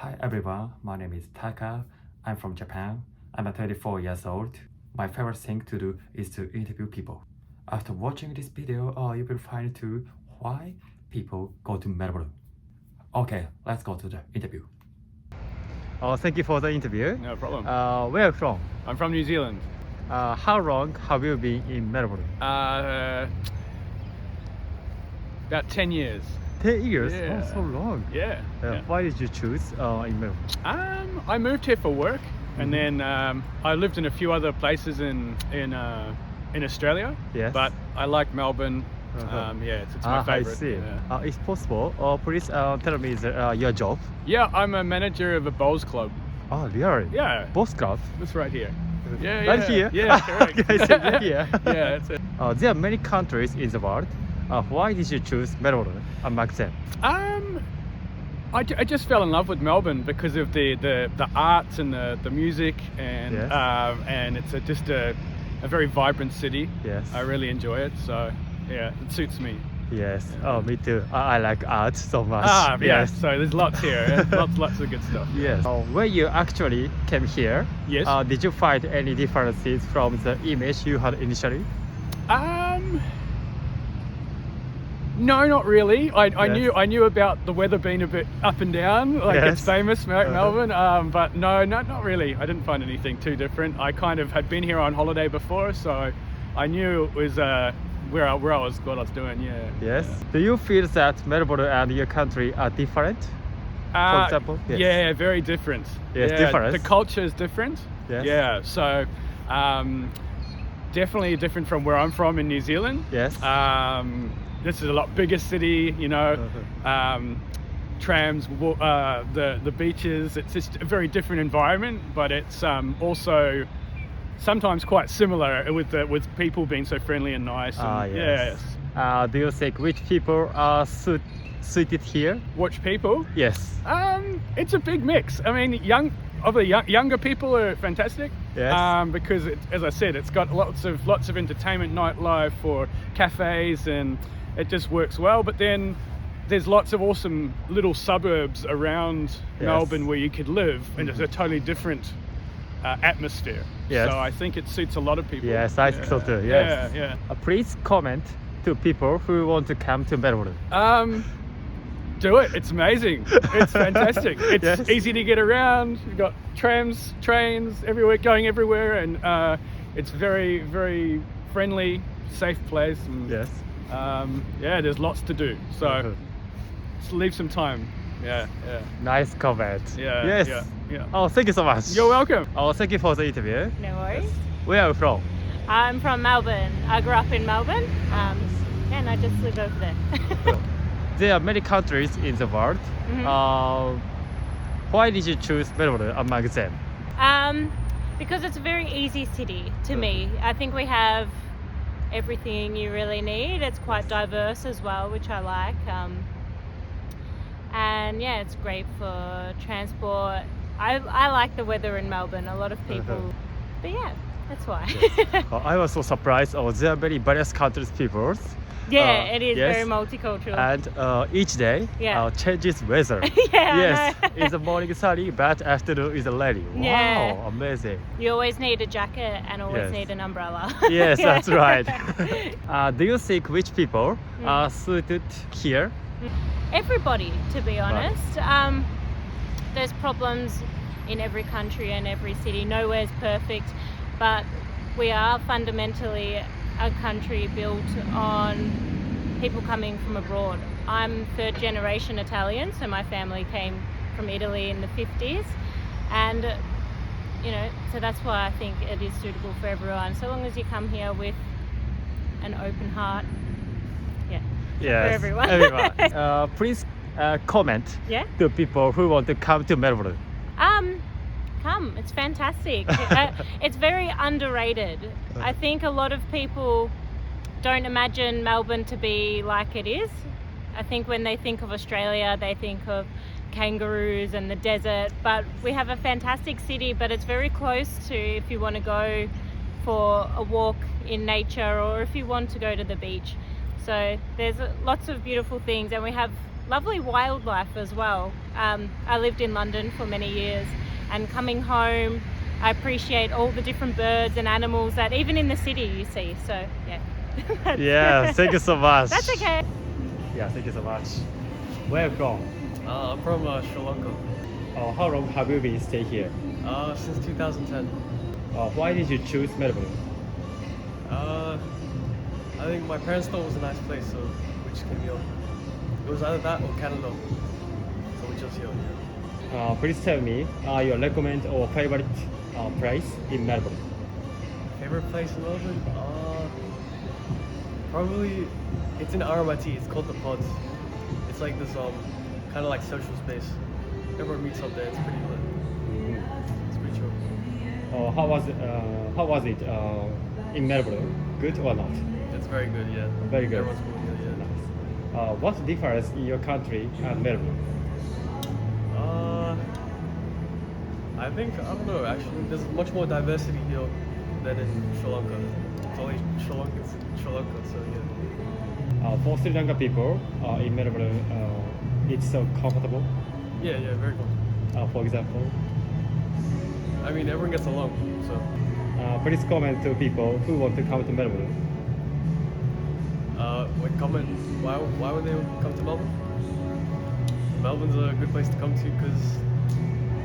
Hi everyone, my name is Taka. I'm from Japan. I'm 34 years old. My favorite thing to do is to interview people. After watching this video, you will find to why people go to Melbourne. Okay, let's go to the interview. Thank you for the interview. No problem. Where are you from? I'm from New Zealand. How long have you been in Melbourne? About 10 years. 10 years? Yeah. Oh, so long. Yeah. Why did you choose in Melbourne? I moved here for work, and then I lived in a few other places in Australia. Yes. But I like Melbourne. It's my favorite. I see. Yeah. If possible, please tell me your job. Yeah, I'm a manager of a bowls club. Oh, really? Yeah. Boss club? That's right here. Yeah, Right here? Yeah, correct. I said right here. Yeah, that's it. There are many countries in the world. Why did you choose Melbourne among them? I just fell in love with Melbourne because of the arts and the music, and Yes. and it's just a very vibrant city. Yes. I really enjoy it, so yeah, it suits me. Yes. Oh, me too. I like art so much. Yeah. Yes. So there's lots here, lots of good stuff. Yes. When you actually came here, Yes. Did you find any differences from the image you had initially? No, not really. I Yes. knew about the weather being a bit up and down, like Yes. it's famous, Melbourne. But no, not really. I didn't find anything too different. I kind of had been here on holiday before, so I knew it was what I was doing. Yeah. Yes. Do you feel that Melbourne and your country are different? For example? Yes. Yeah, very different. Yes, yeah, different. The culture is different. Yes. Yeah. So, definitely different from where I'm from in New Zealand. Yes. This is a lot bigger city, you know. Trams, the beaches. It's just a very different environment, but it's also sometimes quite similar with people being so friendly and nice. And, Yes. Do you think which people are suited here? Watch people. Yes. It's a big mix. I mean, younger people are fantastic. Yes. Because as I said, it's got lots of entertainment, nightlife, for cafes, and it just works well. But then there's lots of awesome little suburbs around Melbourne where you could live, and it's a totally different atmosphere. Yes. So I think it suits a lot of people. Yes, I think so too. Yes. Yeah. Please comment to people who want to come to Melbourne. Do it. It's amazing. It's fantastic. It's Yes. easy to get around. You've got trams, trains everywhere, going everywhere, and it's very, very friendly, safe place. And, Yes. there's lots to do. So just leave some time. Yeah. Nice comment. Yeah. Yes. Yeah. Oh, thank you so much. You're welcome. Oh, thank you for the interview. No worries. Where are you from? I'm from Melbourne. I grew up in Melbourne, and I just live over there. There are many countries in the world. Why did you choose Melbourne among them? Because it's a very easy city to me. I think we have everything you really need. It's quite diverse as well, which I like. And yeah, it's great for transport. I like the weather in Melbourne. A lot of people, but yeah, that's why. I was so surprised. There are many various countries people. Yeah, it is yes. very multicultural. And each day changes weather. Yeah, Yes, in the morning sunny, but afternoon is rainy. Wow, Yeah. amazing. You always need a jacket and always Yes. need an umbrella. Yes, that's right. Do you think which people are suited here? Everybody, to be honest. There's problems in every country and every city. Nowhere's perfect, but we are fundamentally a country built on people coming from abroad. I'm third generation Italian, so my family came from Italy in the 50s, and so that's why I think it is suitable for everyone, so long as you come here with an open heart. Yes, for everyone. Please comment Yeah. to people who want to come to Melbourne. Come, it's fantastic. It's very underrated. I think a lot of people don't imagine Melbourne to be like it is. I think when they think of Australia, they think of kangaroos and the desert, but we have a fantastic city, but it's very close to if you want to go for a walk in nature or if you want to go to the beach. So there's lots of beautiful things, and we have lovely wildlife as well. I lived in London for many years, and coming home, I appreciate all the different birds and animals that even in the city you see. So yeah. Yeah, thank you so much. That's okay. Yeah, thank you so much. Where are you from? I'm from Sri Lanka. How long have you been staying here? Since 2010. Why did you choose Melbourne? I think my parents thought it was a nice place, so we just came here. It was either that or Canada, so we chose here. Please tell me your recommend or favorite place in Melbourne. Favorite place in Melbourne? Probably it's in RMIT. It's called the Pods. It's like this kind of like social space. Everyone meets up there. It's pretty lit. It's pretty chill. How was it in Melbourne? Good or not? It's very good. Yeah. Very good. Everyone's cool here. Yeah. Nice. What's the difference in your country and Melbourne? I think, I don't know, actually, there's much more diversity here than in Sri Lanka. It's only Sri Lankans in Sri Lanka, so yeah. For Sri Lanka people in Melbourne, it's so comfortable. Yeah, very cool. For example, I mean, everyone gets along, so. please comment to people who want to come to Melbourne. Comment, why would they come to Melbourne? Melbourne's a good place to come to because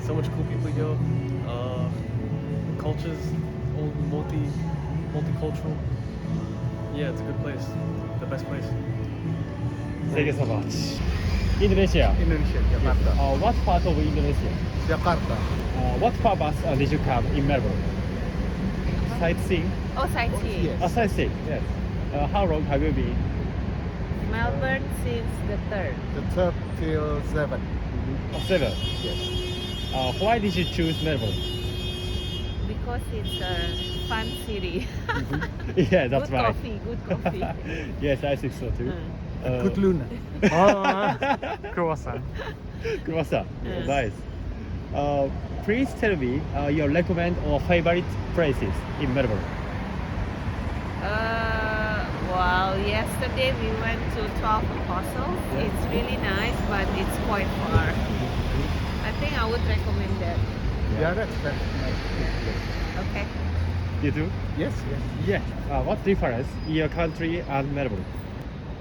so much cool people here. Cultures, all multicultural. Yeah, it's a good place. The best place. Thank you so much. Indonesia. Indonesia, Jakarta. What part of Indonesia? Jakarta. What purpose did you come in Melbourne? Sightseeing? Oh, sightseeing. Yes. Sightseeing, yes. How long have you been? Melbourne since the 3rd. The 3rd till 7. 7. Yes. Why did you choose Melbourne? Because it's a fun city. Yeah, that's good right. Good coffee. Yes, I think so too. Good Luna. Croissant. Croissant. Yes. Nice. Please tell me your recommend or favorite places in Melbourne. Well, yesterday we went to 12 Apostles. It's really nice, but it's quite far. I think I would recommend that. Yeah, that's nice. Okay. You do? Yes. Yeah. What difference in your country and Melbourne?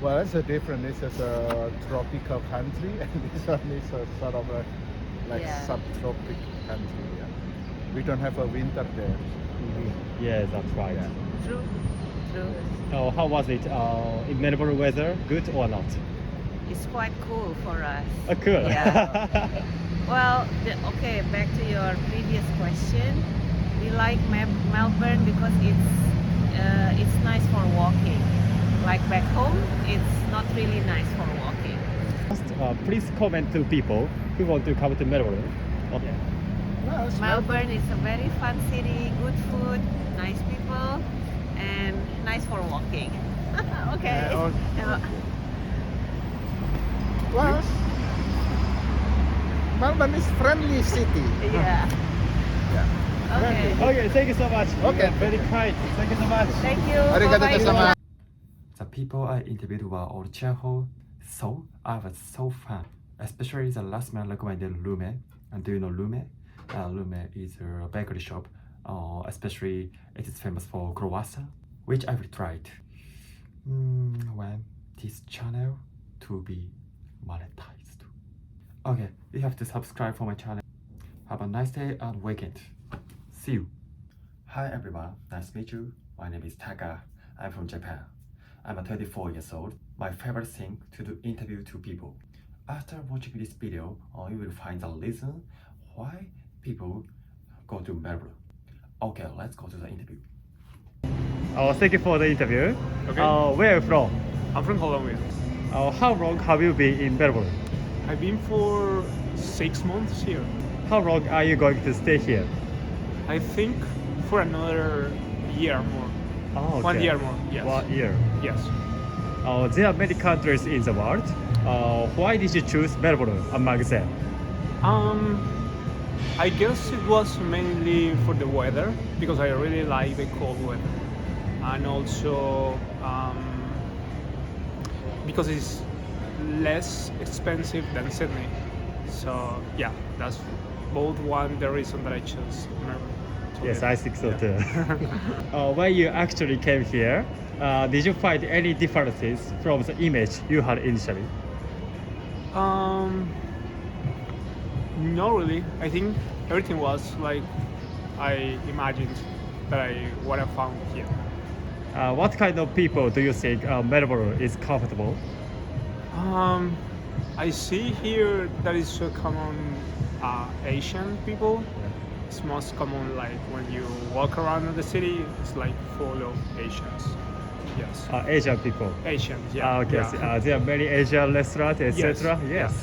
Well, it's a different. This is a tropical country, and this one is a sort of a Yeah. subtropic country. Yeah. We don't have a winter there. Yes, that's right. Yeah. True. How was it in Melbourne weather? Good or not? It's quite cool for us. Cool. Yeah. Well, okay, back to your previous question. We like Melbourne because it's nice for walking. Like back home, it's not really nice for walking. Please comment to people who want to come to Melbourne. Okay. Well, it's Melbourne is a very fun city, good food, nice people, and nice for walking. Okay. Well, Melbourne is friendly city. Yeah. Yeah. Okay. Okay, thank you so much. Okay. Very kind. Thank you so much. Thank you. Arigato Bye-bye. gozaimasu. The people I interviewed were all cheerful, so I was so fun. Especially the last man recommended Lume. And do you know Lume? Lume is a bakery shop. Especially it is famous for croissant, which I will try it. When this channel to be monetized. Okay, you have to subscribe for my channel. Have a nice day and weekend. See you. Hi everyone, nice to meet you. My name is Taka. I'm from Japan. I'm 24 years old. My favorite thing to do interview to people. After watching this video, you will find the reason why people go to Melbourne. Okay, let's go to the interview. Thank you for the interview. Okay. Where are you from? I'm from Colombia. How long have you been in Melbourne? I've been for 6 months here. How long are you going to stay here? I think for another year more. Oh, okay. 1 year more, yes. 1 year. Yes. There are many countries in the world. Why did you choose Melbourne among them? I guess it was mainly for the weather because I really like the cold weather, and also because it's less expensive than Sydney. So yeah, that's both one the reason that I chose Melbourne. to Yes, live. I think so Yeah. too. When you actually came here, did you find any differences from the image you had initially? No, really. I think everything was like I imagined what I found here. What kind of people do you think Melbourne is comfortable? I see here that it's so common Asian people. It's most common like when you walk around the city, it's like full of Asians. Yes. Asian people. Asians, yeah. Okay, yeah. so, there are many Asian restaurants, etc. Yes,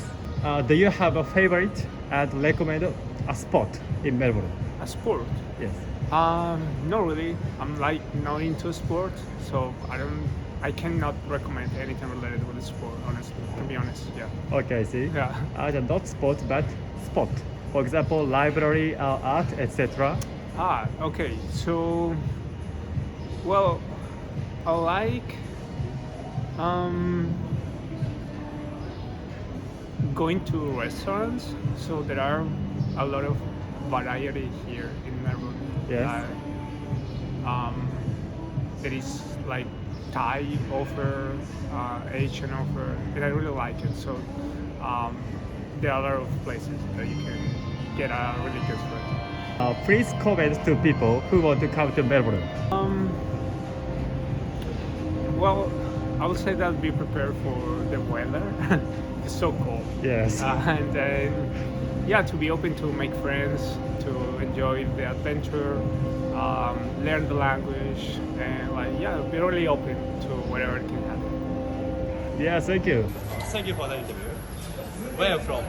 Do you have a favorite and recommend a spot in Melbourne? A sport? Yes. Not really. I'm like not into sport, so I cannot recommend anything related with the sport, honestly, to be honest, yeah. Okay, I see. Yeah. Not sport, but spot. For example, library, art, etc. Okay, so, well, I like going to restaurants, so there are a lot of variety here in Melbourne. Yes. There is like Thai offer, Asian offer, and I really like it. So there are a lot of places that you can get a really good food. Please comment to people who want to come to Melbourne. Well, I would say that be prepared for the weather. It's so cold. Yes. And then, yeah, to be open to make friends, to enjoy the adventure, learn the language, and be really open to whatever can happen. Yeah, thank you. Thank you for the interview. Where are you from?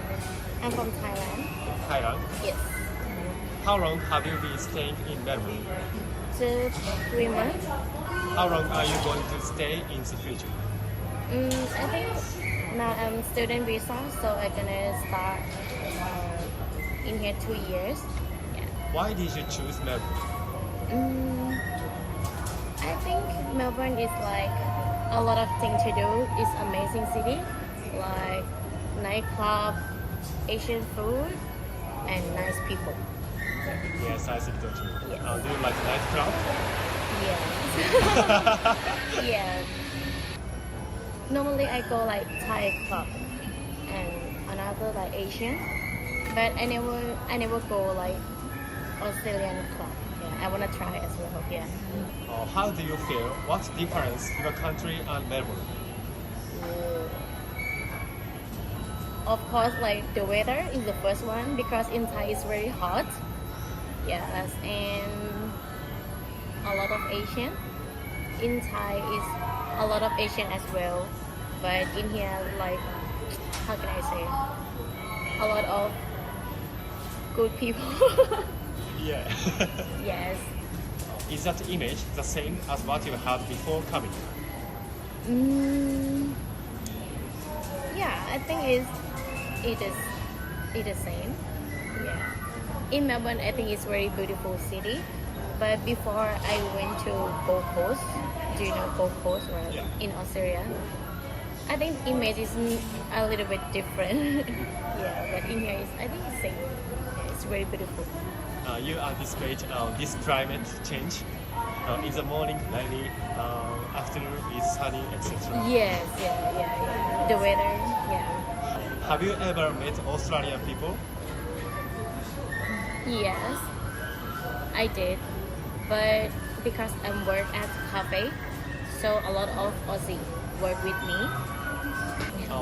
I'm from Thailand. Thailand. Yes. How long have you been staying in Melbourne? 3 months. How long are you going to stay in the future? I think now I'm student visa, so I'm gonna start in here 2 years. Yeah. Why did you choose Melbourne? I think Melbourne is like a lot of things to do. It's amazing city, like nightclub, Asian food, and nice people. Yes, I think so too. Yes. Do you like nightclub? Yeah. Yeah. Normally I go like Thai club and another like Asian, but I never go like Australian club. Yeah, I wanna try as well. Yeah. How do you feel? What's the difference your country and Melbourne? Of course, like the weather is the first one because in Thai it's very hot. Yes, and a lot of Asian. In Thai is a lot of Asian as well, but in here, like, how can I say, a lot of good people. Yeah. Yes. Is that image the same as what you had before coming? Yeah, I think it is the same. Yeah. In Melbourne, I think it's very beautiful city. But before I went to Gold Coast, do you know Gold Coast, right? Yeah. In Australia, I think image is a little bit different. Yeah, but in here, I think it's same. Yeah, it's very beautiful. You anticipate this climate change? In the morning, rainy, afternoon is sunny, etc. Yes, yeah. The weather, yeah. Have you ever met Australian people? Yes, I did. But because I'm work at cafe, so a lot of Aussie work with me.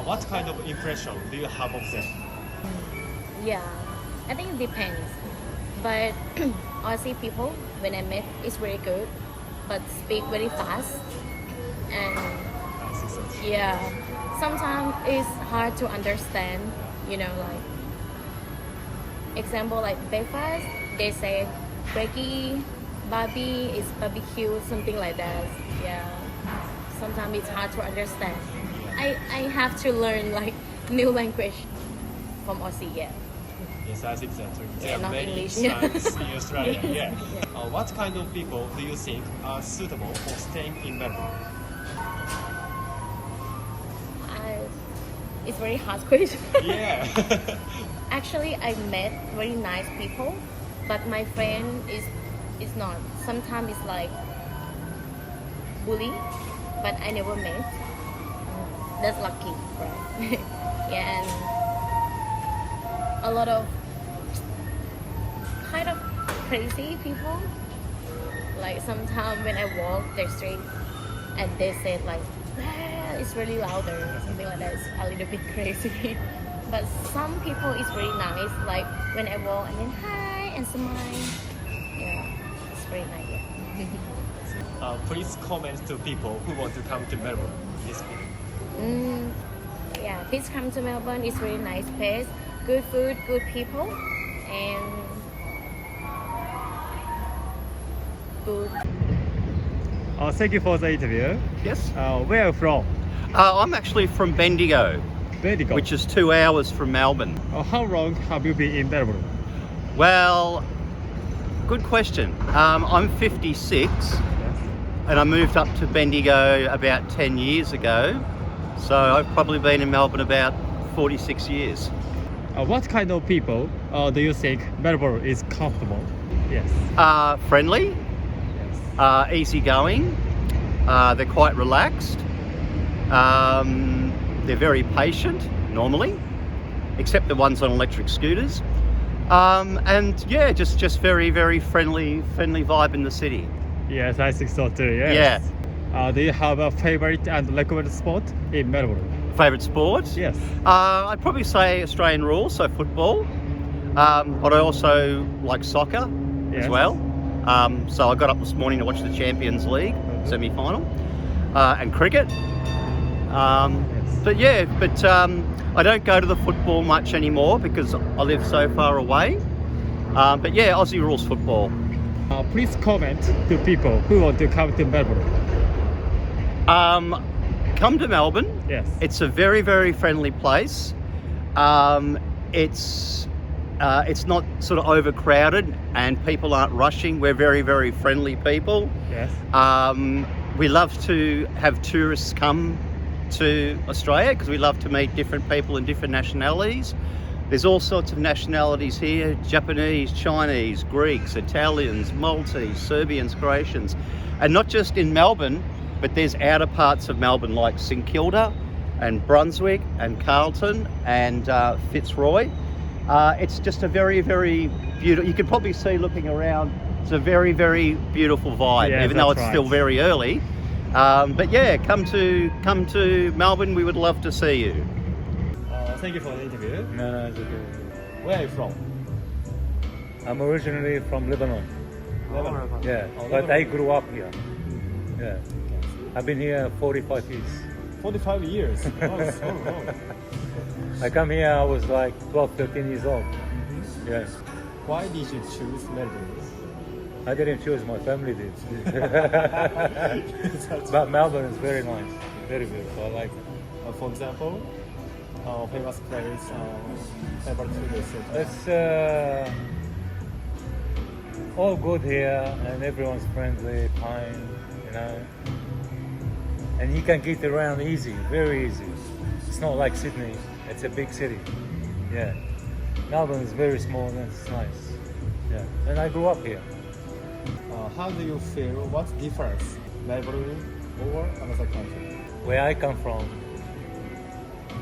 What kind of impression do you have of them? Yeah, I think it depends. But Aussie people, when I met, is very good, but speak very fast. And I see so. yeah, sometimes it's hard to understand, like, example, like breakfast, they say brekkie, barbie is barbecue, something like that. Yeah, sometimes it's hard to understand. I have to learn like new language from Aussie, yeah. Yes, I think that too. There Yeah, are not many English. slangs in Australia. Yeah. Yeah. What kind of people do you think are suitable for staying in Melbourne? It's very hard question. Yeah. Actually, I met very nice people, but my friend is not. Sometimes it's like bully, but I never met. That's lucky, right? Yeah, and a lot of kind of crazy people. Like sometimes when I walk the street and they say like, "Ah, it's really louder," or something like that. It's a little bit crazy. But some people is very nice. Like when I walk and then hi and smile. Yeah, it's very nice. Yeah. Please comment to people who want to come to Melbourne. This video. Yeah, please come to Melbourne. It's really nice place. Good food, good people, and good. Thank you for the interview. Yes. Where are you from? I'm actually from Bendigo, Bendigo. which is 2 hours from Melbourne. How long have you been in Melbourne? Well, good question. I'm 56 and I moved up to Bendigo about 10 years ago. So I've probably been in Melbourne about 46 years. What kind of people do you think Melbourne is comfortable? Yes. Friendly, easygoing, they're quite relaxed, they're very patient normally, except the ones on electric scooters, and yeah, just very, very friendly vibe in the city. Yes, I think so too. Yes. Do you have a favorite and recommended sport in Melbourne? Favourite sport? Yes. I'd probably say Australian rules, so football, but I also like soccer as well. So I got up this morning to watch the Champions League semi-final, and cricket. But yeah, I don't go to the football much anymore because I live so far away. But yeah, Aussie rules football. Please comment to people who want to come to Melbourne. Come to Melbourne. Yes. It's a very, very friendly place. It's not sort of overcrowded and people aren't rushing. We're very, very friendly people. Yes. We love to have tourists come to Australia because we love to meet different people and different nationalities. There's all sorts of nationalities here: Japanese, Chinese, Greeks, Italians, Maltese, Serbians, Croatians. And not just in Melbourne, but there's outer parts of Melbourne like St Kilda and Brunswick and Carlton and Fitzroy. It's just a very, very beautiful, you can probably see looking around, it's a very, very beautiful vibe, Yeah, even though it's that's still right. very early. But yeah, come to Melbourne, we would love to see you. Thank you for the interview. No, it's okay. Where are you from? I'm originally from Lebanon. Lebanon. Yeah, Oh, but Lebanon. I grew up here. Yeah, I've been here 45 years. 45 years. Oh, so long. I come here, I was like 12, 13 years old. Yeah, Why did you choose Melbourne? I didn't choose, my family did. But Melbourne is very nice, very beautiful. I like it. For example, famous place, favorite food, etc. It's all good here, and everyone's friendly, kind, you know. And you can get around easy, very easy. It's not like Sydney, it's a big city. Yeah. Melbourne is very small and it's nice. Yeah. And I grew up here. How do you feel? What's difference Melbourne or another country? Where I come from,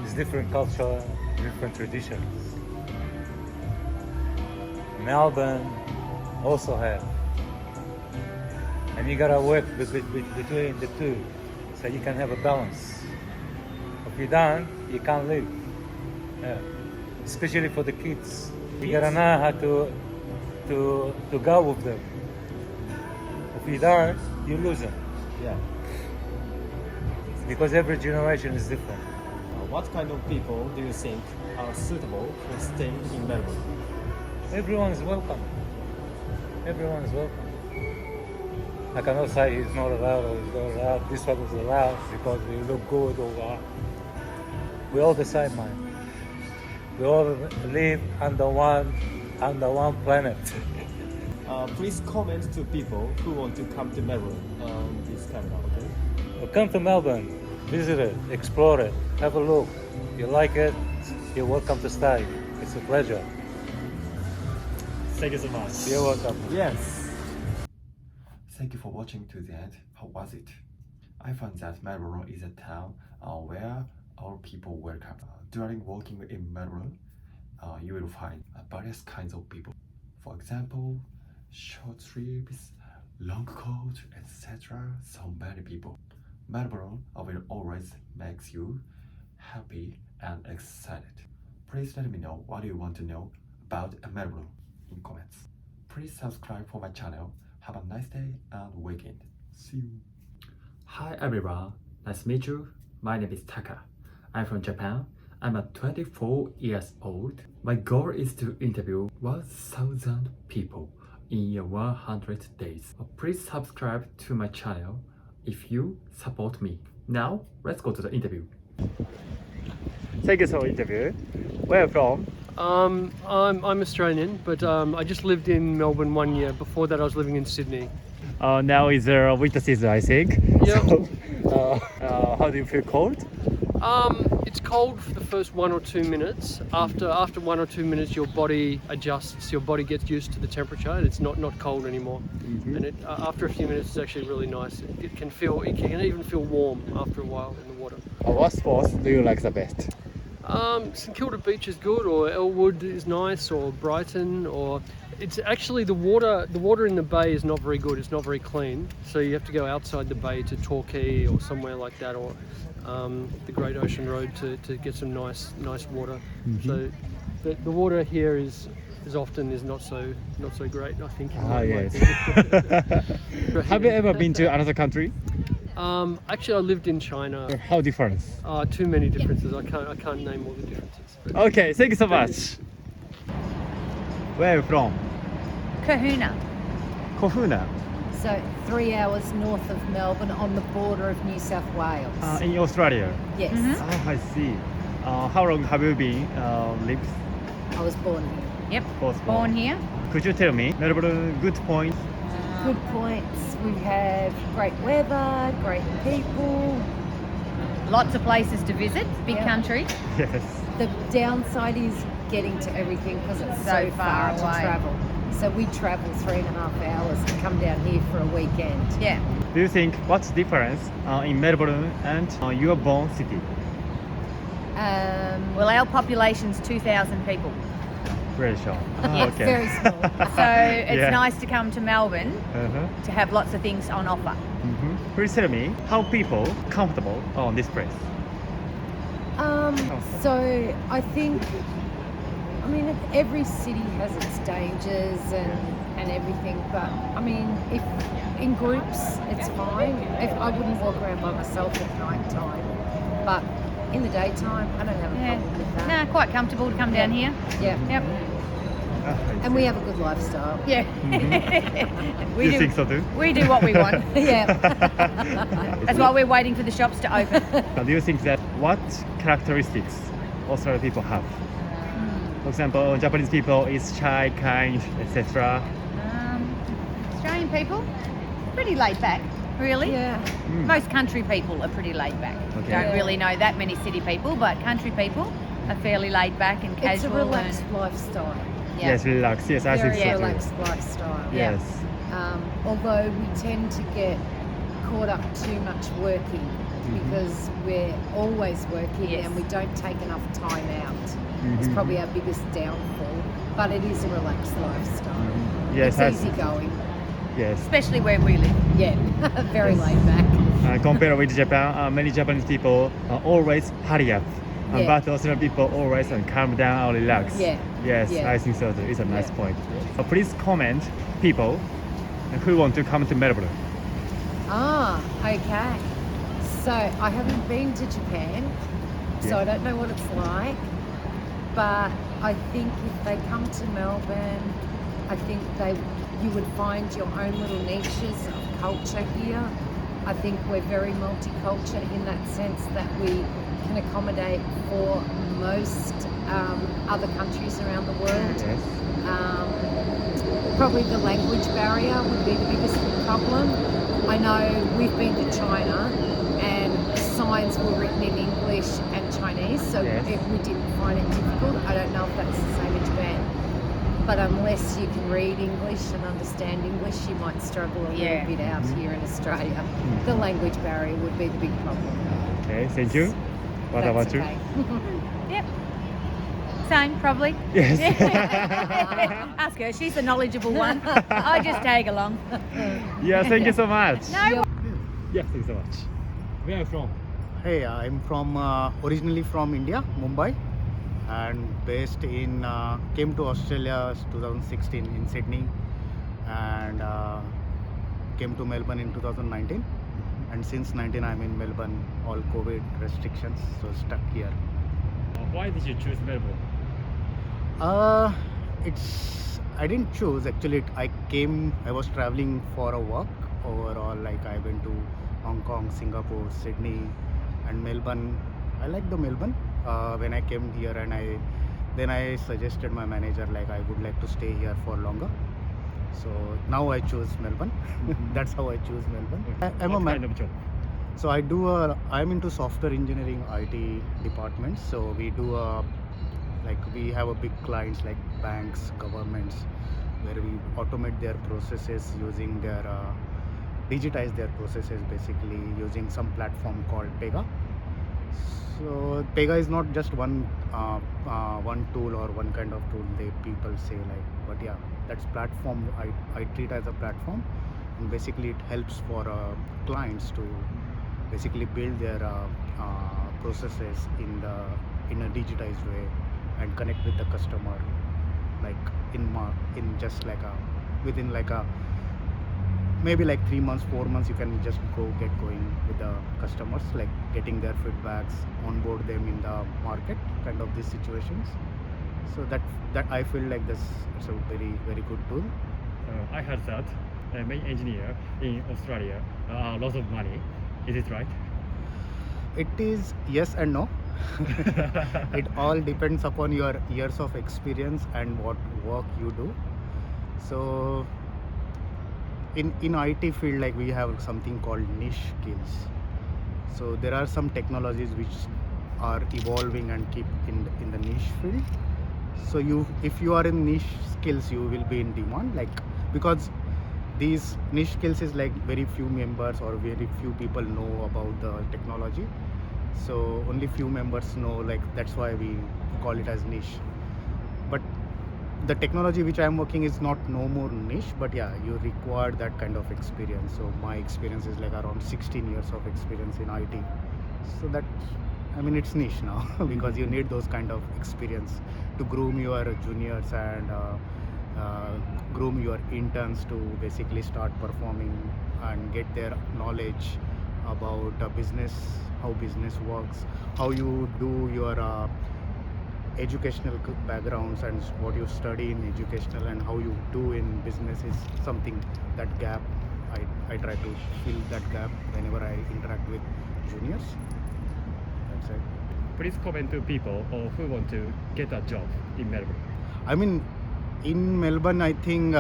it's different culture, different traditions. Melbourne also have. And you gotta work between the two, so you can have a balance. If you don't, you can't live. Yeah. Especially for the kids. You gotta know how to go with them. If you don't, you lose them. Yeah. Because every generation is different. What kind of people do you think are suitable for staying in Melbourne? Everyone is welcome. Everyone is welcome. I cannot say he's not allowed or he's not allowed. This one is allowed because we look good or what. We're all the same, man. We all live under one planet. Please comment to people who want to come to Melbourne on this camera, okay? Well, come to Melbourne, visit it, explore it, have a look. You like it, you're welcome to stay. It's a pleasure. Thank you so much. You're welcome. Yes. Thank you for watching to the end. How was it? I found that Melbourne is a town where all people welcome. During walking in Melbourne, you will find various kinds of people. For example, short sleeves, long coat, etc. So many people. Melbourne will always makes you happy and excited. Please let me know what you want to know about Melbourne in comments. Please subscribe for my channel. Have a nice day and weekend. See you. Hi everyone, nice to meet you. My name is Taka. I'm from Japan. I'm a 24 years old. My goal is to interview 1,000 people in 100 days. Please subscribe to my channel if you support me. Now, let's go to the interview. Thank you for the interview. Where are you from? I'm Australian, but I just lived in Melbourne 1 year. Before that, I was living in Sydney. Now is winter season, I think. Yep. So, how do you feel cold? It's cold for the first 1 or 2 minutes. After 1 or 2 minutes, your body adjusts. Your body gets used to the temperature, and it's not cold anymore. And after a few minutes, it's actually really nice. It can even feel warm after a while in the water. What sports do you like the best? St Kilda Beach is good, or Elwood is nice, or Brighton, or it's actually the water in the bay is not very good. It's not very clean, so you have to go outside the bay to Torquay or somewhere like that, or the Great Ocean Road to get some nice water. So the water here is often not so great, I think. Yes. Have you ever been to another country? Actually, I lived in China. How different? Too many differences. I can't name all the differences. But Okay, thank you so much. Where are you from? Kahuna. Kohuna. So 3 hours north of Melbourne on the border of New South Wales. In Australia. Yes, I see. How long have you been lived? I was born here. Yep, Both born here. Could you tell me Melbourne good points? Good points. We have great weather, great people. Lots of places to visit, big Yeah. country. Yes. The downside is getting to everything because it's so So far far to away. travel. So we travel 3.5 hours to come down here for a weekend. Yeah. Do you think what's the difference in Melbourne and your born city? Well, our population's 2,000 people. Very sure. Yes, Okay. Very small. So it's Yeah. nice to come to Melbourne to have lots of things on offer. Please tell me how people comfortable on this place. So I think, every city has its dangers and everything, but I mean, if in groups, it's fine. If I wouldn't walk around by myself at night time, but in the daytime, I don't have a problem with that. Nah, quite comfortable to come down here. Yeah. Yep. And we have a good lifestyle. Yeah. You think so too? We do what we want. Yeah. That's why we're waiting for the shops to open. Do you think that what characteristics Australian people have? For example, Japanese people is shy, kind, etc. Australian people, pretty laid back, really. Yeah. Most country people are pretty laid back. Okay. Don't Yeah. really know that many city people, but country people are fairly laid back and It's a casual. relaxed lifestyle. Yeah. Yes, relax. Yes, I think Very so too. relaxed lifestyle. Yeah. Yes. Although we tend to get caught up too much working because we're always working Yes. and we don't take enough time out. It's probably our biggest downfall, but it is a relaxed lifestyle. Yes, I It's see. easygoing. Yes. Especially where we live. Yeah, very laid back. Compared with Japan, many Japanese people always hurry up. Yeah. But Australian people always calm down or relax. Yeah. Yes, Yeah. I think so too. It's a nice Yeah. point. Please comment people who want to come to Melbourne. Okay. So I haven't been to Japan, so I don't know what it's like. But I think if they come to Melbourne, I think you would find your own little niches of culture here. I think we're very multicultural in that sense that we can accommodate for most other countries around the world. Yes. Probably the language barrier would be the biggest problem. I know we've been to China and signs were written in English and Chinese, so Yes. we didn't find it difficult. I don't know if that's the same in Japan. But unless you can read English and understand English, you might struggle a Yeah. little bit out here in Australia. The language barrier would be the big problem. Okay, thank you. What That's about you? okay. Yep. Same, probably. Yes. Ask her. She's the knowledgeable one. I just tag along. Yeah, thank you so much. No. Yeah, thank you so much. Where are you from? Hey, I'm from originally from India, Mumbai, and based in came to Australia 2016 in Sydney, and came to Melbourne in 2019, and since 19 I'm in Melbourne. All COVID restrictions, so stuck here. Why did you choose Melbourne? It's I didn't choose actually. I was traveling for a work overall. Like I went to Hong Kong, Singapore, Sydney, and Melbourne. I like the Melbourne when I came here, and then I suggested my manager like I would like to stay here for longer. So now I choose Melbourne. That's how I choose Melbourne. I'm What a kind of job? So I'm into software engineering IT department. So we do we have a big clients like banks, governments, where we automate their processes using their digitize their processes basically using some platform called Pega. So Pega is not just one tool or one kind of tool people say like, but yeah, that's platform. I treat as a platform, and basically it helps for clients to basically build their processes in a digitized way and connect with the customer like in just like within like maybe like 3 months, 4 months, you can just get going with the customers, like getting their feedbacks, onboard them in the market, kind of these situations. So that I feel like this is a very, very good tool. I heard that main engineer in Australia lots of money. Is it right? It is yes and no. It all depends upon your years of experience and what work you do. So in IT field, like we have something called niche skills. So there are some technologies which are evolving and keep in the niche field. So if you are in niche skills, you will be in demand, like because these niche skills is like very few members or very few people know about the technology. So only few members know, like that's why we call it as niche. But the technology which I am working is not no more niche, but yeah, you require that kind of experience. So my experience is like around 16 years of experience in IT. So that, I mean, it's niche now because you need those kind of experience to groom your juniors and groom your interns to basically start performing and get their knowledge about business, how business works, how you do your educational backgrounds and what you study in educational and how you do in business is something, that gap I try to fill that gap whenever I interact with juniors. That's it. Please comment to people who want to get a job in Melbourne. I mean, in Melbourne, I think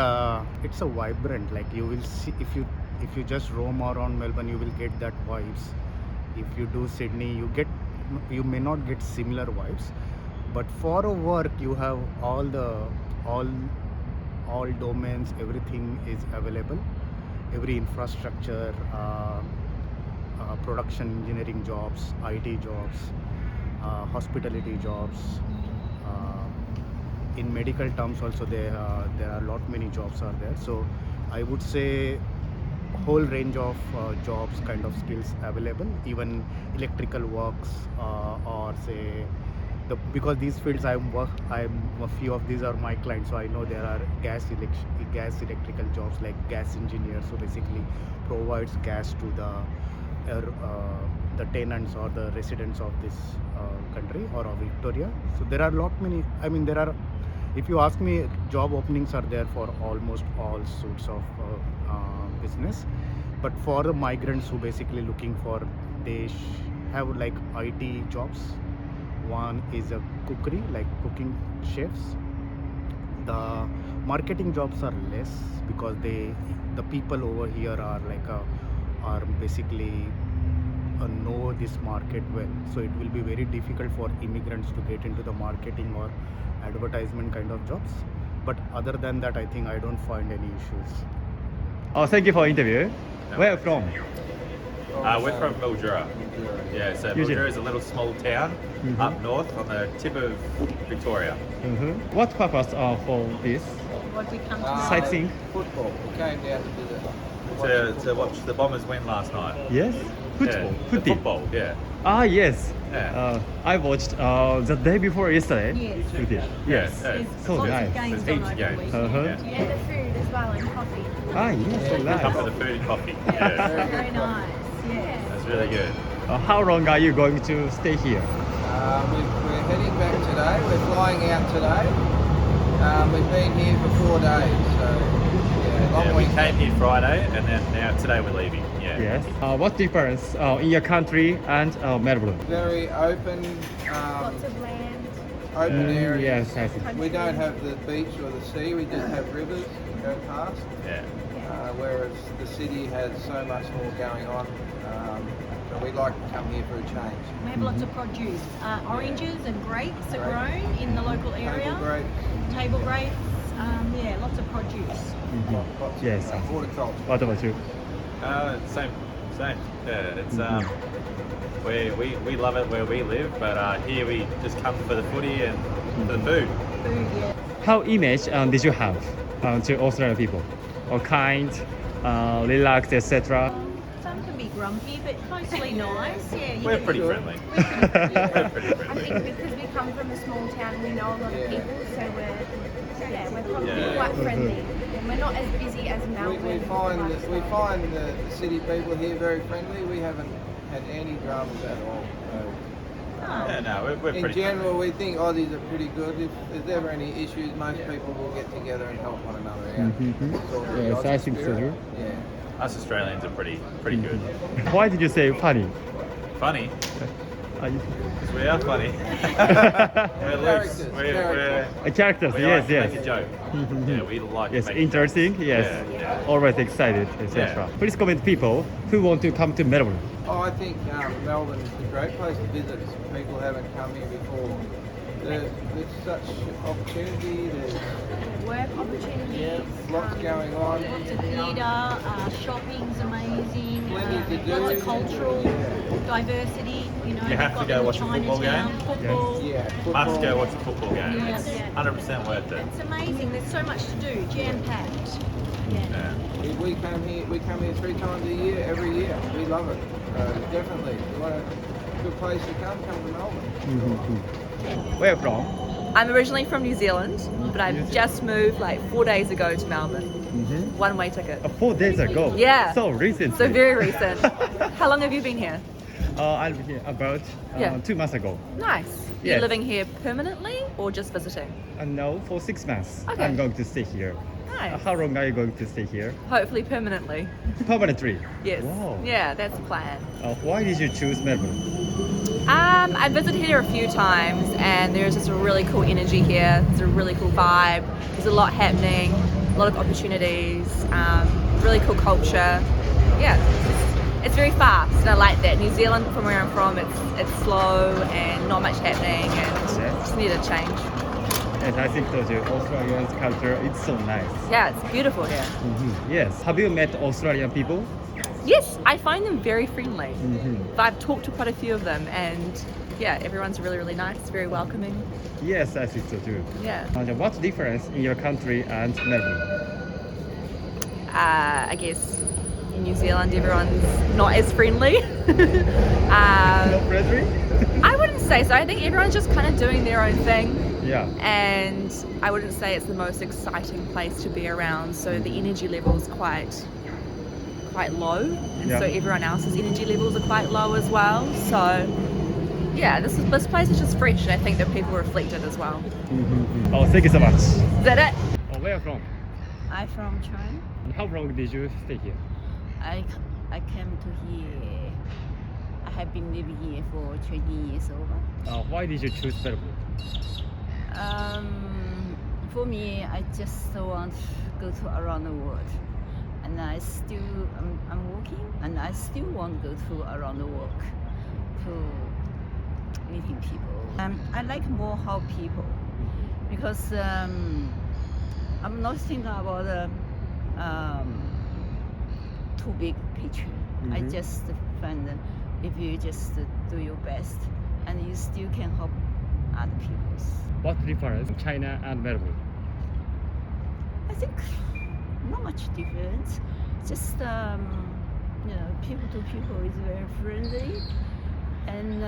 it's a vibrant. Like you will see if you just roam around Melbourne, you will get that vibes. If you do Sydney, you may not get similar vibes. But for a work, you have all domains. Everything is available. Every infrastructure, production engineering jobs, IT jobs, hospitality jobs. In medical terms also there are a lot many jobs are there. So I would say whole range of jobs, kind of skills available, even electrical works or say because these fields a few of these are my clients, so I know there are gas electrical jobs like gas engineer, so basically provides gas to the tenants or the residents of this country or of Victoria. So there are if you ask me, job openings are there for almost all sorts of business, but for the migrants who basically looking for, they have like IT jobs. One is a cookery, like cooking chefs. The marketing jobs are less because the people over here are basically know this market well. So it will be very difficult for immigrants to get into the marketing or advertisement kind of jobs. But other than that, I think I don't find any issues. Oh, thank you for interview. Where are you from? We're from Mildura. Yeah, so Mildura is a little small town up north on the tip of Victoria. What purpose for this? What we come Sightseeing? Football. We came down to visit. To watch the Bombers win last night. Yes? Football? Yeah, the football, yeah. Ah, yes. Yeah. I watched the day before yesterday. Yes. Footy. Yes. Yeah, So lots nice. of games There's on heaps of over the games. weekend. Yeah. And the food as well and coffee. Ah, yes, so Come for nice. the food and coffee. Yeah. Very nice. Yes. That's really good. How long are you going to stay here? We're heading back today. We're flying out today. We've been here for 4 days, so yeah, long We weekend. came here Friday and then now today we're leaving. Yeah. Yes. What difference in your country and Melbourne? Very open, Lots of land. open area. Yes, I see. We don't have the beach or the sea. We just have rivers that go past. Yeah. Whereas the city has so much more going on. So we'd like to come here for a change. We have lots of produce. Oranges and grapes are grown in the local area. Table grapes, Table grapes. Yeah, lots of produce. lots Yes. of horticulture. What about you? Same. Yeah, it's we love it where we live, but here we just come for the footy and for the food. Food, yeah. How image did you have to Australian people? Or kind, relaxed, etc. Some can be grumpy, but mostly nice. Yeah, you We're get pretty good. friendly. We're We're pretty I friendly. think because we come from a small town, we know a lot of people, so we're probably Yeah. quite friendly. And we're not as busy as Melbourne. We find the city people here very friendly. We haven't had any dramas at all. Yeah, no, we're In pretty general, we think Aussies are pretty good. If there's ever any issues, most people will get together and help one another out. Sort of the Yes, I Aussie think so spirit. too. Yeah. Us Australians are pretty good. Why did you say funny? Funny, Are you... because we are funny. We're loose. Characters, A characters, We yes, like to yes. make a joke. Yeah, we like Yes, to make interesting, yes. Yeah. Always excited, etc. Yeah. Please comment people who want to come to Melbourne. Oh, I think Melbourne is a great place to visit. People haven't come here before. There's such opportunity. There's Work opportunities. lots going on. Lots of theatre. Shopping's amazing. Plenty to do. Lots of cultural diversity. You know, You have they've to got go little watch a football Chinatown, game. Football. Yeah, Must football. go watch a football game. Yeah, It's yeah. 100% worth it. It's amazing. There's so much to do. Jam packed. Yeah. Yeah. We come here 3 times a year, every year. We love it. Definitely. What a good place to come to Melbourne. Where from? I'm originally from New Zealand, but I've just moved like 4 days ago to Melbourne. One-way ticket. 4 days ago. Yeah. So recent. So very recent. How long have you been here? I've been here about Yeah. 2 months ago. Nice. Yes. You're living here permanently or just visiting? And now for 6 months, Okay. I'm going to stay here. Nice. How long are you going to stay here? Hopefully permanently. Permanently. Yes. Wow. Yeah, that's the plan. Why did you choose Melbourne? I visited here a few times and there's just a really cool energy here. There's a really cool vibe. There's a lot happening, a lot of opportunities, really cool culture. Yeah, it's very fast and I like that. New Zealand, from where I'm from, it's slow and not much happening and just need a change. Yes, I think so too. Australian's culture, it's so nice. Yeah, it's beautiful here. Yes. Have you met Australian people? Yes, I find them very friendly. Mm-hmm. I've talked to quite a few of them and yeah, everyone's really, really nice, very welcoming. Yes, I think so too. Yeah. And what's the difference in your country and Melbourne? I guess in New Zealand everyone's not as friendly. Not friendly? I wouldn't say so. I think everyone's just kind of doing their own thing. Yeah. And I wouldn't say it's the most exciting place to be around. So the energy level is quite low. And Yeah. so everyone else's energy levels are quite low as well. So yeah, this place is just fresh and I think that people reflect it as well. Oh, thank you so much. Is that it? Where are you from? I'm from China. And how long did you stay here? I came to here. I have been living here for 20 years over. Why did you choose Melbourne? For me, I just want to go to around the world, and and I'm working, and I still want to go to around the world to meeting people. I like more how people, because I'm not thinking about too big picture. I just find that if you just do your best, and you still can help other people. What difference in China and Melbourne? I think not much difference. Just people to people is very friendly, and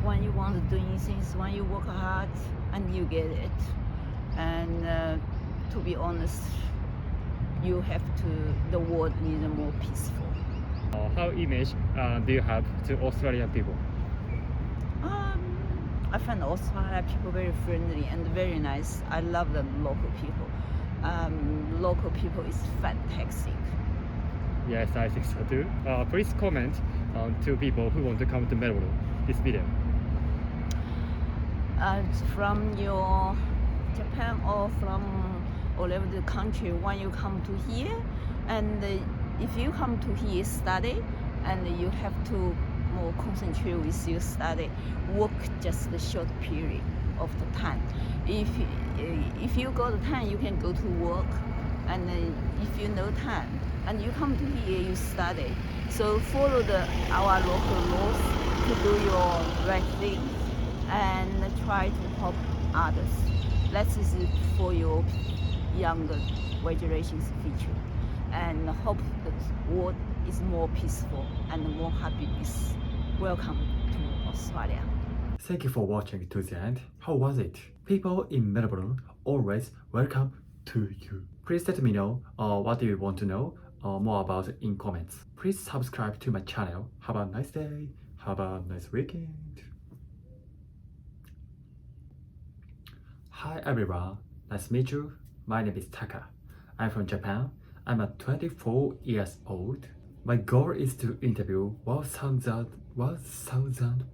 when you want to do things, when you work hard, and you get it. And to be honest, you have to. The world needs more peaceful. How image do you have to Australian people? I find Australia people very friendly and very nice. I love the local people. Local people is fantastic. Yes, I think so too. Please comment to people who want to come to Melbourne this video. From your Japan or from all over the country, when you come to here, and if you come to here study, and you have to more concentrate with your study, work just a short period of the time. If you got time, you can go to work, and if you no time, and you come to here, you study. So follow our local laws to do your right thing, and try to help others. That is for your younger generation's future, and hope the world is more peaceful and more happiness. Welcome to Australia. Thank you for watching to the end. How was it? People in Melbourne always welcome to you. Please let me know what do you want to know more about in comments. Please subscribe to my channel. Have a nice day. Have a nice weekend. Hi everyone. Nice to meet you. My name is Taka. I'm from Japan. I'm 24 years old. My goal is to interview 1,000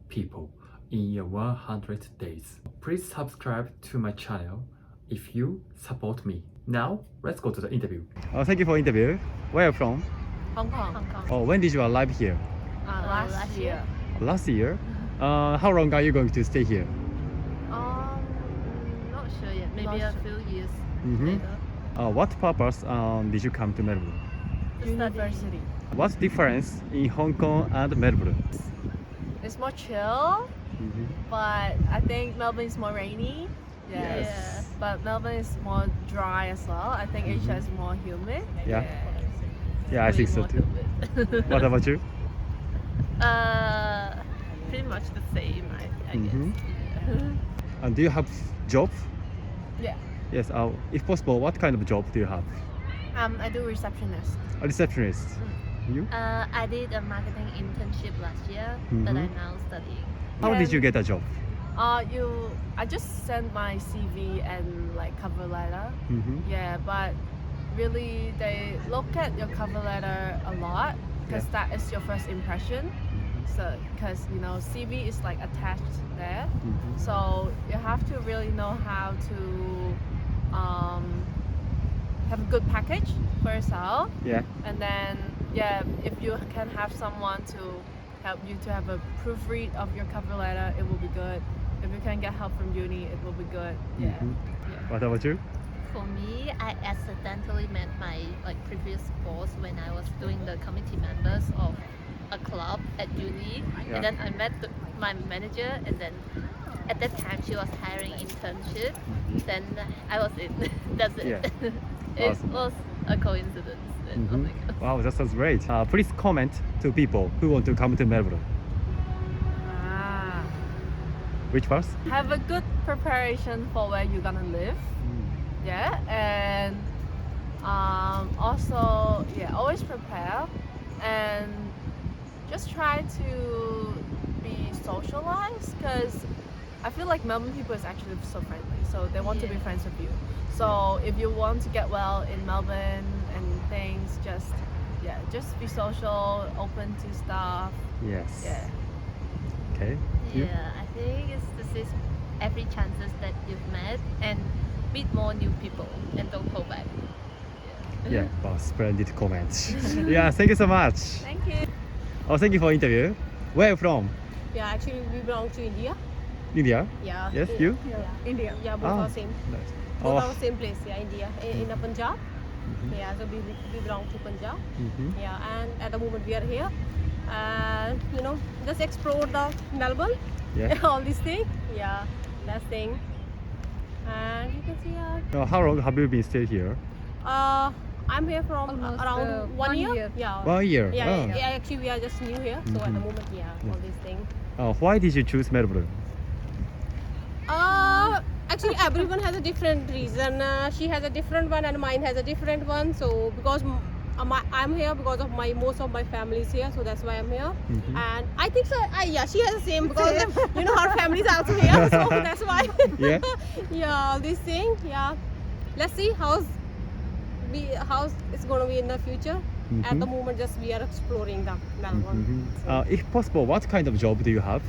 people in 100 days. Please subscribe to my channel if you support me. Now, let's go to the interview. Thank you for interview. Where are you from? Hong Kong. Oh, when did you arrive here? Last year. Last year? How long are you going to stay here? Not sure yet. Maybe a few years later. What purpose did you come to Melbourne? University. What's the difference in Hong Kong and Melbourne? It's more chill, but I think Melbourne is more rainy. Yes. Yeah. But Melbourne is more dry as well. I think Asia is more humid. Yeah. Yeah, I think so too. What about you? Pretty much the same, I guess. And do you have job? Yeah. Yes. If possible, what kind of job do you have? I do receptionist. A receptionist. You? I did a marketing internship last year, but I'm now studying. How did you get a job? I just sent my CV and like cover letter. Yeah, but really they look at your cover letter a lot because that is your first impression. So because CV is like attached there, so you have to really know how to have a good package for yourself. Yeah. And then if you can have someone to help you to have a proofread of your cover letter, it will be good. If you can get help from uni, it will be good. Yeah. What about you? For me, I accidentally met my previous boss when I was doing the committee members of a club at uni, and then I met my manager, and then at that time she was hiring internship. Then I was in. That's it. Yeah. It Awesome. was a coincidence. Wow, that sounds great. Please comment to people who want to come to Melbourne. Which part? Have a good preparation for where you're gonna live. Yeah, and also always prepare and just try to be socialized, because I feel like Melbourne people is actually so friendly, so they want to be friends with you. So if you want to get well in Melbourne and things, just be social, open to stuff. Yes. Yeah. Okay. Yeah, I think this is every chances that you've met and meet more new people and don't hold back. Yeah, wow, splendid comments. Yeah, thank you so much. Thank you. Oh, thank you for interview. Where are you from? Yeah, actually we belong to India. India? Yeah. Yes, you? Yeah. India. Yeah, both Ah, are same. nice. Both Oh. are same place. Yeah, India. In Punjab. Yeah, so we belong to Punjab. Yeah, and at the moment we are here, and just explore the Melbourne. Yeah. All these things. Yeah, that thing. And you can see. How long have you been stay here? I'm here from around 1 year. Yeah. 1 year. Yeah, Oh. yeah, actually we are just new here, so at the moment, yeah, all these things. Why did you choose Melbourne? Actually everyone has a different reason. She has a different one and mine has a different one. So because I'm here because of most of my family is here, so that's why I'm here. And I think so. Yeah, she has the same because her family is also here, so that's why. Yeah. Yeah, all these things. Yeah, let's see how it's going to be in the future. At the moment, just we are exploring the Melbourne. If possible, what kind of job do you have?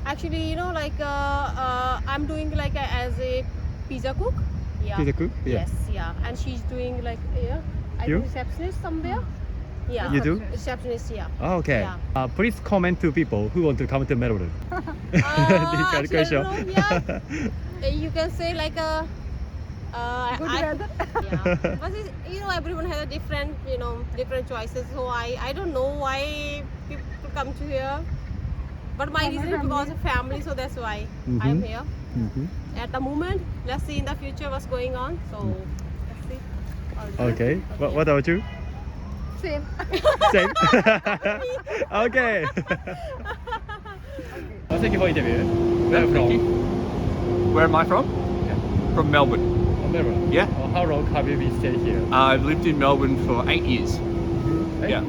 Actually, I'm doing as a pizza cook. Yeah. Pizza cook? Yeah. Yes, yeah. And she's doing I You? think receptionist somewhere. Yeah. You do? Receptionist, yeah. Oh, okay. Yeah. Please comment to people who want to come to Melbourne. This kind of question. You can say Good weather. Yeah. But everyone has a different choices. So I don't know why people come to here. But my reason is because of family, so that's why I'm here. At the moment, let's see in the future what's going on. So let's see. Okay. What about you? Same. Same. Okay. Thank you for interview. Where are you from? Where am I from? From Melbourne. Melbourne. Yeah. How long have you been staying here? I've lived in Melbourne for 8 years. Yeah.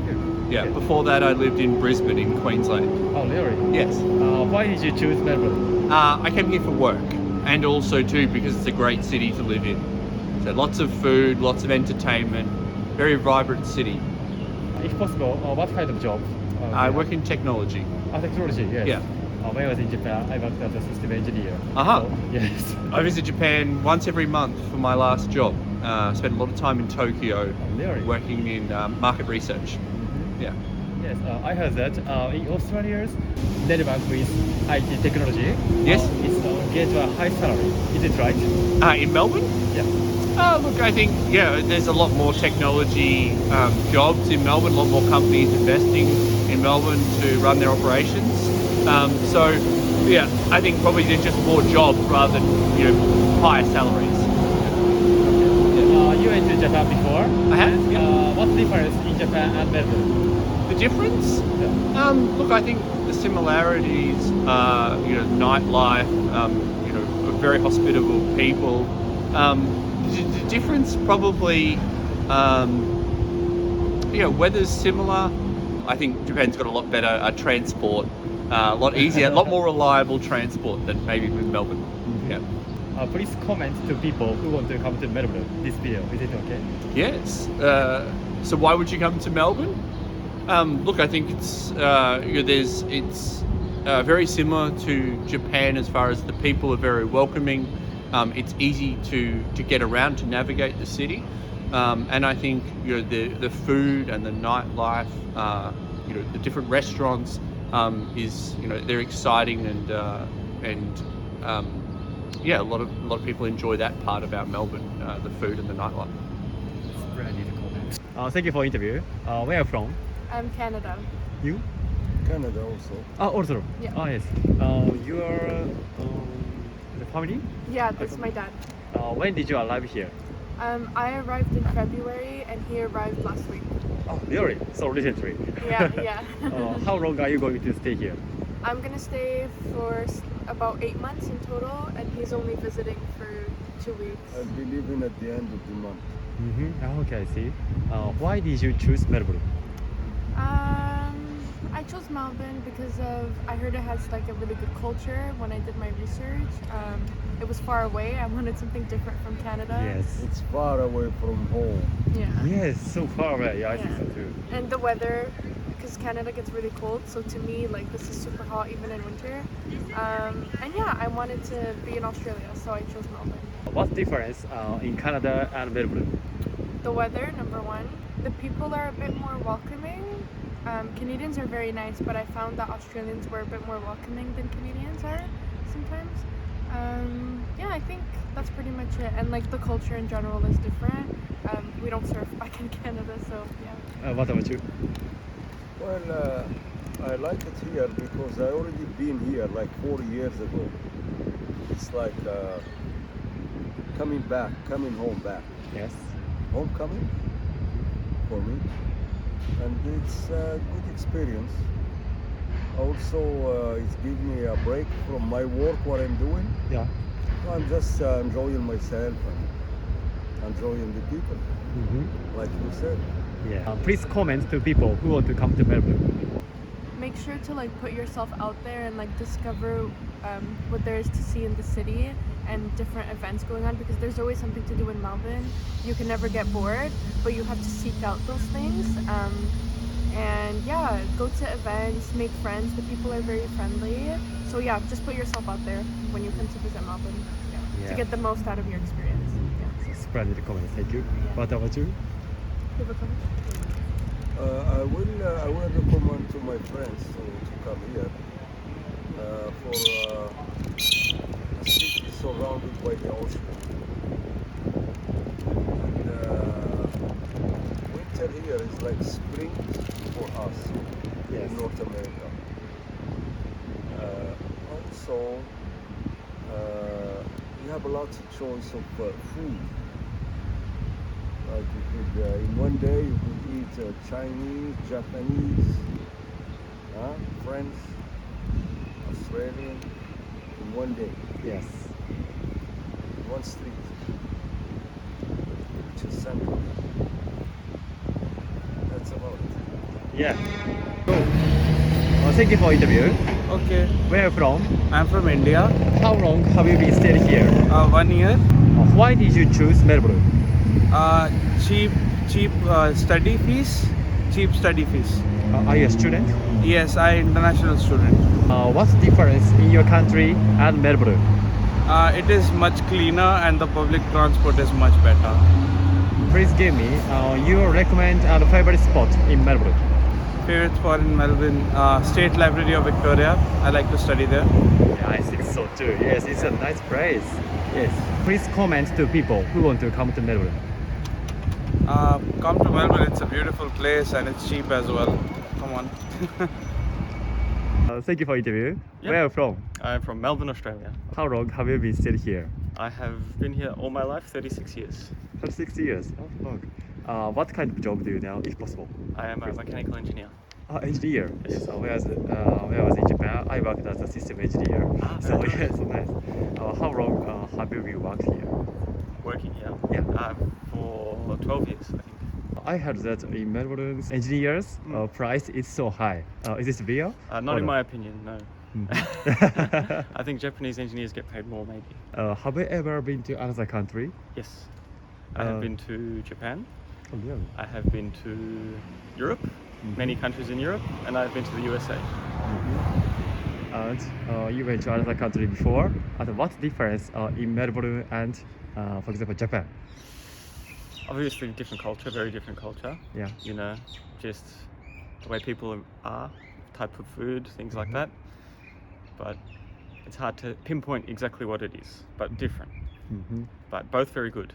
Yeah. Before that, I lived in Brisbane in Queensland. Oh, really? Yes. Why did you choose Melbourne? I came here for work, and also too because it's a great city to live in. So lots of food, lots of entertainment, very vibrant city. If possible, what kind of job? I work in technology. Technology, yes. Yeah. When I was in Japan, I worked as a system engineer. Uh-huh. So, yes. I visit Japan once every month for my last job. Spent a lot of time in Tokyo working in market research. Yeah. Yes, I heard that in Australia, network with IT technology. Yes. It's get a high salary. Is it right? In Melbourne? Yeah. Look, I think, there's a lot more technology jobs in Melbourne, a lot more companies investing in Melbourne to run their operations. I think probably there's just more jobs rather than, higher salaries. You went to Japan before? I have, yeah. What's the difference in Japan and Melbourne? The difference? Yeah. Look, I think the similarities, nightlife, very hospitable people. The difference probably, weather's similar. I think Japan's got a lot better transport, a lot easier, a lot more reliable transport than maybe with Melbourne. Yeah. Please comment to people who want to come to Melbourne this video. Is it okay? Yes. So why would you come to Melbourne? Look, I think it's very similar to Japan as far as the people are very welcoming. It's easy to get around, to navigate the city, and I think the food and the nightlife, the different restaurants is they're exciting and a lot of people enjoy that part about Melbourne, the food and the nightlife. Thank you for interview. Where are you from? I'm Canada. You? Canada also. Also. Yeah. Oh yes. You are the family? Yeah, that's my dad. When did you arrive here? I arrived in February and he arrived last week. Oh, really? So recently? Yeah. How long are you going to stay here? I'm gonna stay for about 8 months in total, and he's only visiting for 2 weeks. I'll be leaving at the end of the month. Okay, I see. Why did you choose Melbourne? I chose Melbourne because I heard it has like a really good culture. When I did my research, it was far away. I wanted something different from Canada. Yes. It's far away from home. Yeah. Yes, so far away. Yeah, I think so too. And the weather, because Canada gets really cold, so to me, like, this is super hot even in winter. And yeah, I wanted to be in Australia, so I chose Melbourne. What's the difference in Canada and Melbourne? The weather, number one. The people are a bit more welcoming. Canadians are very nice, but I found that Australians were a bit more welcoming than Canadians are sometimes. Yeah, I think that's pretty much it. And like the culture in general is different. We don't surf back in Canada, so yeah. What about you? Well, I like it here because I already been here like 4 years ago. It's like coming home back. Yes. Homecoming for me, and it's a good experience. Also, it's given me a break from my work, what I'm doing. Yeah. I'm just enjoying myself and enjoying the people, like you said. Yeah. Please comment to people who want to come to Melbourne. Make sure to like put yourself out there and like discover what there is to see in the city and different events going on, because there's always something to do in Melbourne. You can never get bored, but you have to seek out those things. And yeah, go to events, make friends. The people are very friendly. So yeah, just put yourself out there when you come to visit Melbourne, to get the most out of your experience. Yeah. Splendid comment. Thank you. What about you? You have a comment? I will recommend to my friends to come here for a city surrounded by the ocean. And winter here is like spring for us in North America. Also, you have a lot of choice of food. Like you could, in one day you could eat Chinese, Japanese, French, Australian, in one day. Yes. In one street, which is central. That's about it. Yeah. Cool. Thank you for interview. Okay. Where are you from? I'm from India. How long have you been staying here? 1 year. Why did you choose Melbourne? Cheap study fees. Cheap study fees. Are you a student? Yes, I'm international student. What's the difference in your country and Melbourne? It is much cleaner and the public transport is much better. Please give me your recommend and favorite spot in Melbourne. Favorite spot in Melbourne, State Library of Victoria. I like to study there. Yeah, I think so too. Yes, it's a nice place. Yes. Please comment to people who want to come to Melbourne. Come to Melbourne, it's a beautiful place and it's cheap as well. Come on. Thank you for interview. Yep. Where are you from? I'm from Melbourne, Australia. How long have you been staying here? I have been here all my life, 36 years. 36 years. Oh, long. What kind of job do you now, if possible? I am a mechanical engineer. Engineer. Yes. When I was in Japan, I worked as a system engineer. So yes, so nice. How long have you been working here? Working here? Yeah. For 12 years, I think. I heard that in Melbourne, engineers' price is so high. Is this real? Not in my opinion, no. I think Japanese engineers get paid more, maybe. Have you ever been to another country? Yes. I have been to Japan. Oh, really? I have been to Europe, many countries in Europe, and I've been to the USA. And you went to another country before. And what's the difference in Melbourne and, for example, Japan? Obviously, different culture, very different culture. Yeah. You know, just the way people are, type of food, things like that. But it's hard to pinpoint exactly what it is, but different. But both very good.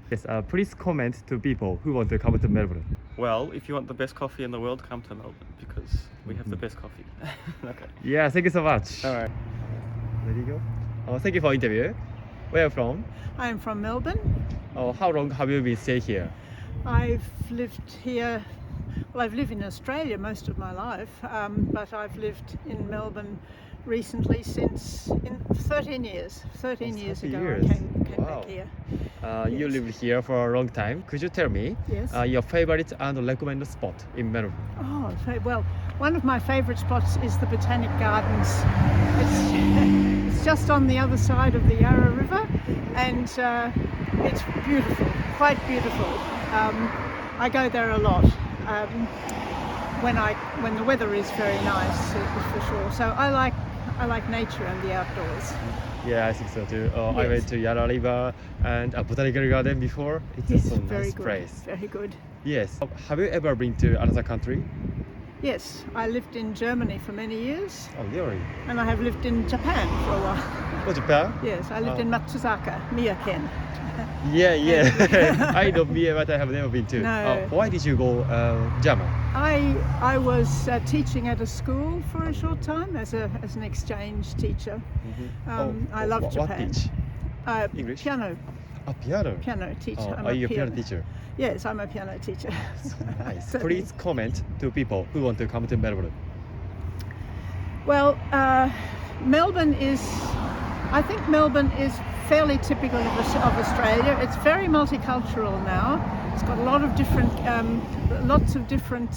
Yes, please comment to people who want to come to Melbourne. Well, if you want the best coffee in the world, come to Melbourne because we have the best coffee. Okay. Yeah, thank you so much. All right. There you go. Thank you for interview. Where are you from? I'm from Melbourne. How long have you been staying here? I've lived here, well, I've lived in Australia most of my life, but I've lived in Melbourne recently since 13 years. 13 years ago I came back here. You lived here for a long time. Could you tell me your favorite and recommended spot in Melbourne? Oh, well, one of my favorite spots is the Botanic Gardens. It's just on the other side of the Yarra River, and it's beautiful, quite beautiful. I go there a lot when the weather is very nice, for sure. So I I like nature and the outdoors. Yeah, I think so too. I Yes. went to Yarra River and a botanical garden before. It's Yes, a so very nice good. place. Very good. Yes. Have you ever been to another country? Yes, I lived in Germany for many years, Oh, really? and I have lived in Japan for a while. Oh, Japan? Yes, I lived Oh. in Matsuzaka, Miyaken. Yeah, yeah. I know Mie, but I have never been to. No. Why did you go German? I was teaching at a school for a short time as an exchange teacher. I love Japan. What teach? English? Piano. Piano? Piano teacher. Are you a piano teacher? Yes, I'm a piano teacher. So nice. Please comment to people who want to come to Melbourne. Well, Melbourne is fairly typical of Australia. It's very multicultural now. It's got a lot of different, lots of different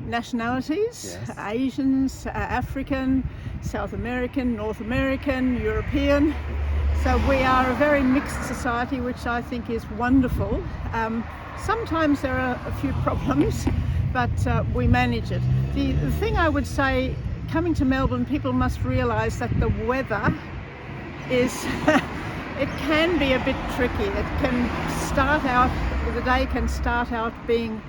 nationalities, Yes. Asians, African, South American, North American, European. So we are a very mixed society, which I think is wonderful. Sometimes there are a few problems, but we manage it. The thing I would say, coming to Melbourne, people must realise that the weather is, it can be a bit tricky. It can start out, the day can start out being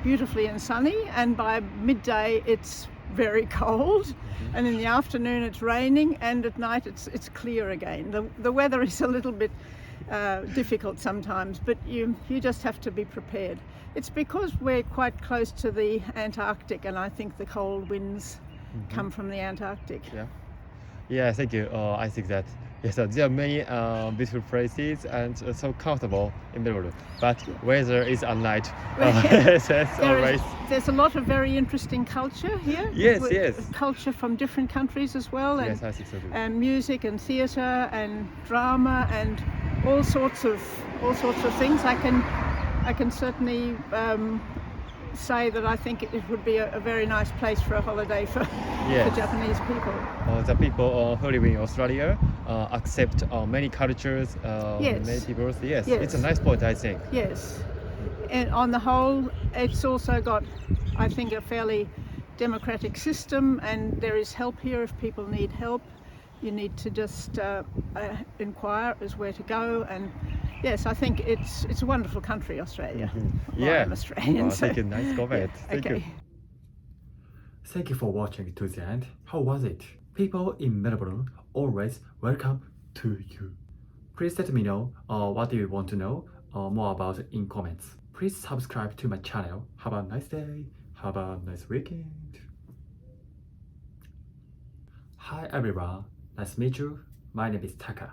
beautifully and sunny, and by midday it's very cold, and in the afternoon it's raining, and at night it's clear again. The weather is a little bit difficult sometimes, but you just have to be prepared. It's because we're quite close to the Antarctic, and I think the cold winds come from the Antarctic. Yeah. Yeah, thank you. I think that yes, there are many beautiful places and so comfortable in Melbourne, but weather is unlike. There's a lot of very interesting culture here. Yes, yes. Culture from different countries as well, and, Yes, I think so too. and music and theatre and drama and all sorts of things. I can certainly say that I think it would be a very nice place for a holiday for Japanese people. The people who live in Australia accept many cultures, Yes. many people. Yes, Yes. it's a nice point, I think. Yes, and on the whole, it's also got, I think, a fairly democratic system, and there is help here if people need help. You need to just inquire as where to go, and yes, I think it's a wonderful country, Australia. Well, Yeah, I'm Australian. oh, so- thank you. Nice comment. Thank you. Thank you for watching to the end. How was it? People in Melbourne always welcome to you. Please let me know what do you want to know more about in comments. Please subscribe to my channel. Have a nice day. Have a nice weekend. Hi everyone. Nice to meet you. My name is Taka.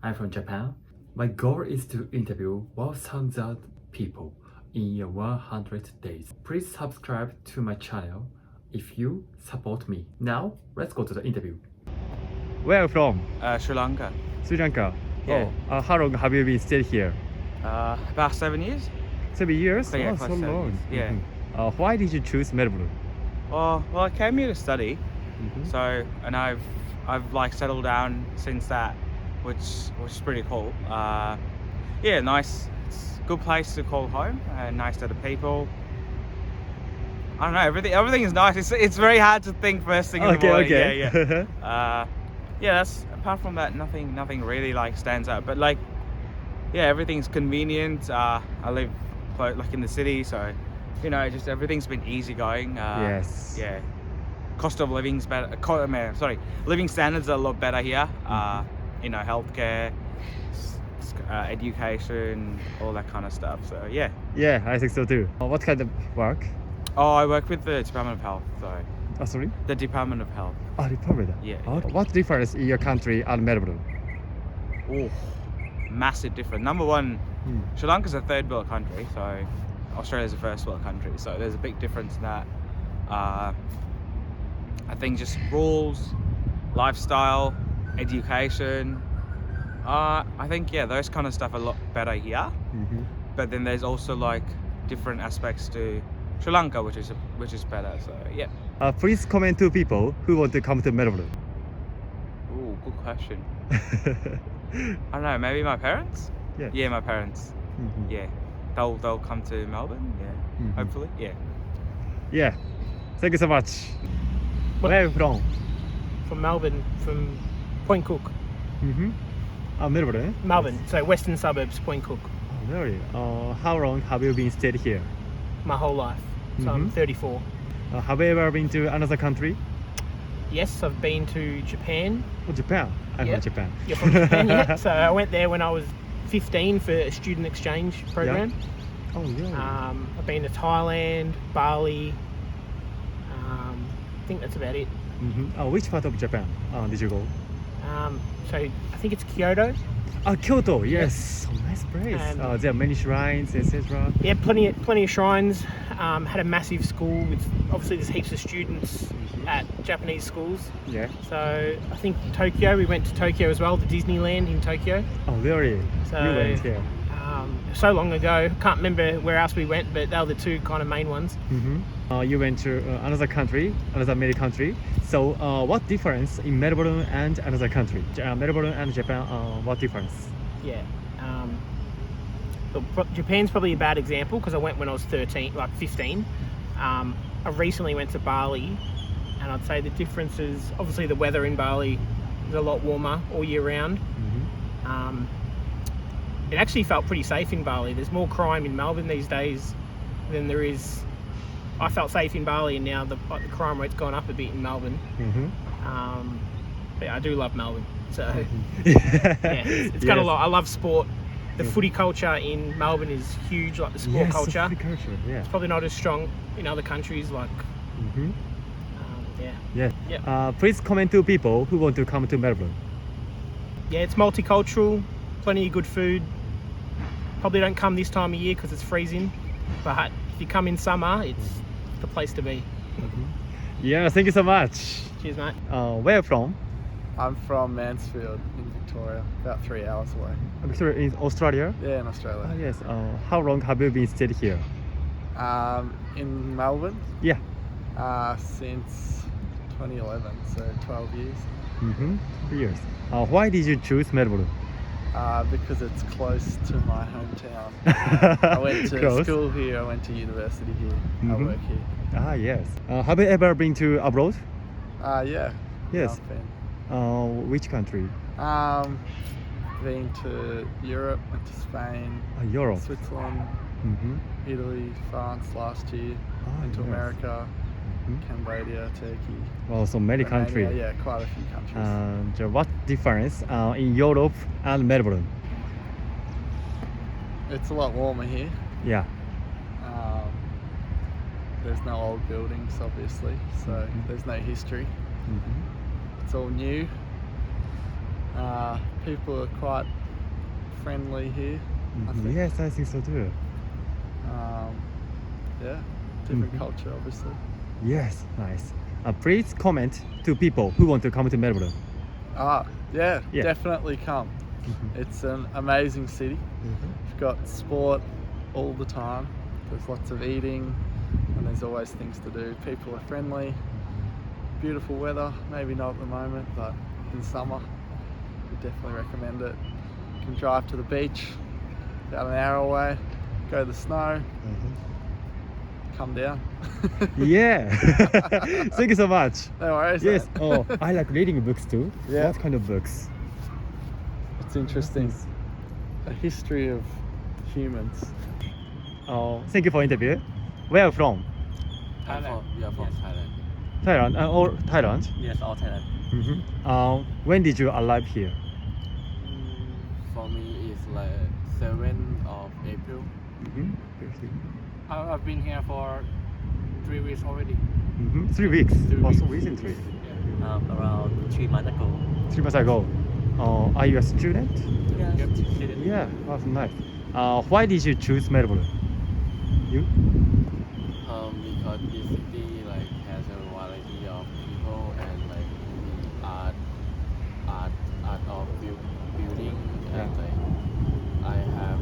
I'm from Japan. My goal is to interview 1,000 people in 100 days. Please subscribe to my channel if you support me. Now, let's go to the interview. Where are you from? Sri Lanka. Sri Lanka. Yeah. Oh, how long have you been stayed here? About 7 years. 7 years? Yeah, Oh, close so to 7 long. years, yeah. Mhm. Why did you choose Melbourne? Well, I came here to study, so and I've like settled down since that, which is pretty cool. Yeah, nice. It's a good place to call home, and nice to the people. I don't know, everything is nice. It's very hard to think first thing in the morning. Okay. Yeah. Yeah, that's apart from that, nothing really like stands out. But like, yeah, everything's convenient. I live like in the city, so you know, just everything's been easygoing. Yes. Yeah. Cost of living's better. Living standards are a lot better here. You know, healthcare, education, all that kind of stuff. So yeah. Yeah, I think so too. What kind of work? Oh, I work with the Department of Health. So. Oh, sorry? The Department of Health. Oh, Department. Yeah. What difference in your country and Melbourne? Oh, massive difference. Number one, Sri Lanka's a third world country, so Australia's a first world country. So there's a big difference in that. I think just rules, lifestyle, education. I think those kind of stuff are a lot better here. But then there's also like different aspects to Sri Lanka, which is better. So yeah. Please comment to people who want to come to Melbourne. Ooh, good question. I don't know, maybe my parents? Yeah. Yeah, my parents. Yeah. They'll come to Melbourne, yeah. Hopefully. Yeah. Yeah. Thank you so much. Where are you from? from Melbourne, from Point Cook. Mm-hmm. Melbourne? Melbourne, so western suburbs, Point Cook. Oh, really? How long have you been stayed here? My whole life. So I'm 34. Have you ever been to another country? Yes, I've been to Japan. Oh, Japan. I'm from Japan. You're from Japan, yeah. So I went there when I was 15 for a student exchange program. Oh, yeah. I've been to Thailand, Bali. I think that's about it. Oh, which part of Japan did you go? So I think it's Kyoto. Kyoto, yes. Oh, nice place. There are many shrines, etc. Yeah, plenty of shrines. Had a massive school with, obviously there's heaps of students at Japanese schools. Yeah. So I think Tokyo, we went to Tokyo as well, the Disneyland in Tokyo. Oh, really? So, you went here? So long ago, can't remember where else we went, but they were the two kind of main ones. You went to another country, another many country. So what difference in Melbourne and another country? Melbourne and Japan, what difference? Yeah. Look, Japan's probably a bad example because I went when I was 15. I recently went to Bali, and I'd say the difference is obviously the weather in Bali is a lot warmer all year round. It actually felt pretty safe in Bali. There's more crime in Melbourne these days than there is. I felt safe in Bali, and now the crime rate's gone up a bit in Melbourne. But yeah, I do love Melbourne. So yeah, it's got a lot. I love sport. The footy culture in Melbourne is huge, like the sport culture. The footy culture, yeah. It's probably not as strong in other countries, like please comment to people who want to come to Melbourne. Yeah, it's multicultural, plenty of good food. Probably don't come this time of year because it's freezing, but if you come in summer, it's the place to be. Yeah, thank you so much. Cheers, mate. Where are you from? I'm from Mansfield in Victoria, about 3 hours away. Victoria in Australia? Yeah, in Australia. Yes. How long have you been stayed here? In Melbourne? Yeah. Since 2011, so 12 years. 3 years. Why did you choose Melbourne? Because it's close to my hometown. I went to school here, I went to university here, I work here. Yes. Have you ever been to abroad? Yeah. Yes. Which country? Been to Europe, went to Spain, Europe. Switzerland, Italy, France last year, went to America, Cambodia, Turkey. Well, so many countries. Yeah, quite a few countries. And what difference in Europe and Melbourne? It's a lot warmer here. Yeah. There's no old buildings, obviously, so there's no history. It's all new. People are quite friendly here, I think. Yes, I think so too. Yeah, different culture, obviously. Yes, nice. Please comment to people who want to come to Melbourne. Yeah, definitely come. It's an amazing city. You've got sport all the time. There's lots of eating, and there's always things to do. People are friendly. Beautiful weather, maybe not at the moment, but in summer, we definitely recommend it. You can drive to the beach, about an hour away, go to the snow, come down. Yeah. Thank you so much. No worries. Yes. Oh, I like reading books too. Yeah. What kind of books? It's interesting. A history of humans. Thank you for interview. Where are you from? We are from Thailand. Thailand. Or Thailand? Yes, all Thailand. When did you arrive here? For me, it's like 7th of April. I've been here for 3 weeks already. 3 weeks. Also recently. Around 3 months ago. 3 months ago. Are you a student? Yeah. Yeah, that's nice. Why did you choose Melbourne? You? Because this city like has a variety of people and like art of building, and like I have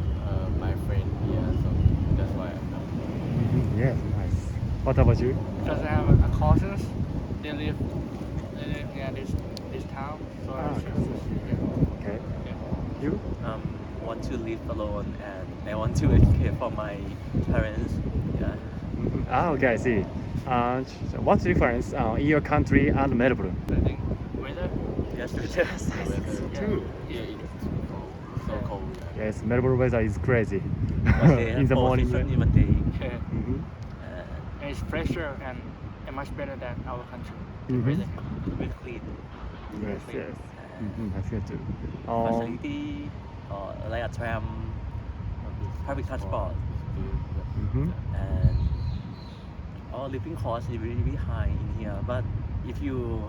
my friend here, so that's why I come. Yes, nice. What about you? Because I have a cousins, they live near this town, so I choose here. Okay. You? Want to live alone, and I want to escape from my parents. Yeah. Okay, I see. So what's the difference in your country and Melbourne? I think Yes, winter. True. Yeah, it's too cold. So cold. Yes, Melbourne weather is crazy. One day, In the fall morning. season in one day. Yeah. Mhm. And it's fresher and much better than our country. Mhm. Really. Very clean. Yes, yes. That's good too. Facility or like a tram, public transport, Mhm. and all living costs is really high in here. But if you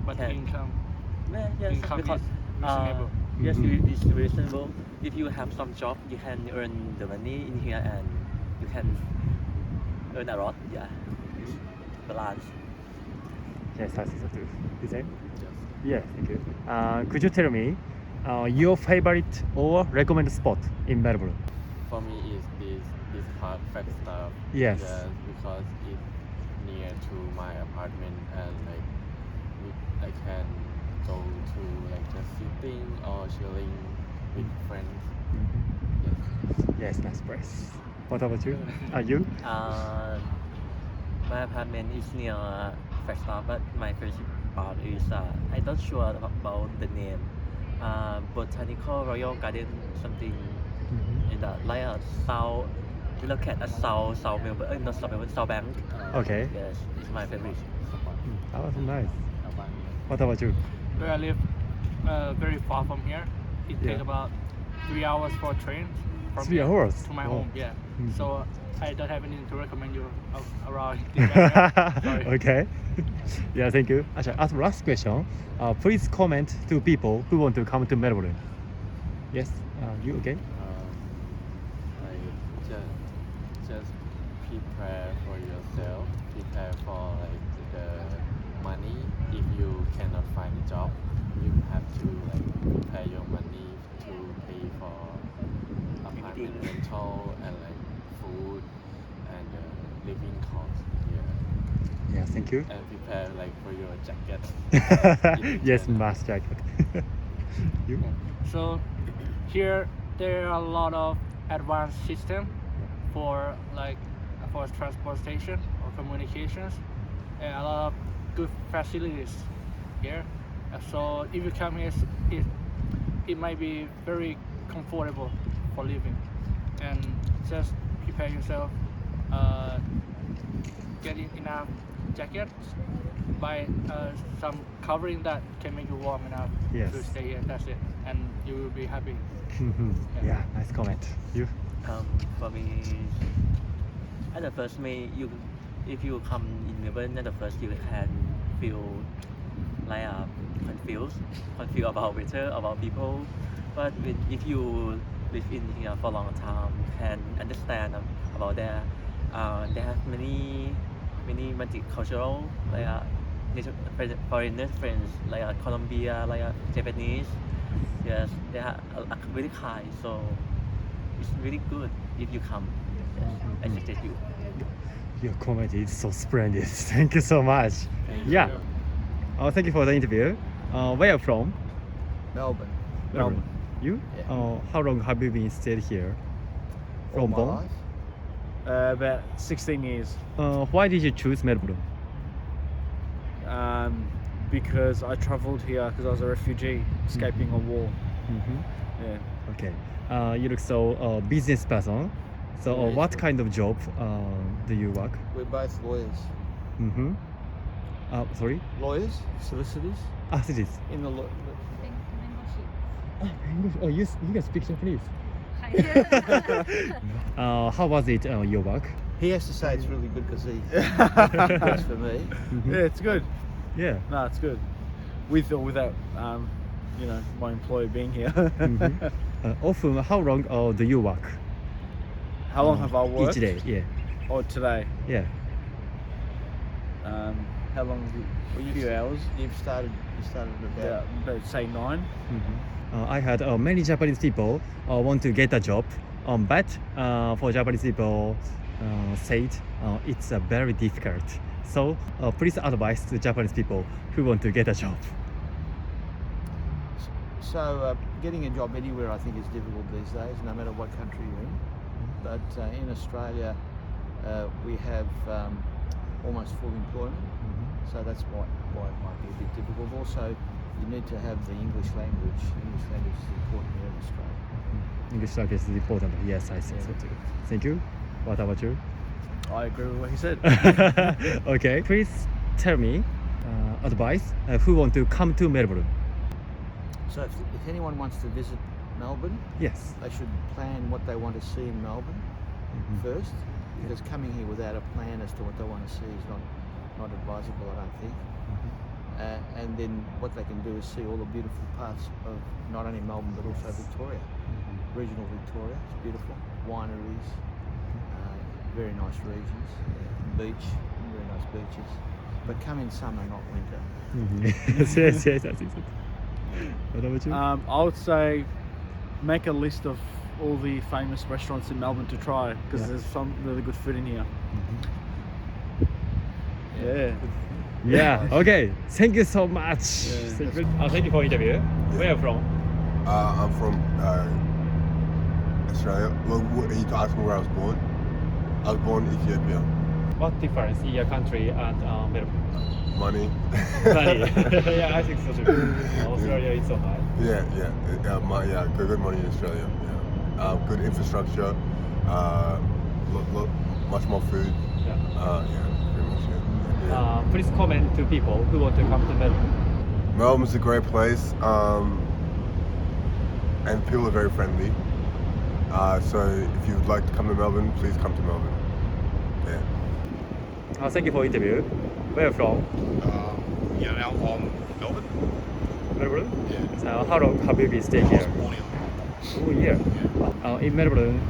But the income, yes, income because is reasonable. yes, Mhm. it's reasonable. If you have some job, you can earn the money in here and you can earn a lot. Yeah, it's balance. Yes, I see so too. The same? Yes, thank you. Could you tell me your favorite or recommended spot in Melbourne? For me, is this hard fact stuff. Yes. Because it's near to my apartment and like I can go to like just sitting or chilling with friends. Yes, nice place. What about you? Are you? My apartment is near Flagstaff, but my favorite part is I'm not sure about the name. Botanical Royal Garden, something in the like a south. We look at a south Melbourne, not South Melbourne, South Bank. Okay. Yes, it's my favorite. That was nice. What about you? Where I live, very far from here. It Yeah. takes about 3 hours for train from 3 here hours? to my Wow. home. Yeah. Mhm. So I don't have anything to recommend you around this area. Sorry. Okay. Yeah, thank you. Actually, as last question, please comment to people who want to come to Melbourne. Yes, you again? Like just prepare for yourself. Prepare for like the money. If you cannot find a job, you have to like prepare your money to pay for apartment rental and like food and living costs here. Yeah, thank you. And prepare like for your jacket. Yes, mask jacket. You? So here there are a lot of advanced system for like for transportation or communications and a lot of good facilities here. So if you come here, it might be very comfortable for living, and just prepare yourself, get enough jackets, buy some covering that can make you warm enough Yes. to stay here. That's it, and you will be happy. Yeah, nice comment. You? For me, at the first, if you come in Melbourne, at the first you can feel like confused about weather, about people. But if you live in here for a long time, you can understand about there. They have many multicultural like foreigner friends like Colombia, like Japanese. Yes, they are very kind. So it's really good if you come. Yes, I suggest you. Your comment is so splendid. Thank you so much. Yeah. Thank you for the interview. Where are you from? Melbourne. Melbourne. You? Yeah. How long have you been stayed here? All From my Bonn? life. About 16 years. Why did you choose Melbourne? Because I travelled here because I was a refugee escaping a war. Yeah. Okay. You look so business person. So Yes. what kind of job do you work? We're both lawyers. Mm-hmm. Sorry? Lawyers? Solicitors? Solicitors. In the law. English. Oh, you can speak Japanese. How was it your work? He has to say it's really good because he works for me. Yeah, it's good. Yeah. No, it's good. With or without, my employer being here. Often, how long do you work? How long have I worked? Each day, yeah. Or today? Yeah. How long? A few hours. You started about say 9. I had many Japanese people want to get a job, but for Japanese people said it's very difficult. So please advise to Japanese people who want to get a job. So getting a job anywhere I think is difficult these days, no matter what country you're in. But in Australia we have almost full employment, so that's why it might be a bit difficult. Also you need to have the English language. English language is important here in Australia. English language is important. Yes, I think so too. Thank you. What about you? I agree with what he said. Okay, please tell me advice who want to come to Melbourne. So if anyone wants to visit Melbourne, Yes. they should plan what they want to see in Melbourne first, because coming here without a plan as to what they want to see is not advisable, I don't think. And then what they can do is see all the beautiful parts of not only Melbourne but also Victoria. Regional Victoria, it's beautiful. Wineries, very nice regions, beach, very nice beaches. But come in summer, not winter. Yes, I think so. What about you? I would say make a list of all the famous restaurants in Melbourne to try, because there's some really good food in here. Yeah. Okay. Thank you so much. Thank you for interview. Where are you from? I'm from Australia. Well, you asked me where I was born. I was born in Ethiopia. What difference in your country and Melbourne? Money. Money. Yeah, I think so too. Australia is so high. Yeah, good money in Australia. Yeah, good infrastructure. Much more food. Pretty much. Yeah. Please comment to people who want to come to Melbourne. Melbourne's a great place, and people are very friendly. So if you would like to come to Melbourne, please come to Melbourne. Yeah. Thank you for interview. Where are you from? Now I'm Melbourne. Melbourne? Yeah. So how long have you been staying here? Born here. Oh, yeah. In Melbourne,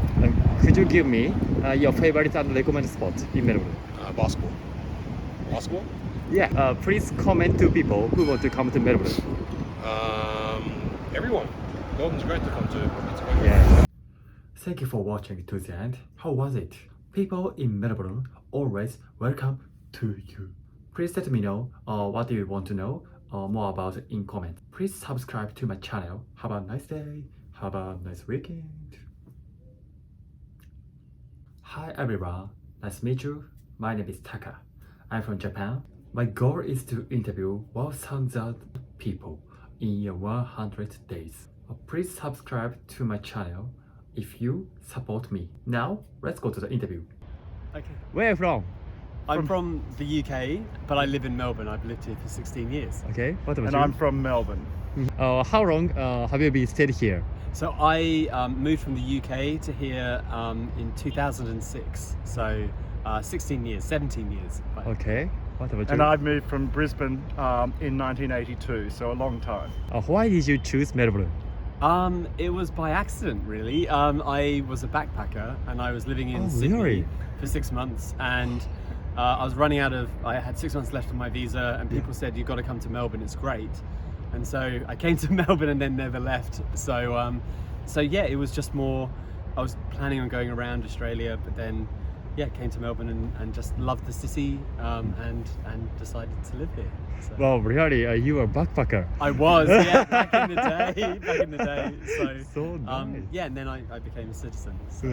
could you give me your favorite and recommended spot in Melbourne? Basketball. Basketball? Yeah. Please comment to people who want to come to Melbourne. Everyone. Melbourne's great to come to. It's great. Yeah. Thank you for watching to the end. How was it? People in Melbourne always welcome to you. Please let me know what you want to know more about in comments. Please subscribe to my channel. Have a nice day. Have a nice weekend. Hi everyone. Nice to meet you. My name is Taka. I'm from Japan. My goal is to interview 1,000 people in 100 days. Please subscribe to my channel if you support me. Now, let's go to the interview. Okay. Where are you from? I'm from the UK, but I live in Melbourne. I've lived here for 16 years. Okay, what about And you? I'm from Melbourne. How long have you been stayed here? So I moved from the UK to here in 2006. So 16 years, 17 years. Okay, what about you? And I moved from Brisbane in 1982, so a long time. Why did you choose Melbourne? It was by accident, really. I was a backpacker and I was living in Sydney really? for 6 months, and I was running out of, I had 6 months left on my visa, and people said, you've got to come to Melbourne, it's great. And so I came to Melbourne and then never left. So yeah, it was just more, I was planning on going around Australia, but then came to Melbourne and just loved the city and decided to live here. So. Well, really, you were a backpacker. I was, yeah, back in the day. So nice. Yeah, and then I became a citizen. So.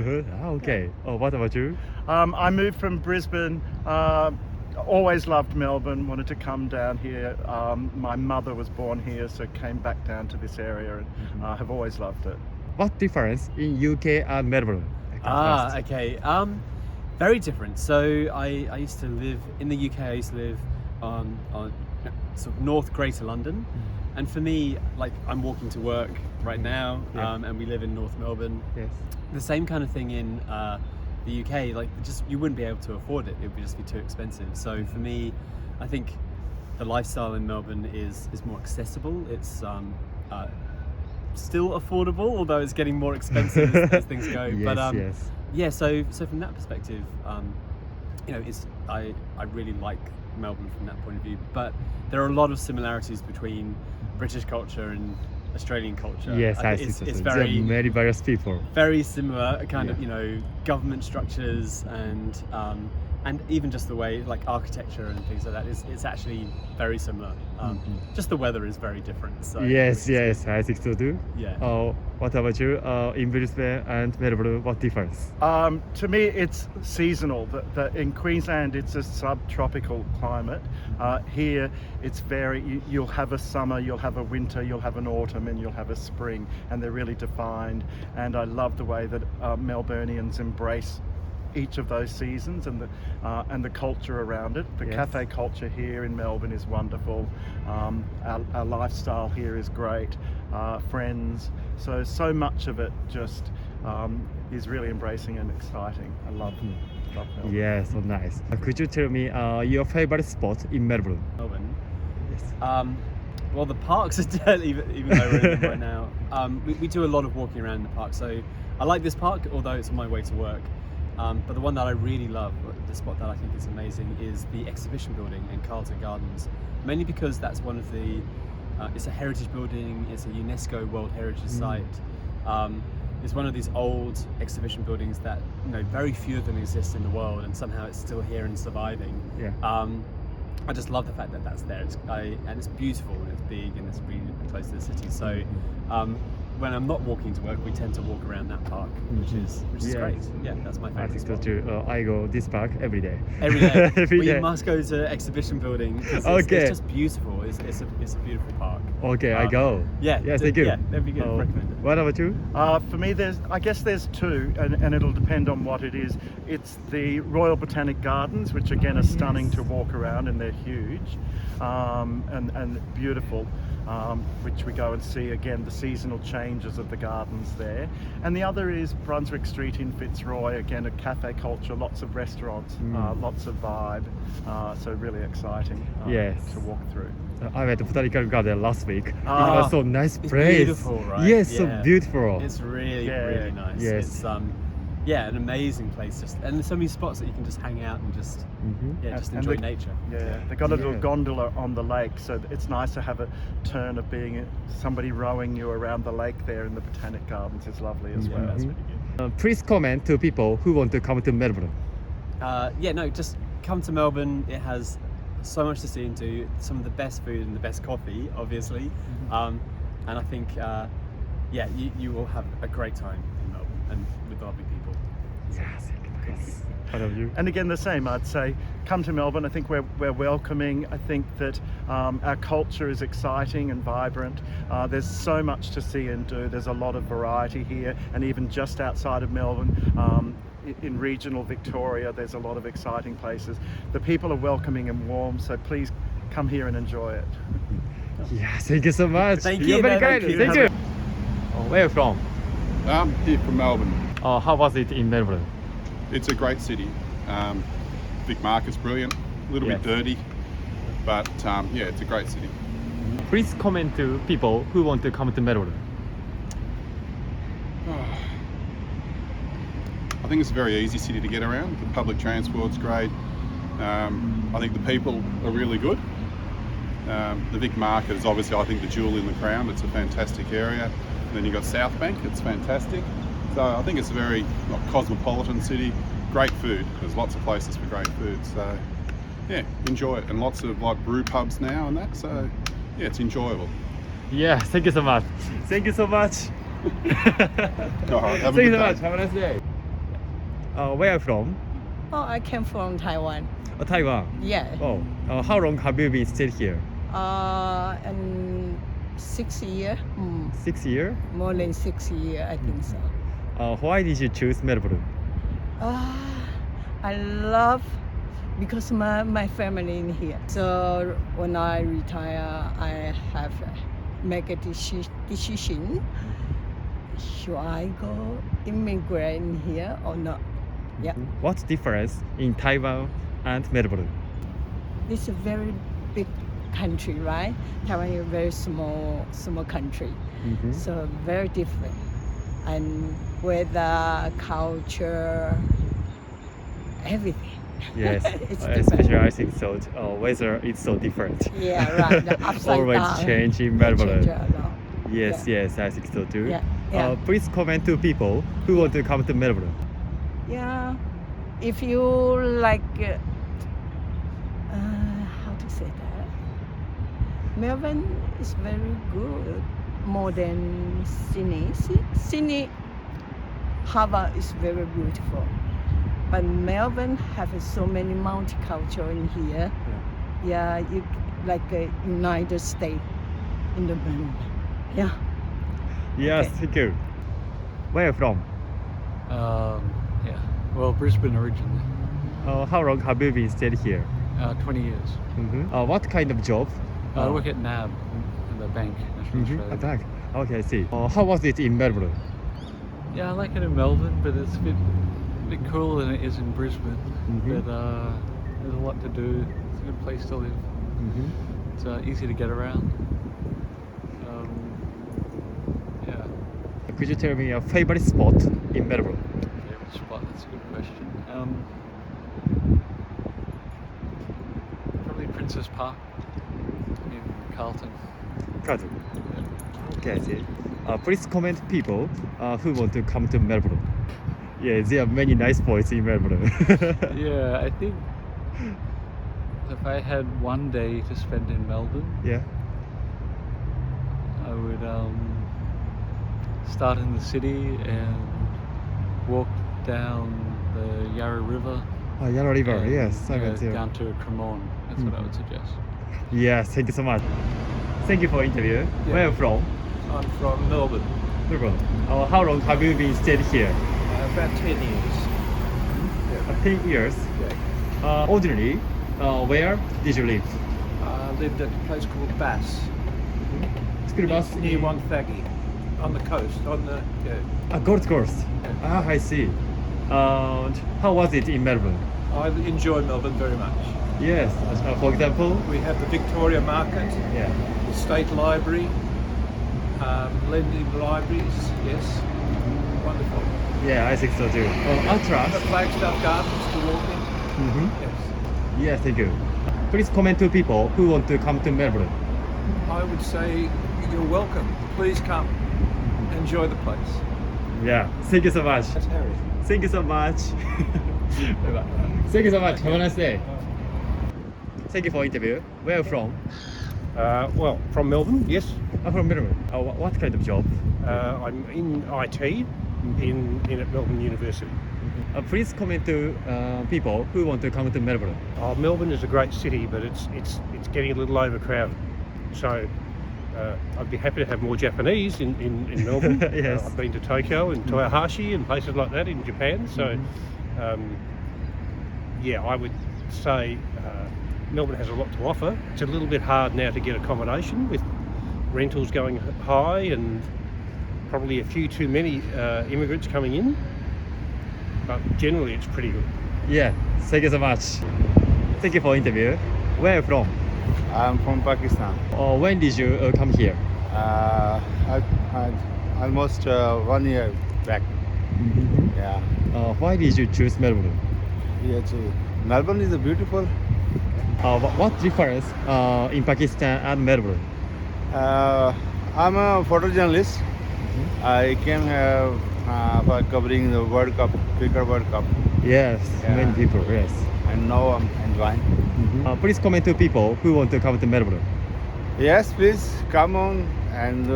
Okay. Oh, what about you? I moved from Brisbane. Always loved Melbourne, wanted to come down here. My mother was born here, so came back down to this area and have always loved it. What difference in UK and Melbourne? Okay. Very different. So I used to live in the UK. I used to live on sort of North Greater London, and for me, like, I'm walking to work right now, and we live in North Melbourne. Yes. The same kind of thing in the UK. Like, just you wouldn't be able to afford it. It would just be too expensive. So for me, I think the lifestyle in Melbourne is more accessible. It's still affordable, although it's getting more expensive as things go. Yes, yeah, so from that perspective, I really like Melbourne from that point of view. But there are a lot of similarities between British culture and Australian culture. Yes, I see. It's very many various people. Very similar, kind of government structures and and even just the way like architecture and things like that it's actually very similar. Just the weather is very different. So Yes, I think so too. Yeah. What about you? In Brisbane and Melbourne, what difference? To me, it's seasonal. In Queensland, it's a subtropical climate. Here, it's you'll have a summer, you'll have a winter, you'll have an autumn, and you'll have a spring, and they're really defined. And I love the way that Melburnians embrace each of those seasons and the culture around it. The cafe culture here in Melbourne is wonderful. Our lifestyle here is great. Friends, so much of it just is really embracing and exciting. I love Melbourne. Yeah, so nice. Could you tell me your favorite spot in Melbourne? Melbourne. Yes. Well, the parks are dead, even though we're in them right now. We do a lot of walking around in the park, so I like this park, although it's on my way to work. But the one that I really love, the spot that I think is amazing, is the exhibition building in Carlton Gardens. Mainly because that's one of the, it's a heritage building, it's a UNESCO World Heritage Site. It's one of these old exhibition buildings that, very few of them exist in the world, and somehow it's still here and surviving. I just love the fact that that's there. And it's beautiful, and it's big, and it's really close to the city. So when I'm not walking to work, we tend to walk around that park, which is great. Yeah, that's my favorite spot. I go this park every day. Every day. Every day. You must go to exhibition building because it's just beautiful. It's a beautiful park. Okay, I go. Yeah, thank you. Yeah, that'd be good. Recommend it. What about you? For me, I guess there's two, and it'll depend on what it is. It's the Royal Botanic Gardens, which again are stunning to walk around, and they're huge and beautiful. Which we go and see again the seasonal changes of the gardens there. And the other is Brunswick Street in Fitzroy, again a cafe culture, lots of restaurants, lots of vibe, so really exciting to walk through. I went to Botanical Garden last week. It was so nice place. It's beautiful, right? Yes, so beautiful. It's really nice. Yes. It's an amazing place. And there's so many spots that you can just hang out and just enjoy nature. Yeah, they got a little gondola on the lake, so it's nice to have a turn of being somebody rowing you around the lake there in the Botanic Gardens is lovely as well. That's really good. Please comment to people who want to come to Melbourne. Just come to Melbourne. It has so much to see and do. Some of the best food and the best coffee, obviously. And I think, you will have a great time in Melbourne and with lovely people. Yes. And again, the same, I'd say, come to Melbourne. I think we're welcoming. I think that our culture is exciting and vibrant. There's so much to see and do. There's a lot of variety here, and even just outside of Melbourne, in regional Victoria, there's a lot of exciting places. The people are welcoming and warm, so please come here and enjoy it. Yeah, thank you so much. Thank you. You're very kind. Thank you. Where are you from? I'm here from Melbourne. How was it in Melbourne? It's a great city. Vic Market's brilliant, a little bit dirty, but it's a great city. Please comment to people who want to come to Melbourne. I think it's a very easy city to get around. The public transport's great. I think the people are really good. The Vic Market is obviously, I think, the jewel in the crown. It's a fantastic area. And then you've got South Bank, it's fantastic. So I think it's a very cosmopolitan city. Great food. There's lots of places for great food. So enjoy it. And lots of brew pubs now and that. So it's enjoyable. Yeah, thank you so much. Thank you so much. All right, have a Thank you good so day. much. Have a nice day. Where are you from? I came from Taiwan. Taiwan. Yeah. How long have you been stayed here? And 6 years. 6 years? More than 6 years, I think so. Why did you choose Melbourne? I love because my family in here. So when I retire, I have make a decision. Should I go immigrant here or not? Yeah. What's the difference in Taiwan and Melbourne? It's a very big country, right? Taiwan is a very small country, so very different. And weather, culture, everything. Yes, It's especially I think so. Weather is so different. Yeah, right. The upside Always down. change in Melbourne. Change a lot. Yes, I think so too. Yeah, yeah. Please comment to people who want to come to Melbourne. Yeah, if you like, how to say that? Melbourne is very good, more than Sydney. Sydney harbour is very beautiful, but Melbourne have so many multicultural in here. Yeah, you like a United States in the Melbourne. Yeah. Yes, thank you. Where are you from? Yeah, well, Brisbane originally. How long have you been stayed here? 20 years. What kind of job? I work at NAB, in the bank, National Australia. A bank. Okay, I see. How was it in Melbourne? Yeah, I like it in Melbourne, but it's a bit cooler than it is in Brisbane. But there's a lot to do. It's a good place to live. It's easy to get around. Yeah. Could you tell me your favorite spot in Melbourne? Favorite spot? That's a good question. Probably Princess Park in Carlton. Carlton. Okay, I see. Please comment people who want to come to Melbourne. Yeah, there are many nice points in Melbourne. Yeah, I think if I had one day to spend in Melbourne, Yeah. I would start in the city and walk down the Yarra River. Oh, Yarra River, and, yes, I went there. down to Cremorne. That's what I would suggest. Yes, thank you so much. Thank you for interview. Where are you from? I'm from Melbourne. Melbourne. How long have you been stayed here? About 10 years. 10 years. Ordinarily, where did you live? I lived at a place called Bass. School Bass? Near Wonthaggi, on the coast, on the... Gold Coast. I see. And how was it in Melbourne? I enjoy Melbourne very much. Yes, for example? We have the Victoria Market, the State Library, lending libraries, yes. Wonderful. Yeah, I think so too. Atlas. The Flagstaff Gardens to walk in. Yes. Yeah, thank you. Please comment to people who want to come to Melbourne. I would say you're welcome. Please come. Enjoy the place. Yeah, thank you so much. That's Harry. Thank you so much. Bye-bye. Thank you so much. Have a nice day. Thank you for interview. Where are you from? Well, from Melbourne, yes. I'm from Melbourne. What kind of job? I'm in IT in at Melbourne University. Please comment to people who want to come to Melbourne. Melbourne is a great city, but it's getting a little overcrowded. So I'd be happy to have more Japanese in Melbourne. Yes. I've been to Tokyo and Toyohashi and places like that in Japan. So yeah, I would say Melbourne has a lot to offer. It's a little bit hard now to get accommodation with rentals going high and probably a few too many immigrants coming in. But generally it's pretty good. Yeah, thank you so much. Thank you for interview. Where are you from? I'm from Pakistan. When did you come here? Almost 1 year back. Yeah. Why did you choose Melbourne? Yeah, Melbourne is a beautiful. What difference in Pakistan and Melbourne? I'm a photojournalist. I came here for covering the World Cup, Cricket World Cup. Yes, many people, yes. And now I'm enjoying. Please comment to people who want to come to Melbourne. Yes, please come on and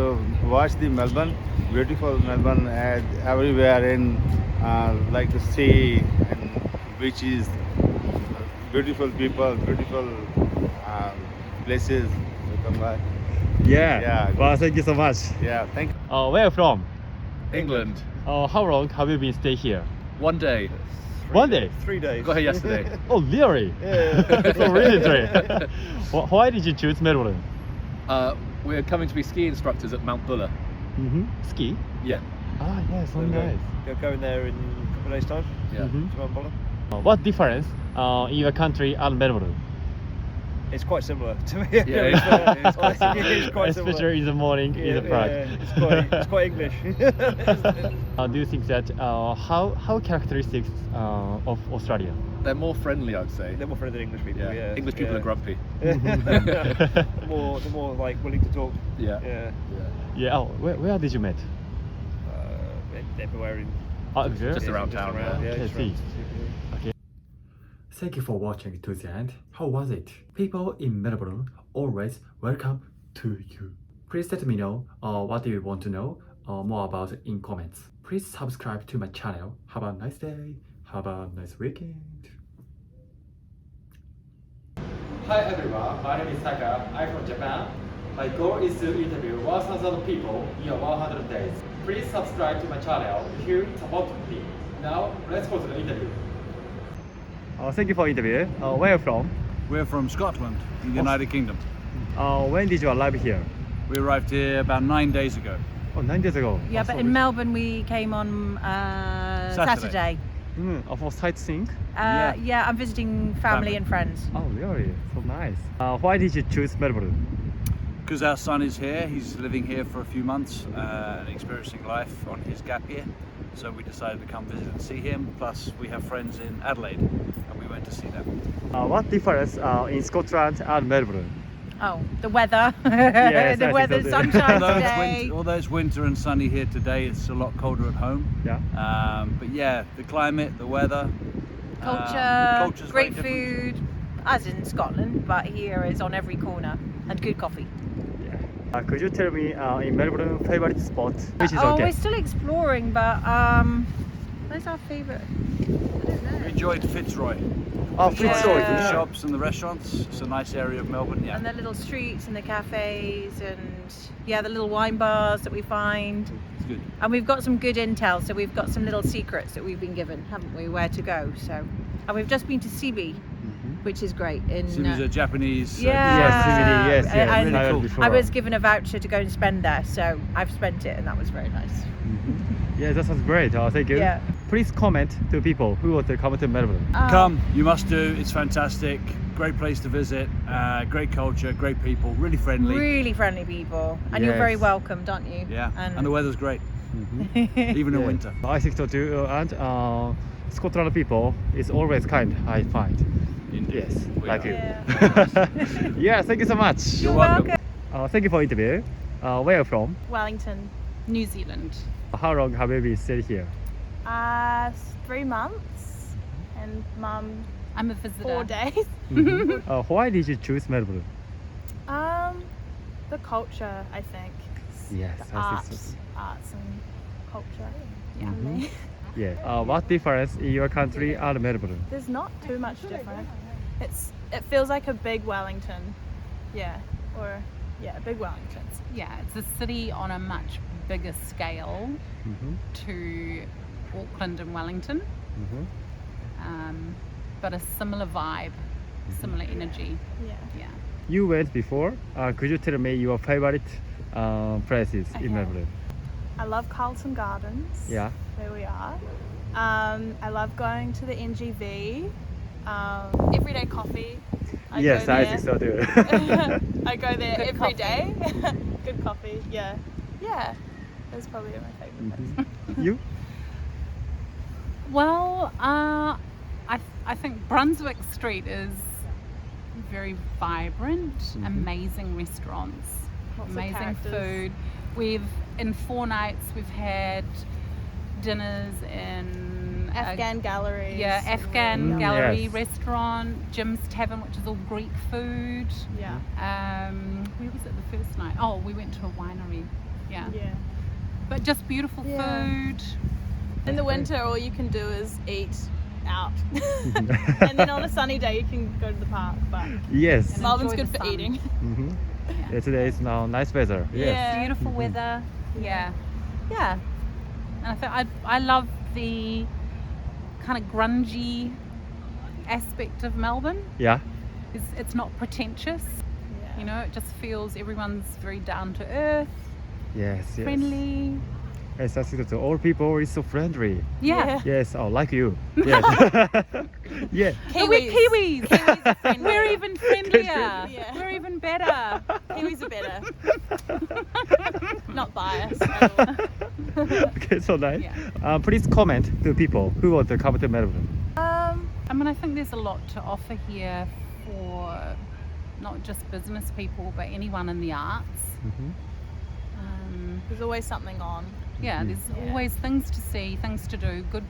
watch the Melbourne. Beautiful Melbourne everywhere in like the sea and beaches, beautiful people, beautiful places to come by. Yeah. Well, thank you so much. Yeah, thank you. Where are you from? England. How long have you been staying here? 1 day. 1 day? 3 days. Got here yesterday. Oh, really? Yeah. So really great. Why did you choose Melbourne? We're coming to be ski instructors at Mount Buller. Ski? Yeah. Ah, yes, so nice. Going there in a couple of days' time. Yeah. To Mount Buller. What difference in your country and Melbourne? It's quite similar to me. Yeah, it's quite similar. Especially in the morning in the park. It's quite English. Do you think that how characteristics of Australia? They're more friendly, I'd say. They're more friendly than English people. Yeah. English people are grumpy. They're more like willing to talk. Yeah. Yeah. Where did you meet? Everywhere in. Just around town. Okay, see. Okay. Thank you for watching to the end. How was it? People in Melbourne always welcome to you. Please let me know what do you want to know more about in comments. Please subscribe to my channel. Have a nice day. Have a nice weekend. Hi everyone, my name is Taka. I'm from Japan. My goal is to interview 1,000 people in 100 days. Please subscribe to my channel if you support me. Now, let's go to the interview. Thank you for interview. Where are you from? We're from Scotland, in the United Kingdom. When did you arrive here? We arrived here about 9 days ago. Oh, 9 days ago. Yeah, but in Melbourne we came on Saturday. For sightseeing? Yeah, I'm visiting family and friends. Oh, really? So nice. Why did you choose Melbourne? Because our son is here, he's living here for a few months and experiencing life on his gap year. So we decided to come visit and see him. Plus we have friends in Adelaide and we went to see them. What difference in Scotland and Melbourne? Oh, the weather. Yes, the weather, sunshine today. Although it's winter and sunny here today, it's a lot colder at home. Yeah. But yeah, the climate, the weather, culture's great very food, as in Scotland, but here is on every corner, and good coffee. Could you tell me in Melbourne favorite spot? Which is okay. We're still exploring, but where's our favorite? We enjoyed Fitzroy. Oh, Fitzroy. The shops and the restaurants. It's a nice area of Melbourne, yeah. And the little streets and the cafes and yeah, the little wine bars that we find. It's good. And we've got some good intel, so we've got some little secrets that we've been given, haven't we, where to go. So, and we've just been to Sibi, which is great. Sibi's a Japanese. Yes. And really cool. I was given a voucher to go and spend there, so I've spent it, and that was very nice. Yeah, that sounds great. Thank you. Yeah. Please comment to people who want to come to Melbourne. Come, you must do. It's fantastic. Great place to visit. Great culture, great people, really friendly. Really friendly people, and you're very welcomed, aren't you? Yeah, and the weather's great, even in winter. I think so too. And Scotland people is always kind, I find. Indeed. Yes, like you. Yeah. Yeah, thank you so much. You're welcome. Thank you for interview. Where are you from? Wellington, New Zealand. How long have you been staying here? 3 months, and Mum. I'm a visitor. 4 days. Why did you choose Melbourne? The culture, I think. Yes, the arts and culture. Yeah. Yeah. What difference in your country and Melbourne? There's not too much different. It feels like a big Wellington. Yeah. A big Wellington. Yeah, it's a city on a much bigger scale to Auckland and Wellington, but a similar vibe, similar energy. Yeah. You went before. Could you tell me your favorite places in Melbourne? I love Carlton Gardens. Yeah. Where we are. I love going to the NGV. Everyday coffee. I think so too. I go there every day. Good coffee. Yeah. That's probably my favorite place. You? Well, I think Brunswick Street is very vibrant, amazing restaurants, Lots of amazing characters. food. In 4 nights we've had dinners in Afghan galleries. Yeah, Afghan gallery, Yes. restaurant, Jim's Tavern, which is all Greek food. Yeah. Where was it the first night? Oh, we went to a winery. Yeah. But just beautiful Yeah. food. In the winter, all you can do is eat out. And then on a sunny day, you can go to the park. But Yes. Melbourne's enjoy good the for sun. eating. Yeah, today is now nice weather. Yes. Beautiful weather. Yeah. And I love the kind of grungy aspect of Melbourne. Yeah. It's not pretentious. You know, it just feels everyone's very down to earth, Yes. friendly. Yes, I think that all people is so friendly. Yeah. Yes. Oh, like you. Yes. Yeah. We're Kiwis. Kiwis are friendly. We're even friendlier. Yeah. We're even better. Kiwis are better. Not biased. Okay, so nice. Please comment to people who want to come to Melbourne. I mean, I think there's a lot to offer here for not just business people, but anyone in the arts. There's always something on. Yeah, there's always things to see, things to do, good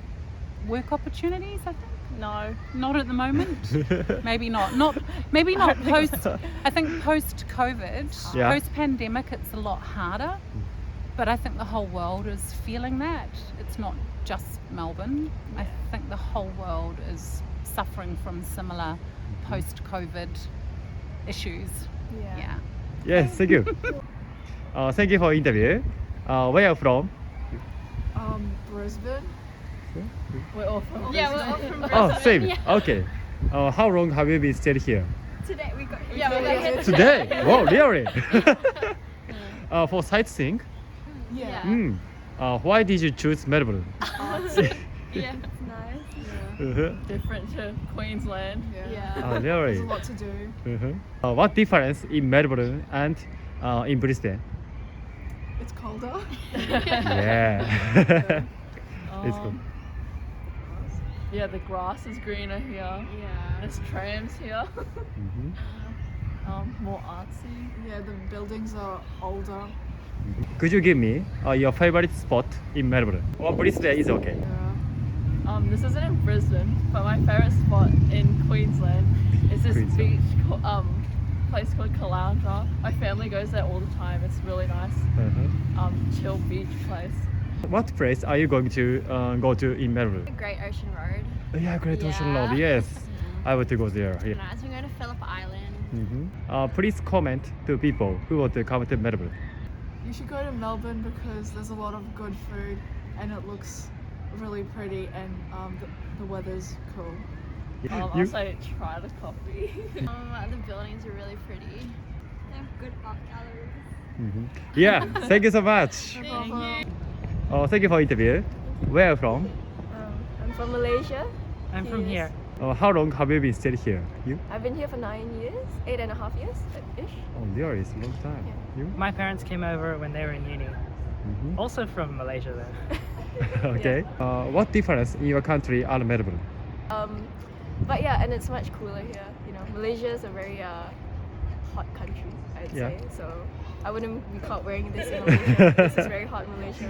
work opportunities, I think. No. Not at the moment. Maybe not. Maybe not post. I think post COVID, Yeah. post pandemic, it's a lot harder. But I think the whole world is feeling that. It's not just Melbourne. I think the whole world is suffering from similar post COVID issues. Yeah. Yes, thank you. Thank you for interview. Where are you from? Brisbane. We're all from Brisbane. Yeah, we're all from Brisbane. Oh, same. Yeah. Okay. How long have you been staying here? Today we got here. Today? Wow, really? For sightseeing? Yeah. Why did you choose Melbourne? Yeah, it's nice. Uh-huh. Different to Queensland. Yeah. Oh, really? There's a lot to do. What difference in Melbourne and in Brisbane? It's colder. Yeah. It's cool. Yeah, the grass is greener here. Yeah. There's trams here. Mhm. More artsy. Yeah, the buildings are older. Could you give me your favorite spot in Melbourne? Or Brisbane is okay. This isn't in Brisbane, but my favorite spot in Queensland is this beach place called Caloundra. My family goes there all the time. It's really nice. Chill beach place. What place are you going to go to in Melbourne? Great Ocean Road. Yeah, Great Ocean Yeah. Road. Yes, I want to go there. Yeah. Nice. We're going to Phillip Island. Please comment to people who want to come to Melbourne. You should go to Melbourne because there's a lot of good food and it looks really pretty and the weather's cool. I'll say try the coffee. The buildings are really pretty. They have good art galleries. Yeah, thank you so much. No problem. Thank you for interview. Where are you from? I'm from Malaysia. I'm from here. How long have you been staying here? You? I've been here for 9 years, 8.5 years ish. Oh, really? It's a long time. You? My parents came over when they were in uni. Also from Malaysia then. Okay. What difference in your country and Melbourne? But yeah, and it's much cooler here. You know, Malaysia is a very hot country, I'd Yeah. say. So I wouldn't be caught wearing this in Malaysia. This is very hot in Malaysia.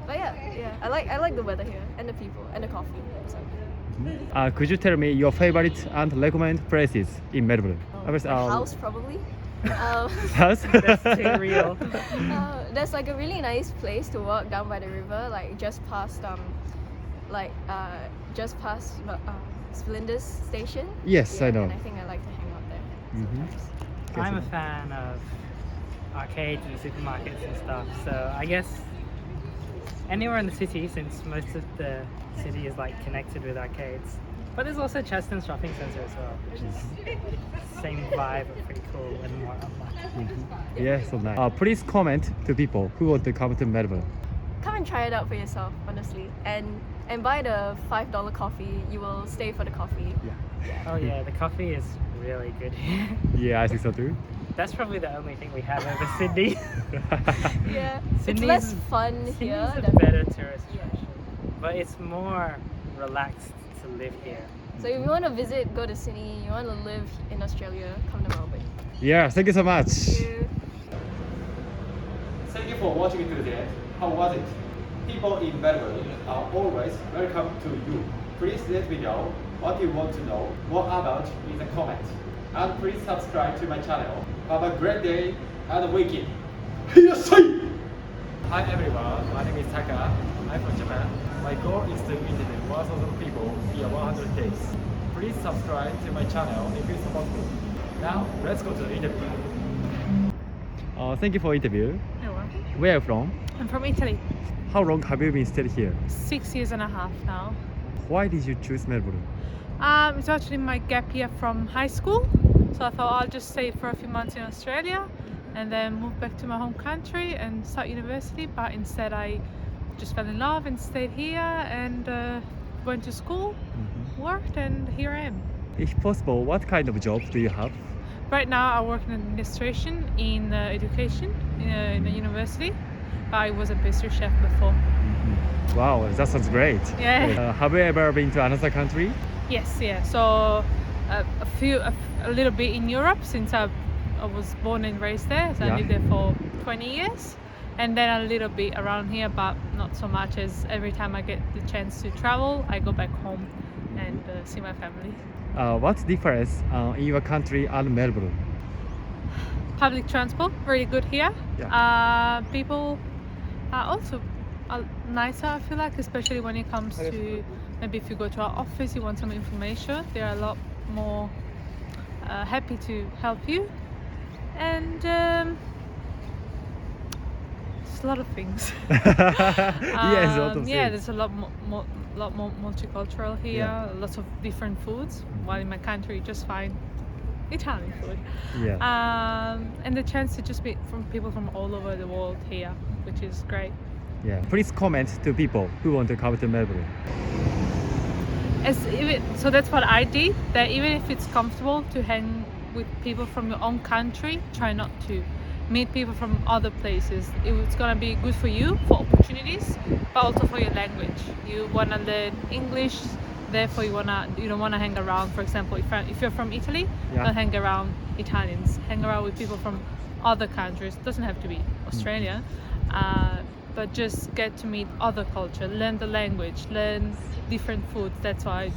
But yeah, I like the weather here and the people and the coffee. So. Could you tell me your favorite and recommend places in Melbourne? House probably. House? That's too real. There's like a really nice place to walk down by the river, like just past Flinders Station. Yes, I know. And I think I like to hang out there. sometimes. I'm a fan of arcades and supermarkets and stuff, so I guess anywhere in the city, since most of the city is like connected with arcades. But there's also Cheston Shopping Centre as well, which is same vibe, but pretty cool and more unlucky. Yeah, so nice. Please comment to people who want to come to Melbourne. Come and try it out for yourself, honestly, and buy the $5 coffee. You will stay for the coffee. Oh yeah, the coffee is really good here. Yeah, I think so too. That's probably the only thing we have over Sydney. Yeah, Sydney's, it's less fun Sydney's here. a than- better tourist attraction, but it's more relaxed to live here. So if you want to visit, go to Sydney. You want to live in Australia, come to Melbourne. Yeah, thank you so much. Thank you for watching to the end. How was it? People in Melbourne are always welcome to you. Please let me know what you want to know more about in the comments. And please subscribe to my channel. Have a great day and weekend. Hi everyone, my name is Taka. I'm from Japan. My goal is to interview 1,000 people in 100 days. Please subscribe to my channel if it's possible. Now, let's go to the interview. Thank you for interview. You're welcome. Where are you from? I'm from Italy. How long have you been staying here? 6 years and a half now. Why did you choose Melbourne? It's actually my gap year from high school. So I thought I'll just stay for a few months in Australia and then move back to my home country and start university. But instead I just fell in love and stayed here and went to school, worked, and here I am. If possible, what kind of job do you have? Right now I work in administration in education in a university, but I was a pastry chef before. Wow, that sounds great. Yeah. Have you ever been to another country? Yes, yeah. So a little bit in Europe since I was born and raised there. So Yeah. I lived there for 20 years. and then a little bit around here, but not so much, as every time I get the chance to travel, I go back home and see my family. What's difference in your country and Melbourne? Public transport, really good here. People are also nicer, I feel like, especially when it comes to maybe if you go to our office, you want some information, they're a lot more happy to help you. And a lot of things. Yes, a lot of things. There's a lot more multicultural here. Lots of different foods. While in my country, you just find Italian food. And the chance to just meet from people from all over the world here, which is great. Please comment to people who want to come to Melbourne. So that's what I did. That even if it's comfortable to hang with people from your own country, try not to meet people from other places. It's gonna be good for you for opportunities, but also for your language. You wanna learn English, therefore you don't wanna hang around. For example, if you're from Italy, don't hang around Italians. Hang around with people from other countries. It doesn't have to be Australia, but just get to meet other culture, learn the language, learn different foods. That's why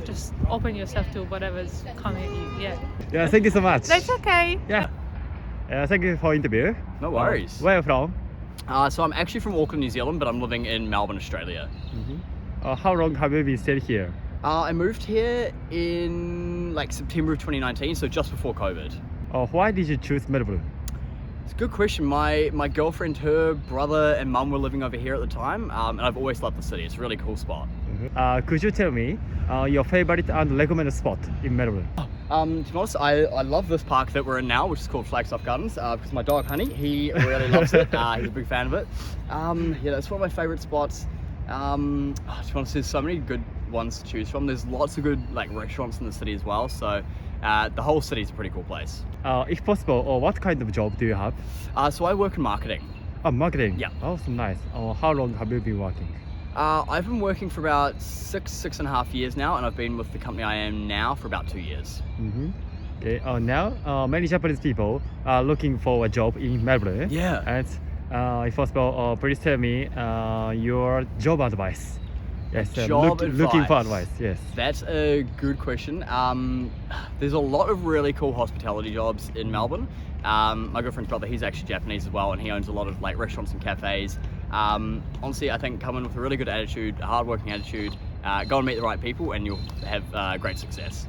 just open yourself to whatever's coming at you. Thank you so much. That's okay. Thank you for interview. No worries. Where are you from? So I'm actually from Auckland, New Zealand, but I'm living in Melbourne, Australia. How long have you been staying here? I moved here in like September of 2019, so just before COVID. Why did you choose Melbourne? It's a good question. My girlfriend, her brother and mum were living over here at the time, and I've always loved the city. It's a really cool spot. Could you tell me your favorite and recommended spot in Melbourne? To be honest, I love this park that we're in now, which is called Flagstaff Gardens, because my dog Honey, he really loves it. He's a big fan of it. That's one of my favourite spots. To be honest, there's so many good ones to choose from. There's lots of good restaurants in the city as well, so the whole city is a pretty cool place. If possible, what kind of job do you have? So I work in marketing. Marketing? Yeah. Oh, so nice. How long have you been working? I've been working for about six and a half years now, and I've been with the company I am now for about 2 years. Now, many Japanese people are looking for a job in Melbourne. And if possible, please tell me your job advice. Yes, looking for advice. Yes. That's a good question. There's a lot of really cool hospitality jobs in Melbourne. My girlfriend's brother, he's actually Japanese as well, and he owns a lot of restaurants and cafes. Honestly, I think come in with a really good attitude, a hard-working attitude, go and meet the right people, and you'll have great success.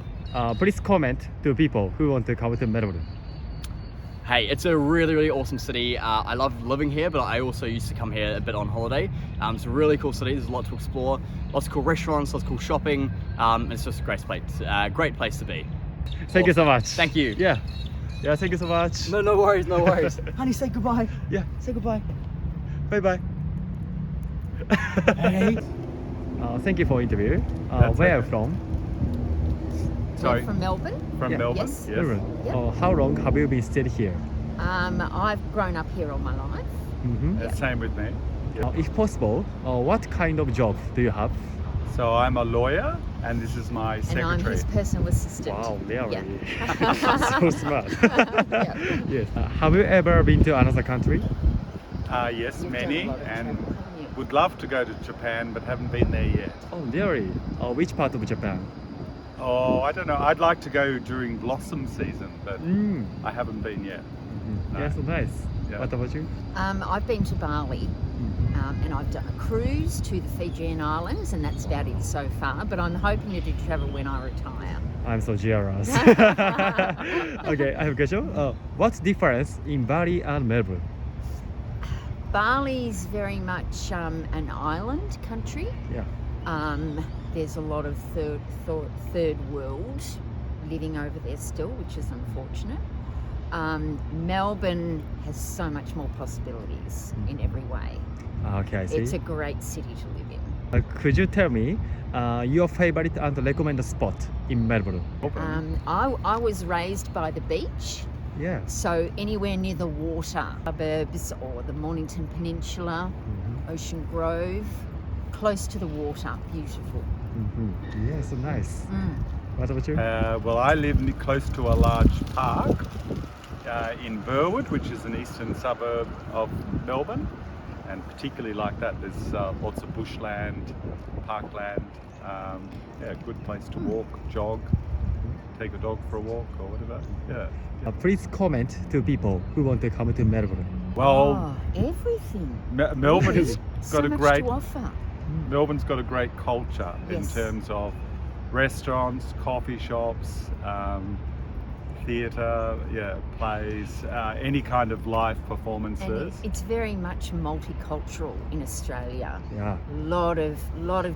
Please comment to people who want to come to Melbourne. Hey, it's a really, really awesome city. I love living here, but I also used to come here a bit on holiday. It's a really cool city. There's a lot to explore, lots of cool restaurants, lots of cool shopping. It's just a great place to be. Thank you so much. Thank you. Yeah, thank you so much. No worries, no worries. Honey, say goodbye. Yeah. Say goodbye. Bye-bye. Hey. Thank you for interview. Where are you from? Sorry. From Melbourne. From Melbourne? Yes. Yep. How long have you been staying here? I've grown up here all my life. Same with me. If possible, what kind of job do you have? So I'm a lawyer, and this is my secretary. And I'm his personal assistant. Wow, really? Yeah. So smart. Yes. Have you ever been to another country? Yes, many, and would love to go to Japan, but haven't been there yet. Oh, really? Which part of Japan? Oh, I don't know. I'd like to go during blossom season, but I haven't been yet. No. Yeah, so nice. Yeah. What about you? I've been to Bali, and I've done a cruise to the Fijian Islands, and that's about it so far. But I'm hoping to do travel when I retire. I'm so jealous. Okay, I have a question. What's the difference in Bali and Melbourne? Bali's very much an island country. Yeah. There's a lot of third world living over there still, which is unfortunate. Melbourne has so much more possibilities in every way. Okay, I see. It's a great city to live in. Could you tell me your favorite and recommended spot in Melbourne? I was raised by the beach. Yeah. So anywhere near the water, suburbs or the Mornington Peninsula, Ocean Grove, close to the water, beautiful. Yeah, so nice. What about you? Well, I live close to a large park in Burwood, which is an eastern suburb of Melbourne. and particularly like that, there's lots of bushland, parkland. Yeah, a good place to walk, jog, take a dog for a walk or whatever. Yeah. Please comment to people who want to come to Melbourne. Well, everything. Melbourne has So got a much great. to offer. Melbourne's got a great culture in Yes. terms of restaurants, coffee shops, theatre, plays, any kind of live performances. And it's very much multicultural in Australia. Yeah. Lot of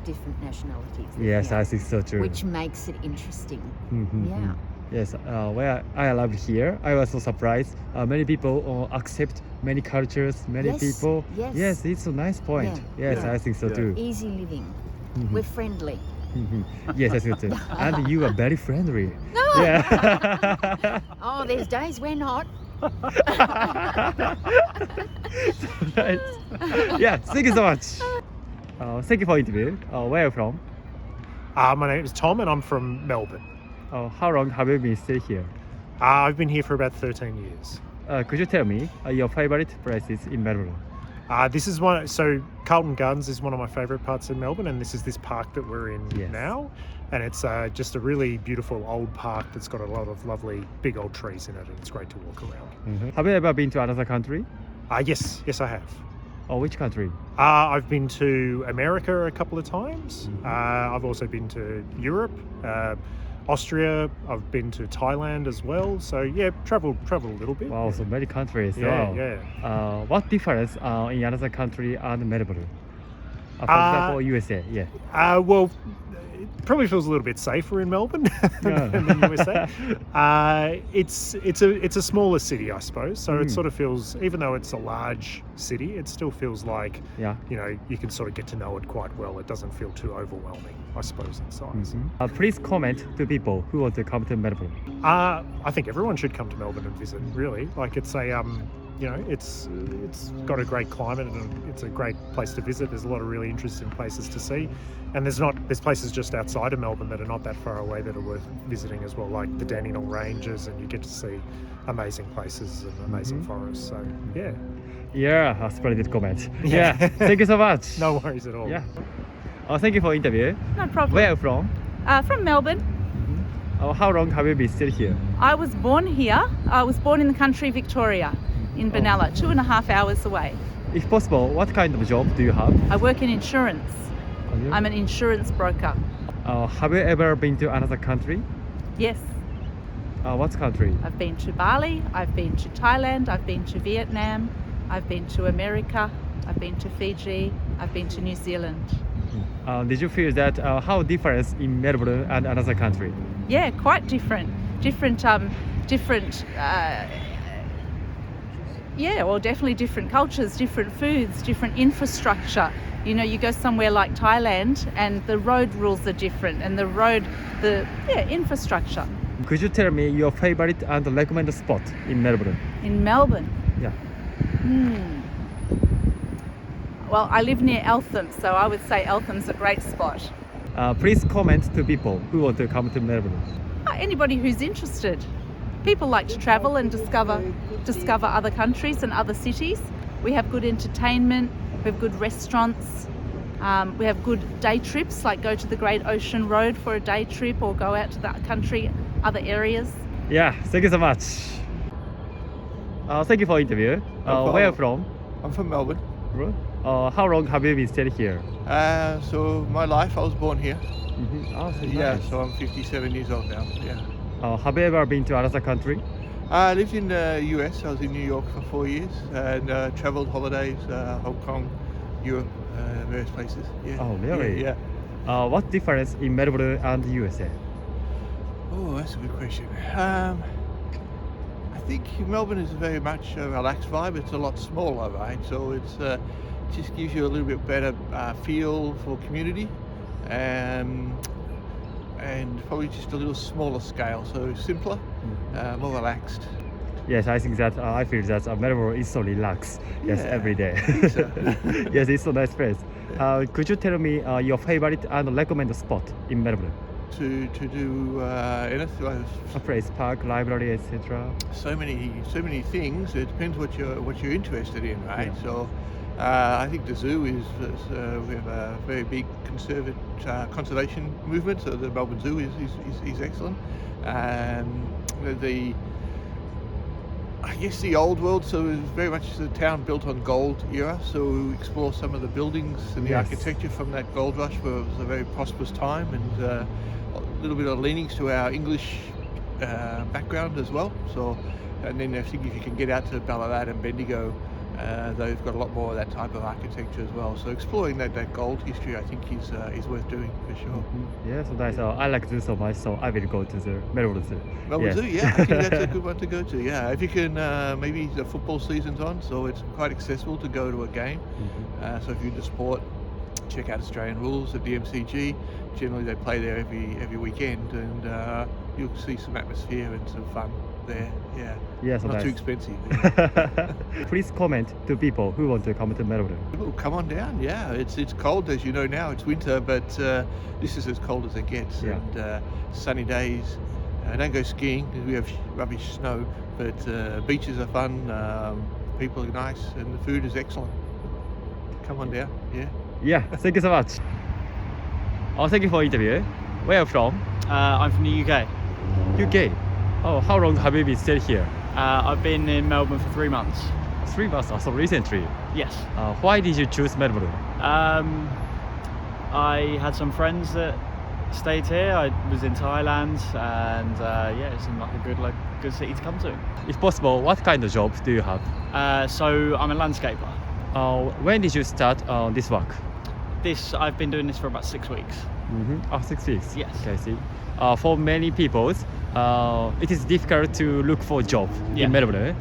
different nationalities. living Yes, here, I think so too. Which makes it interesting. Mhm, Yeah. mhm. Yes, where I arrived here, I was so surprised. Many people accept many cultures, many Yes, people. yes. Yes, it's a nice point. Yeah, Yes, yeah. I think so too. Easy living. Mhm. We're friendly. Mhm. Yes, I think so too. And you are very friendly. No. Yeah. Oh, there's days we're not. Nice. Yeah, thank you so much. Thank you for interview. Where are you from? My name is Tom and I'm from Melbourne. How long have you been staying here? I've been here for about 13 years. Could you tell me your favorite places in Melbourne? This is one. So Carlton Gardens is one of my favourite parts of Melbourne, and this is this park that we're in now. And it's just a really beautiful old park that's got a lot of lovely big old trees in it, and it's great to walk around. Have you ever been to another country? Yes, I have. Which country? I've been to America a couple of times. I've also been to Europe, Austria. I've been to Thailand as well. So yeah, travel a little bit. Wow, so many countries. Yeah, Wow. yeah. What difference in another country and Melbourne? For example, USA. Yeah. Well, it probably feels a little bit safer in Melbourne than the USA. It's a smaller city, I suppose. So it sort of feels, even though it's a large city, it still feels like you can sort of get to know it quite well. It doesn't feel too overwhelming, I suppose, in size. Please comment to people who want to come to Melbourne. I think everyone should come to Melbourne and visit. Really, like it's a it's got a great climate and it's a great place to visit. There's a lot of really interesting places to see, and there's places just outside of Melbourne that are not that far away that are worth visiting as well, like the Dandenong Ranges, and you get to see amazing places and amazing forests. So yeah. Yeah, a splendid comment. Yeah, thank you so much. No worries at all. Yeah. Thank you for interview. No problem. Where are you from? From Melbourne. How long have you been still here? I was born here. I was born in the country Victoria, in Benalla, 2.5 hours away. If possible, what kind of job do you have? I work in insurance. I'm an insurance broker. Have you ever been to another country? Yes. What country? I've been to Bali, I've been to Thailand, I've been to Vietnam, I've been to America, I've been to Fiji, I've been to New Zealand. Did you feel that how different in Melbourne and another country? Yeah, quite different. Definitely different cultures, different foods, different infrastructure. You know, you go somewhere like Thailand and the road rules are different, and the infrastructure. Could you tell me your favorite and recommended spot in Melbourne? In Melbourne? Yeah. Well, I live near Eltham, so I would say Eltham's a great spot. Please comment to people who want to come to Melbourne. Anybody who's interested. People like to travel and discover other countries and other cities. We have good entertainment, we have good restaurants, we have good day trips, like go to the Great Ocean Road for a day trip or go out to the country, other areas. Yeah, thank you so much. Thank you for interview. Where are you from? I'm from Melbourne. How long have you been staying here? So my life, I was born here. Oh, so yeah, nice. so I'm 57 years old now. Yeah. Have you ever been to another country? I lived in the US. I was in New York for 4 years and travelled holidays, Hong Kong, Europe, various places. Yeah. Oh, really? Yeah. What difference in Melbourne and USA? Oh, that's a good question. I think Melbourne is very much a relaxed vibe. It's a lot smaller, right? So it's just gives you a little bit better feel for community, and probably just a little smaller scale, so simpler, more relaxed. Yes, I think that I feel that Melbourne is so relaxed. Yes, Yeah, every day. I think so. Yes, it's a nice place. Could you tell me your favorite and recommended spot in Melbourne? To do anything. A place, park, library, etc. So many things. It depends what you're interested in, right? Yeah. So I think the zoo is we have a very big conservation movement, so the Melbourne Zoo is excellent. I guess the old world, so it was very much the town built on gold era, so we explore some of the buildings and the architecture from that gold rush, where it was a very prosperous time, and a little bit of leanings to our English background as well. So, and then I think if you can get out to Ballarat and Bendigo, they've got a lot more of that type of architecture as well. So exploring that gold history, I think, is worth doing for sure. Yeah, so nice. I like zoo so much, so I will go to the Melbourne Zoo. Melbourne Zoo, yeah, I think that's a good one to go to. Yeah, if you can, maybe the football season's on, so it's quite accessible to go to a game. So if you're into sport, check out Australian rules at the MCG. Generally, they play there every weekend, and you'll see some atmosphere and some fun there. Yeah, yeah, so not nice. too expensive. Please comment to people who want to come to Melbourne. Well, come on down. Yeah, it's cold, as you know now. It's winter, but this is as cold as it gets. Yeah. And sunny days. Don't go skiing because we have rubbish snow. But beaches are fun. People are nice, and the food is excellent. Come on down. Yeah. Yeah, thank you so much. Oh, thank you for interview. Where are you from? I'm from the UK. UK. Oh, how long have you been staying here? I've been in Melbourne for 3 months. 3 months. So recently. Yes. Why did you choose Melbourne? I had some friends that stayed here. I was in Thailand, and yeah, it seemed like a good city to come to. If possible, what kind of job do you have? So I'm a landscaper. When did you start this work? I've been doing this for about 6 weeks. Oh, 6 weeks. Yes. Okay, I see. For many people, it is difficult to look for a job in Melbourne.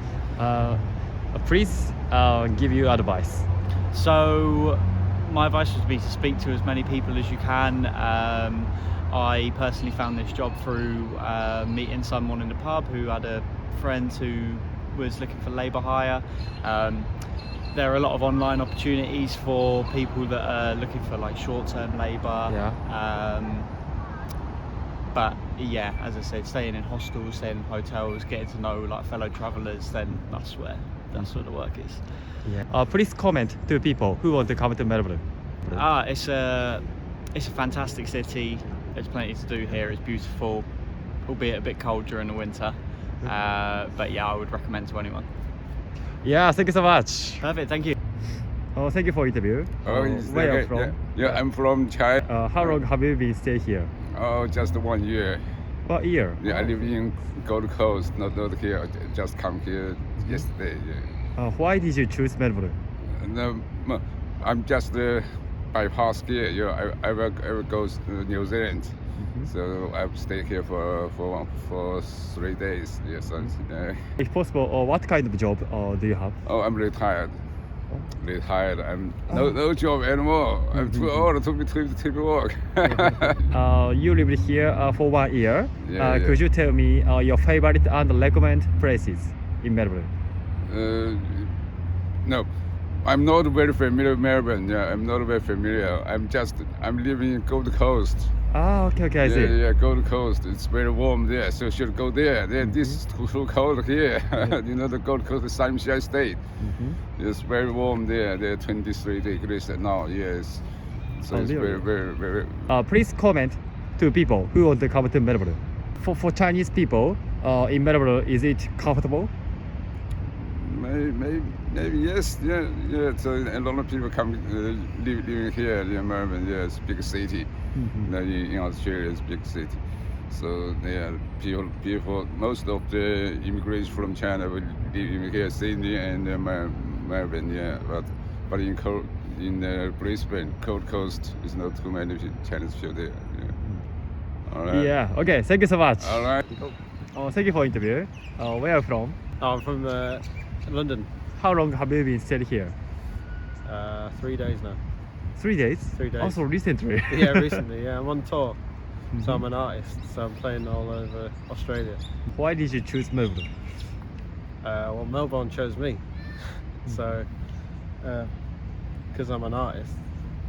Please give you advice. So my advice would be to speak to as many people as you can. I personally found this job through meeting someone in the pub who had a friend who was looking for labour hire. There are a lot of online opportunities for people that are looking for like short-term labour. But yeah, as I said, staying in hostels, staying in hotels, getting to know like fellow travellers, then that's where the work is. Yeah. Please comment to people who want to come to Melbourne. It's a fantastic city. There's plenty to do here. It's beautiful, albeit a bit cold during the winter. But yeah, I would recommend to anyone. Yeah, thank you so much. Perfect, thank you. Oh, thank you for interview. Where are you from? Yeah, I'm from China. How long have you been staying here? Oh, just 1 year. 1 year? Yeah, I live in Gold Coast, not here. Just come here yesterday. Yeah. Why did you choose Melbourne? No, I'm just bypass here. Yeah, I will go to New Zealand. So I've stayed here for 3 days. Yes, If possible, what kind of job do you have? Oh, I'm retired. Retired. I'm no job anymore. I'm too old to work. You lived here for 1 year. Yeah. Could you tell me your favorite and recommend places in Melbourne? No, I'm not very familiar with Melbourne. Yeah, I'm not very familiar. I'm living in Gold Coast. Okay, I see. Yeah, Gold Coast. It's very warm there, so you should go there. This is too cold here. You know, the Gold Coast is Sunshine State. It's very warm there. They're 23 degrees now. Yes, so it's really? very. Please comment to people who want to come to Melbourne. For Chinese people in Melbourne, is it comfortable? Maybe yes. Yeah. So a lot of people come living here in Melbourne. Yeah, it's a big city. In Australia, it's a big city. So people. Most of the immigrants from China will live here, Sydney and Melbourne. Yeah, but in Brisbane, Gold Coast, is not too many Chinese people there. Yeah. All right. Yeah. Okay. Thank you so much. All right. Thank you for interview. Where are you from? I'm from London. How long have you been staying here? 3 days now. 3 days? 3 days. Also recently? Yeah, recently. Yeah, I'm on tour. So I'm an artist. So I'm playing all over Australia. Why did you choose Melbourne? Well, Melbourne chose me. So, because I'm an artist,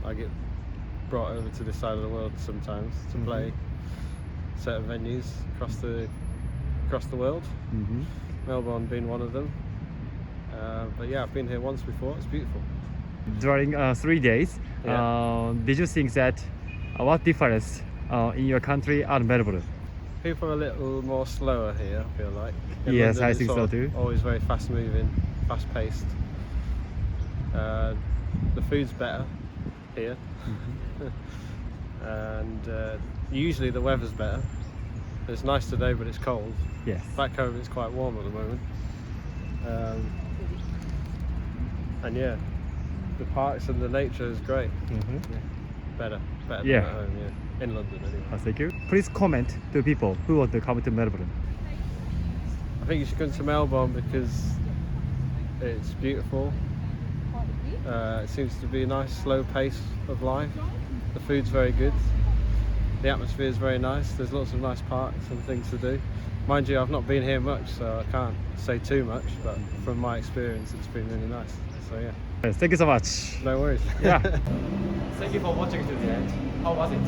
I get brought over to this side of the world sometimes to play certain venues across the world. Melbourne being one of them. But yeah, I've been here once before. It's beautiful. during 3 days. Did you think that what difference in your country and Melbourne? People are a little more slower here, I feel like. In Yes, London, I it's think sort so of too. Always very fast moving, fast paced. The food's better here. And usually the weather's better. It's nice today, but it's cold. Yes. Back home it's quite warm at the moment. And yeah, the parks and the nature is great. Better than Yeah. at home, in London anyway. Thank you. Please comment to people who want to come to Melbourne. I think you should come to Melbourne because it's beautiful. It seems to be a nice slow pace of life. The food's very good. The atmosphere is very nice. There's lots of nice parks and things to do. Mind you, I've not been here much, so I can't say too much, but from my experience it's been really nice. So yeah. Yes, thank you so much. No worries. Yeah. Thank you for watching to the end. How was it?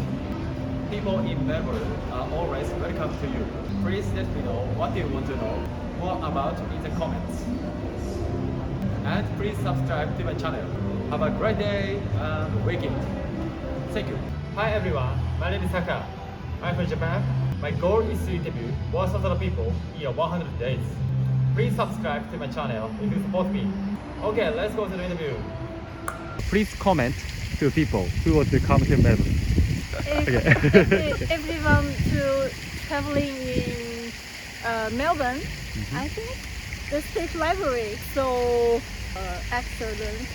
People in Melbourne are always welcome to you. Please let me know what you want to know more about in the comments. And please subscribe to my channel. Have a great day and weekend. Thank you. Hi everyone, my name is Taka. I'm from Japan. My goal is to interview 1,000 people in 100 days. Please subscribe to my channel if you support me. Okay, let's go to the interview. Please comment to people who want to come to Melbourne. If everyone to traveling in Melbourne, I think the state library so excellent.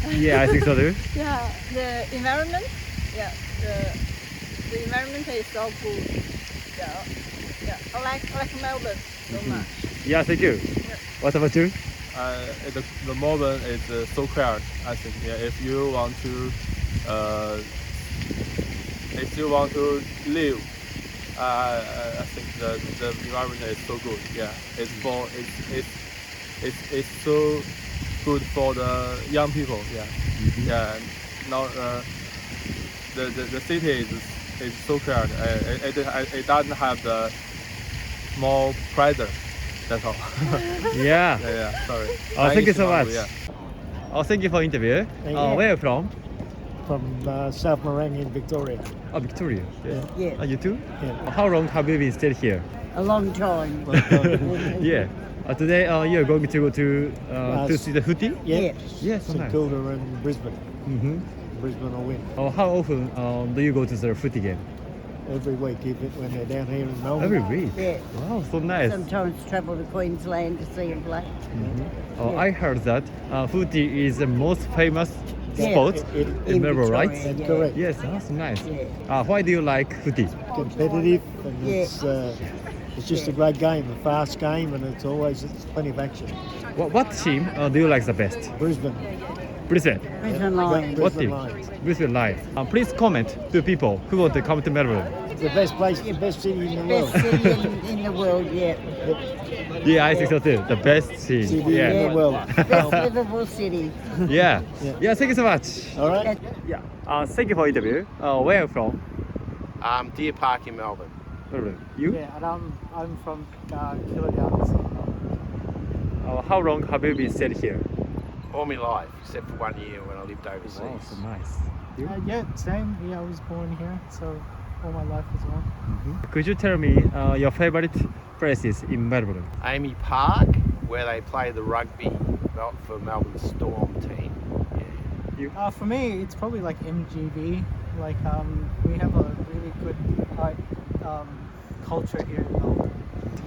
Yeah, I think so too. Yeah, the environment. Yeah, the environment is so good. Yeah, I like Melbourne so much. Yeah, thank you. What about you? The Melbourne is so quiet. I think if you want to live, I think the environment is so good. Yeah, it's so good for the young people. Yeah, yeah. Now the city is so quiet. It doesn't have the more pressure. That's all. Yeah. Yeah. Sorry. Oh, thank you so much. Yeah. Oh, thank you for interview. Yeah. Where are you from? From South Morang in Victoria. Oh, Victoria. Yeah. Oh, you too? Yeah. How long have you been stayed here? A long time. Yeah. Today you are going to go to see the footy? Yeah. Yes. So St nice. Kilda and Brisbane. Brisbane will win. Oh, how often do you go to the footy game? Every week, even when they're down here in Melbourne. Every week? Yeah. Wow, so nice. Sometimes travel to Queensland to see them play. Oh, I heard that footy is the most famous Yeah, sport in Melbourne, Victoria, right? yeah. Correct. Yes, that's nice. Why do you like footy? Competitive, and it's just a great game, a fast game, and it's plenty of action. What team do you like the best? Brisbane. Brisbane. Brisbane Lions. What team? Brisbane Lions. Brisbane Lions. Please comment to people who want to come to Melbourne. The best place, the best city in the world. Best city in the world, yeah. Yeah, I think so too. The best team. City in the world. Best livable city. Yeah. Yeah, thank you so much. All right. Yeah. Thank you for interview. Where are you from? Deer Park in Melbourne. Melbourne. You? Yeah, and I'm from Killer Gardens. How long have you been stayed here? All my life, except for 1 year when I lived overseas. Oh, so nice. Yeah, same. Yeah, I was born here, so all my life as well. Could you tell me your favorite places in Melbourne? Amy Park, where they play the rugby for Melbourne Storm team. For me, it's probably like MGB. Like we have a really good art culture here in Melbourne.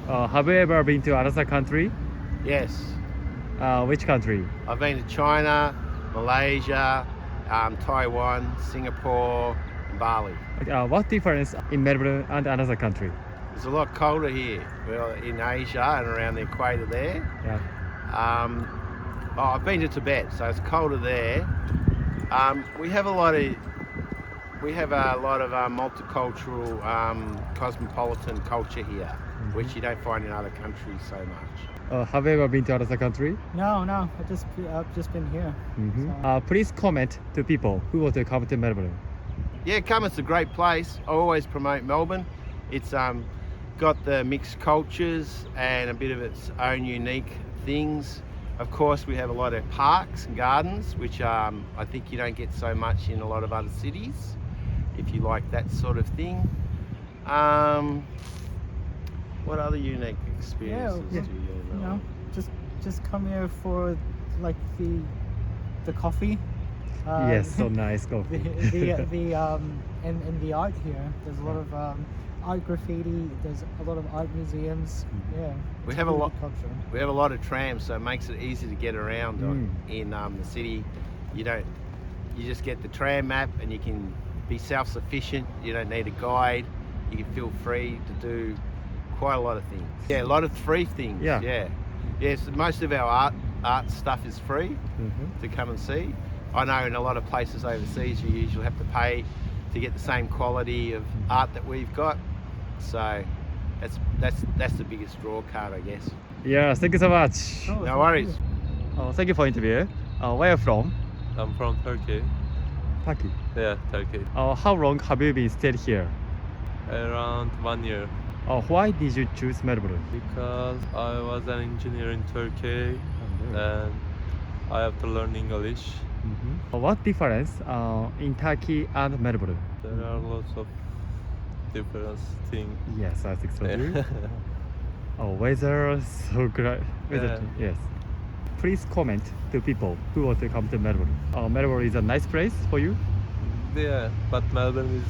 Have you ever been to another country? Yes. Which country? I've been to China, Malaysia, Taiwan, Singapore, and Bali. What difference in Melbourne and another country? It's a lot colder here. We're in Asia and around the equator there. Yeah. I've been to Tibet, so it's colder there. We have a lot of multicultural, cosmopolitan culture here, which you don't find in other countries so much. Have you ever been to another country? No, I've just been here. Please comment to people who want to come to Melbourne. Yeah, come. It's a great place. I always promote Melbourne. It's got the mixed cultures and a bit of its own unique things. Of course, we have a lot of parks and gardens, which I think you don't get so much in a lot of other cities, if you like that sort of thing. What other unique experiences do you know? Just come here for like the coffee. Yes, so nice coffee. And the art here. There's a lot of art graffiti. There's a lot of art museums. Yeah. We have a lot. We have a lot of trams, so it makes it easy to get around in the city. You just get the tram map, and you can be self-sufficient. You don't need a guide. You can feel free to do quite a lot of things. Yeah, a lot of free things. Yeah. Yes, most of our art stuff is free to come and see. I know in a lot of places overseas you usually have to pay to get the same quality of art that we've got. So that's the biggest draw card, I guess. Yeah, thank you so much. No worries. Thank you for interview. Where are you from? I'm from Turkey. Turkey. Yeah, Turkey. How long have you been stayed here? Around 1 year. Why did you choose Melbourne? Because I was an engineer in Turkey and I have to learn English. What difference in Turkey and Melbourne? There are lots of different things. Yes, I think so too. Weather so great. Yes. Please comment to people who want to come to Melbourne. Melbourne is a nice place for you? Yeah, but Melbourne is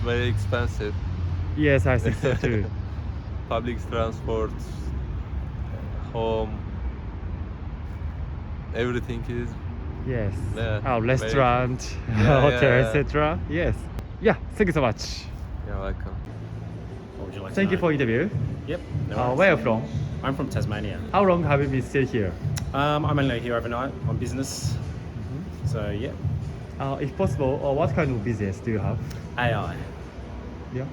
very expensive. Yes, I think so too. Public transport, home, everything is. Yes. Yeah, restaurant, Yeah, hotel, yeah. etc. Yes. Yeah. Thank you so much. You're welcome. What would you like Thank to you know? for interview. Yep. Where are you from? I'm from Tasmania. How long have you been stayed here? I'm only here overnight on business. So yeah. If possible, what kind of business do you have? AI. Yeah.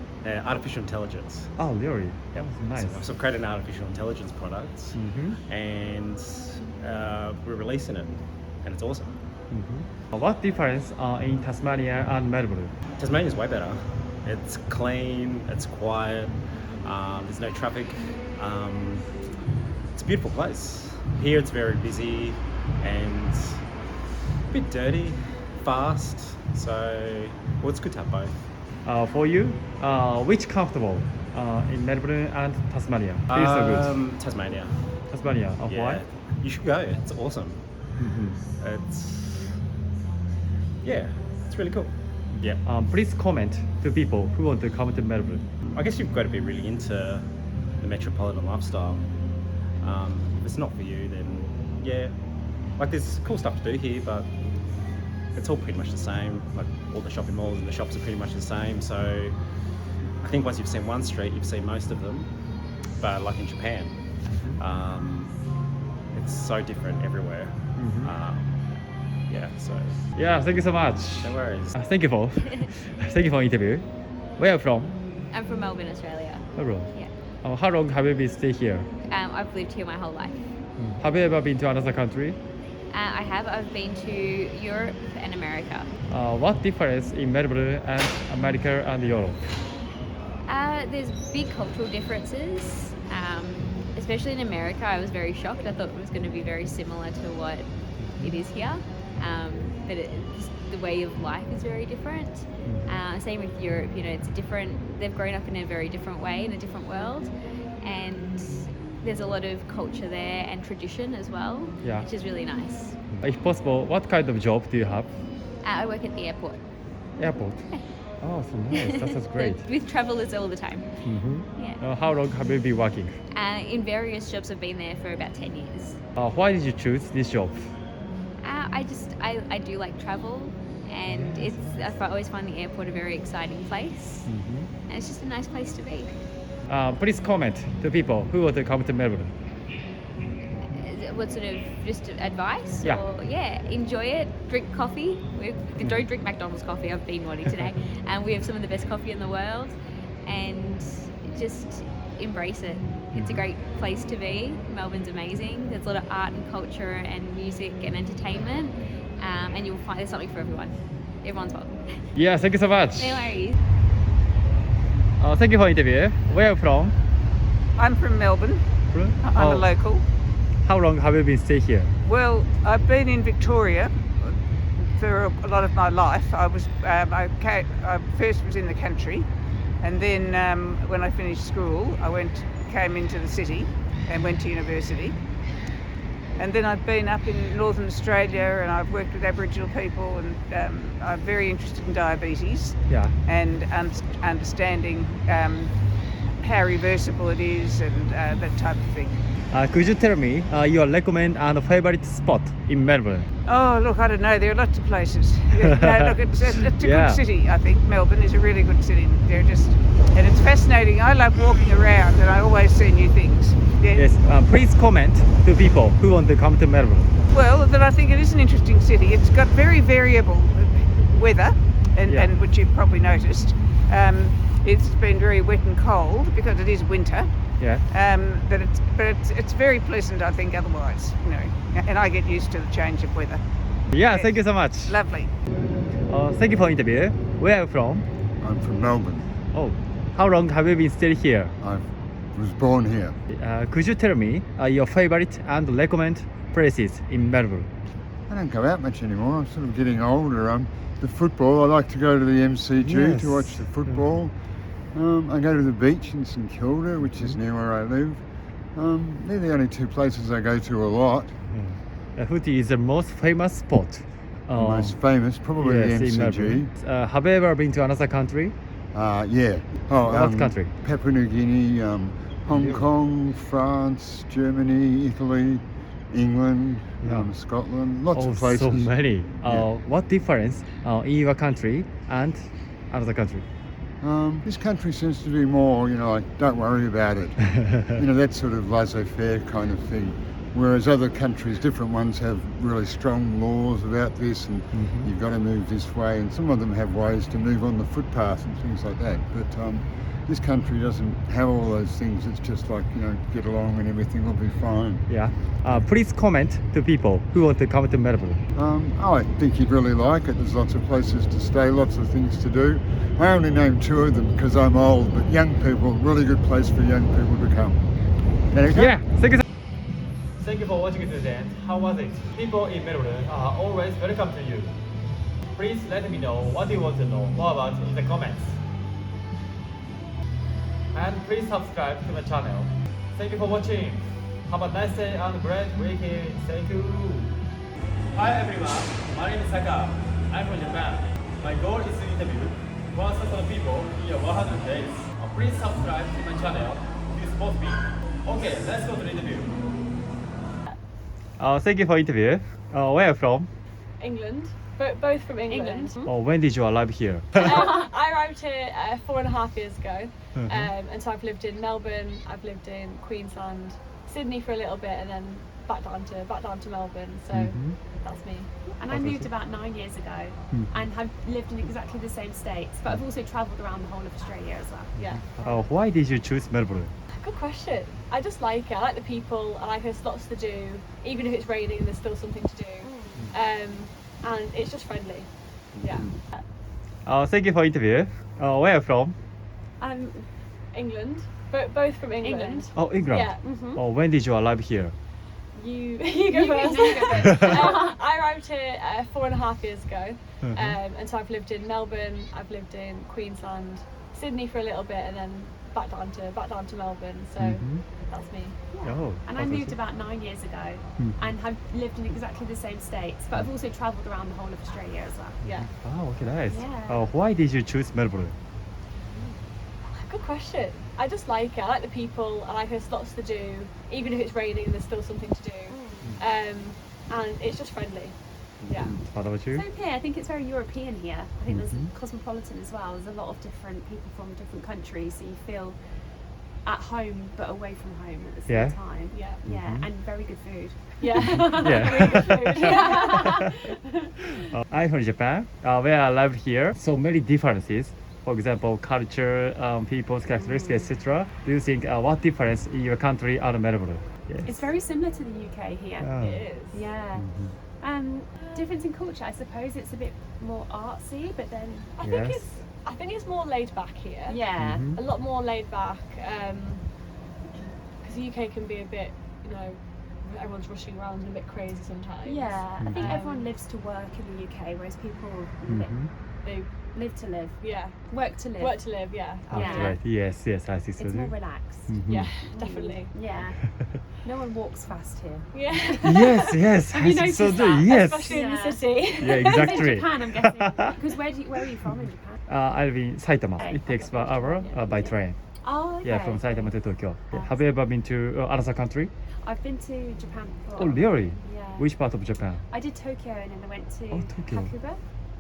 Artificial intelligence. Oh, really? Yep. Nice. So I've created an artificial intelligence product, and we're releasing it, and it's awesome. What difference in Tasmania and Melbourne? Tasmania's way better. It's clean. It's quiet. There's no traffic. It's a beautiful place. Here it's very busy and a bit dirty, fast. So, well, it's good to have both. For you, which comfortable in Melbourne and Tasmania? Feels so good. Tasmania. Tasmania. Why? You should go. It's awesome. It's really cool. Yeah. Please comment to people who want to come to Melbourne. I guess you've got to be really into the metropolitan lifestyle. If it's not for you, then yeah, like there's cool stuff to do here, but it's all pretty much the same. Like all the shopping malls and the shops are pretty much the same. So I think once you've seen one street, you've seen most of them. But like in Japan, it's so different everywhere. Yeah, thank you so much. No worries. Thank you for interview. Where are you from? I'm from Melbourne, Australia. Melbourne. Yeah. How long have you been staying here? I've lived here my whole life. Have you ever been to another country? I have. I've been to Europe and America. What difference in Melbourne and America and Europe? There's big cultural differences. Especially in America, I was very shocked. I thought it was going to be very similar to what it is here. But the way of life is very different. Same with Europe, it's a different, they've grown up in a very different way, in a different world, and there's a lot of culture there and tradition as well, which is really nice. If possible, what kind of job do you have? I work at the airport. Airport? Oh, so nice. That sounds great. With travellers all the time. Yeah. How long have you been working? In various jobs, I've been there for about 10 years. Why did you choose this job? I do like travel, and I always find the airport a very exciting place, and it's just a nice place to be. Please comment to people who want to come to Melbourne. What sort of just advice? Yeah. Or, enjoy it. Drink coffee. Don't drink McDonald's coffee. I've been wanting today, and we have some of the best coffee in the world, and just embrace it. It's a great place to be. Melbourne's amazing. There's a lot of art and culture and music and entertainment, and you'll find there's something for everyone. Everyone's welcome. Yeah, thank you so much. No worries. Thank you for interview. Where are you from? I'm from Melbourne. I'm a local. How long have you been staying here? Well, I've been in Victoria for a lot of my life. I first was in the country, and then when I finished school, came into the city and went to university. And then I've been up in Northern Australia, and I've worked with Aboriginal people, and I'm very interested in diabetes and understanding how reversible it is and that type of thing. Could you tell me your recommend and favorite spot in Melbourne? Oh, look, I don't know. There are lots of places. Look, it's a good city. I think Melbourne is a really good city. And it's fascinating. I love walking around, and I always see new things. Yes. Please comment to people who want to come to Melbourne. Well, that I think it is an interesting city. It's got very variable weather, and which you've probably noticed. It's been very wet and cold because it is winter. Yeah. But it's very pleasant, I think. Otherwise, and I get used to the change of weather. Yeah. Thank you so much. Lovely. Thank you for the interview. Where are you from? I'm from Melbourne. Oh, how long have you been staying here? I was born here. Could you tell me your favorite and recommend places in Melbourne? I don't go out much anymore. I'm sort of getting older. The football, I like to go to the MCG to watch the football. I go to the beach in St Kilda, which is near where I live. They're the only two places I go to a lot. What is the most famous spot? Most famous, probably the MCG. Have you ever been to another country? Yeah. What country? Papua New Guinea, Hong Kong, France, Germany, Italy, England, Scotland, lots of places. So many. What difference in your country and another country? This country seems to be more, like, don't worry about it. That sort of laissez-faire kind of thing. Whereas other countries, different ones, have really strong laws about this, and you've got to move this way, and some of them have ways to move on the footpath and things like that. But this country doesn't have all those things. It's just like, get along and everything will be fine. Yeah. Please comment to people who want to come to Melbourne. I think you'd really like it. There's lots of places to stay, lots of things to do. I only named two of them because I'm old, but young people, really good place for young people to come. Yeah, thank you. Thank you for watching this event. How was it? People in Melbourne are always welcome to you. Please let me know what you want to know more about in the comments. And please subscribe to my channel. Thank you for watching. Have a nice day and great weekend. Thank you. Hi everyone, my name is Saka. I'm from Japan. My goal is to interview 1,000 people in 100 days. Please subscribe to my channel to support me. Okay, let's go to the interview. Thank you for interview. Where are you from? England, both from England. When did you arrive here? I arrived here 4.5 years ago, and so I've lived in Melbourne, I've lived in Queensland, Sydney for a little bit, and then back down to Melbourne. So that's me. And I moved about 9 years ago, and have lived in exactly the same states, but I've also travelled around the whole of Australia as well. Yeah. Why did you choose Melbourne? Good question. I just like it. I like the people. I like there's lots to do. Even if it's raining, there's still something to do. And it's just friendly. Yeah. Thank you for interview. Where are you from? England, both from England. Oh, England. Yeah. When did you arrive here? You go first. I arrived here 4.5 years ago, and so I've lived in Melbourne, I've lived in Queensland, Sydney for a little bit, and then back down to Melbourne. So that's me. And I moved about 9 years ago, and have lived in exactly the same states, but I've also travelled around the whole of Australia as well. Yeah. Oh, okay, nice. Yeah. Why did you choose Melbourne? Good question. I just like it. I like the people. I like there's lots to do. Even if it's raining, there's still something to do. And it's just friendly. Yeah. What about you? Same here. I think it's very European here. I think there's cosmopolitan as well. There's a lot of different people from different countries, so you feel at home but away from home at the same time. Yeah. Yeah, and very good food. Yeah. Yeah. Very good food. Yeah. I'm from Japan, where I live here. So many differences. For example, culture, people's characteristics, etc. Do you think what difference in your country and Melbourne? Yes. It's very similar to the UK here. Oh. It is. Yeah. Difference in culture, I suppose it's a bit more artsy, but then I think it's more laid back here. Yeah. A lot more laid back. Because the UK can be a bit, everyone's rushing around and a bit crazy sometimes. Yeah, I think everyone lives to work in the UK, whereas people They live to live. Yeah. Work to live. Work to live, yeah. That's right. Yes, yes, I see. So It's more do. relaxed. Yeah, definitely. Yeah. No one walks fast here. Yeah. Yes, yes, Have I you see. noticed So do. that? Yes. Especially in the city. Yeah, exactly. In Japan, I'm guessing. Because where are you from in Japan? I live in Saitama. It takes 1 hour by train. Oh, okay. Yeah, from Saitama to Tokyo. Yeah. Have you ever been to another country? I've been to Japan before. Oh, really? Yeah. Which part of Japan? I did Tokyo and then I went to Tokyo. Hakuba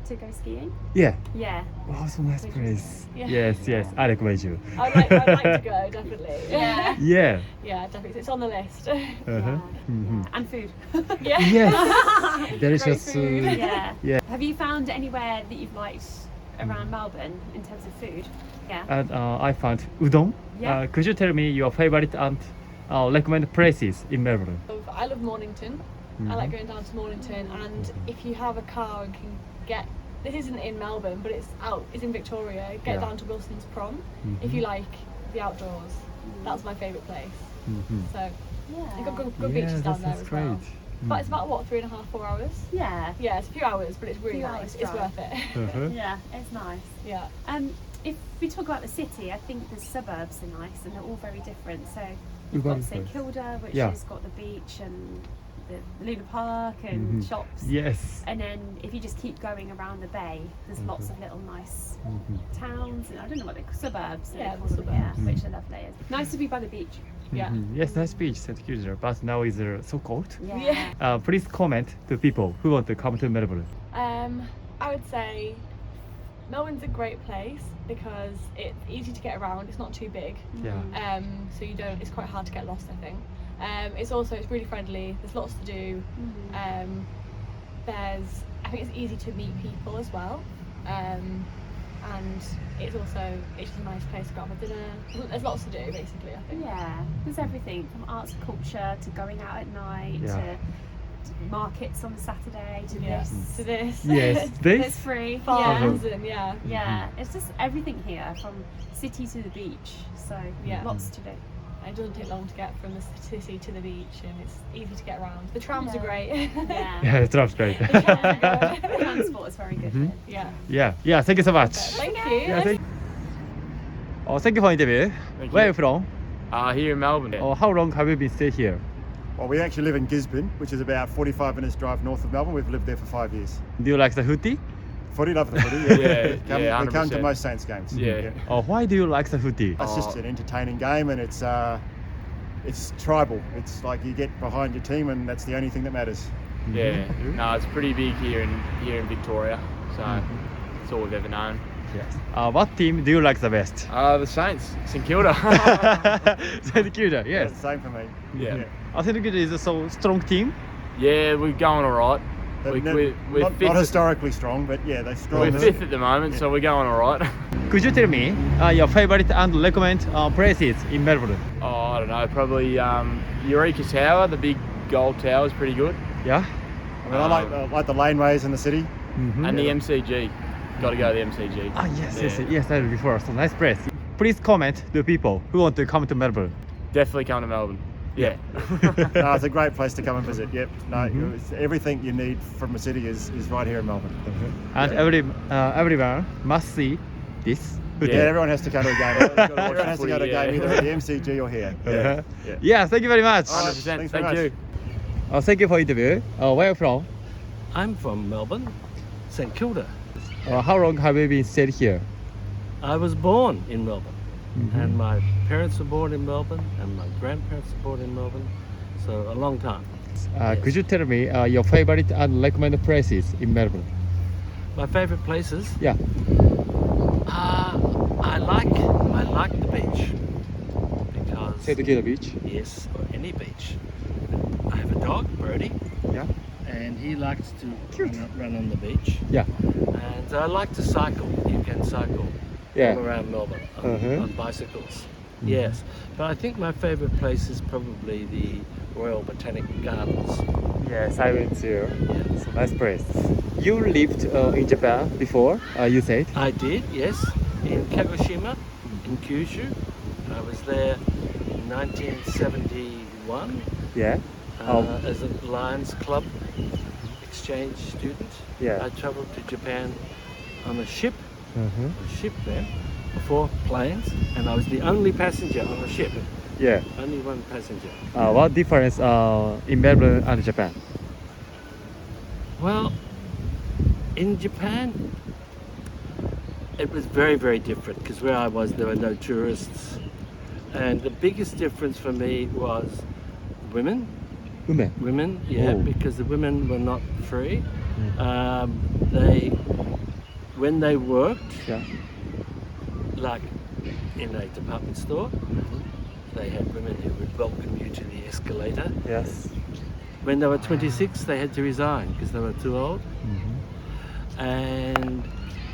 to go skiing. Yeah. Yeah. Wow, so nice Which place. Yeah. Yes, yes. I recommend you. I'd like to go, definitely. Yeah. Yeah. Yeah, definitely. It's on the list. Uh-huh. And food. Yeah. Yes. Delicious Great food. Yeah. Yeah. Have you found anywhere that you've liked around Melbourne in terms of food? Yeah. And I found udon. Yeah. Could you tell me your favorite and recommend places in Melbourne? I love Mornington. I like going down to Mornington, and if you have a car and can get, this isn't in Melbourne, but it's in Victoria, get down to Wilson's Prom if you like the outdoors. That's my favourite place. So you've got good beaches down there as well. But it's about what, 3.5, 4 hours? Yeah. Yeah, it's a few hours, but it's really Few nice. hours It's drive. worth it. Yeah, it's nice. Yeah. If we talk about the city, I think the suburbs are nice and they're all very different. So You've you've got got St both. Kilda, which Yeah. has got the beach and the Luna Park and shops. Yes. And then if you just keep going around the bay, there's lots of little nice towns and I don't know what they're called, suburbs. Yeah, they call them here, which are lovely. It's nice to be by the beach. Yeah. Yes, nice beach, St. Kilda, but now is so cold. Yeah. Please comment to people who want to come to Melbourne. I would say Melbourne's a great place because it's easy to get around. It's not too big. Yeah. So it's quite hard to get lost, I think. It's really friendly. There's lots to do. I think it's easy to meet people as well. And it's just a nice place to go out for dinner. There's lots to do, basically, I think. Yeah, there's everything from arts and culture to going out at night to markets on Saturday to this. Yes, this? It's free. Farms and Yeah, it's just everything here from city to the beach. So lots to do. It doesn't take long to get from the city to the beach, and it's easy to get around. The trams are great. Yeah, the tram's great. Transport is very good here. Yeah. Yeah, thank you so much. Thank you. Yeah, thank you for interview. Thank Where are you. you from? Here in Melbourne. How long have you been staying here? Well, we actually live in Gisborne, which is about 45 minutes drive north of Melbourne. We've lived there for 5 years. Do you like the footy? Footy, love the footy. Yeah, we come to 100%. most Saints games. Yeah. Why do you like the footy? It's just an entertaining game, and it's tribal. It's like you get behind your team, and that's the only thing that matters. Yeah. No, it's pretty big here in Victoria. So it's all we've ever known. Yes. What team do you like the best? The Saints, St Kilda. St Kilda, yes. Same for me. Yeah. St Kilda is a so strong team. Yeah, we're going all right. We're not fifth. historically strong, but yeah, they're strong. We're fifth at the moment, so we're going all right. Could you tell me your favorite and recommend places in Melbourne? Oh, I don't know, probably Eureka Tower, the big gold tower is pretty good. Yeah. I mean, I like the laneways in the city. And the MCG. Got to go to the MCG. Yes, I did before. So nice place. Please comment to people who want to come to Melbourne. Definitely come to Melbourne. Yeah. No, it's a great place to come and visit. Yep. No, everything you need from a city is right here in Melbourne. And everyone must see this. Yeah, everyone has to come to a game. Everyone has to go to a game either at the MCG or here. Yeah, thank you very much. 100%. Thanks very Thank you. Thank you for interview. Where are you from? I'm from Melbourne, St Kilda. How long have you been staying here? I was born in Melbourne, and my parents were born in Melbourne, and my grandparents were born in Melbourne, so a long time. Could you tell me your favorite and recommended places in Melbourne? My favorite places? Yeah. I like the beach because St Kilda Beach. Yes, or any beach. I have a dog, Birdie. Yeah. And he likes to run on the beach. Yeah. And I like to cycle. You can cycle all around Melbourne on bicycles. Yes. But I think my favorite place is probably the Royal Botanic Gardens. Yes, I went to. It's a nice place. You lived in Japan before, you said? I did, yes. In Kagoshima, in Kyushu. I was there in 1971. Yeah. as a Lions Club exchange student. Yeah. I travelled to Japan on a ship, Mhm. there, before planes, and I was the only passenger on the ship. Yeah. Only one passenger. What difference in Melbourne and Japan? Well, in Japan, it was very, very different because where I was, there were no tourists. And the biggest difference for me was women. Women? Women, yeah, Oh. because the women were not free. Mm. When they worked, Yeah. like in a department store, they had women who would welcome you to the escalator. Yes. When they were 26, they had to resign because they were too old. And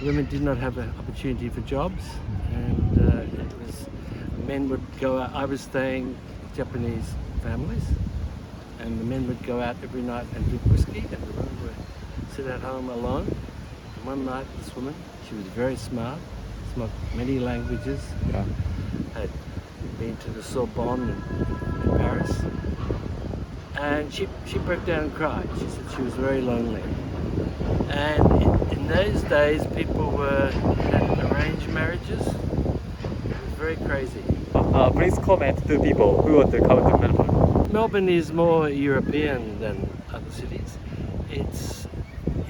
women did not have an opportunity for jobs, and men would go out. I was staying with Japanese families, and the men would go out every night and drink whiskey, and the women would sit at home alone. And one night, this woman, she was very smart, spoke many languages, Yeah. had been to the Sorbonne in Paris, and she broke down and cried. She said she was very lonely. And in those days, people had arranged marriages. It was very crazy. Please comment to people who want to come to Melbourne. Melbourne is more European than other cities. It's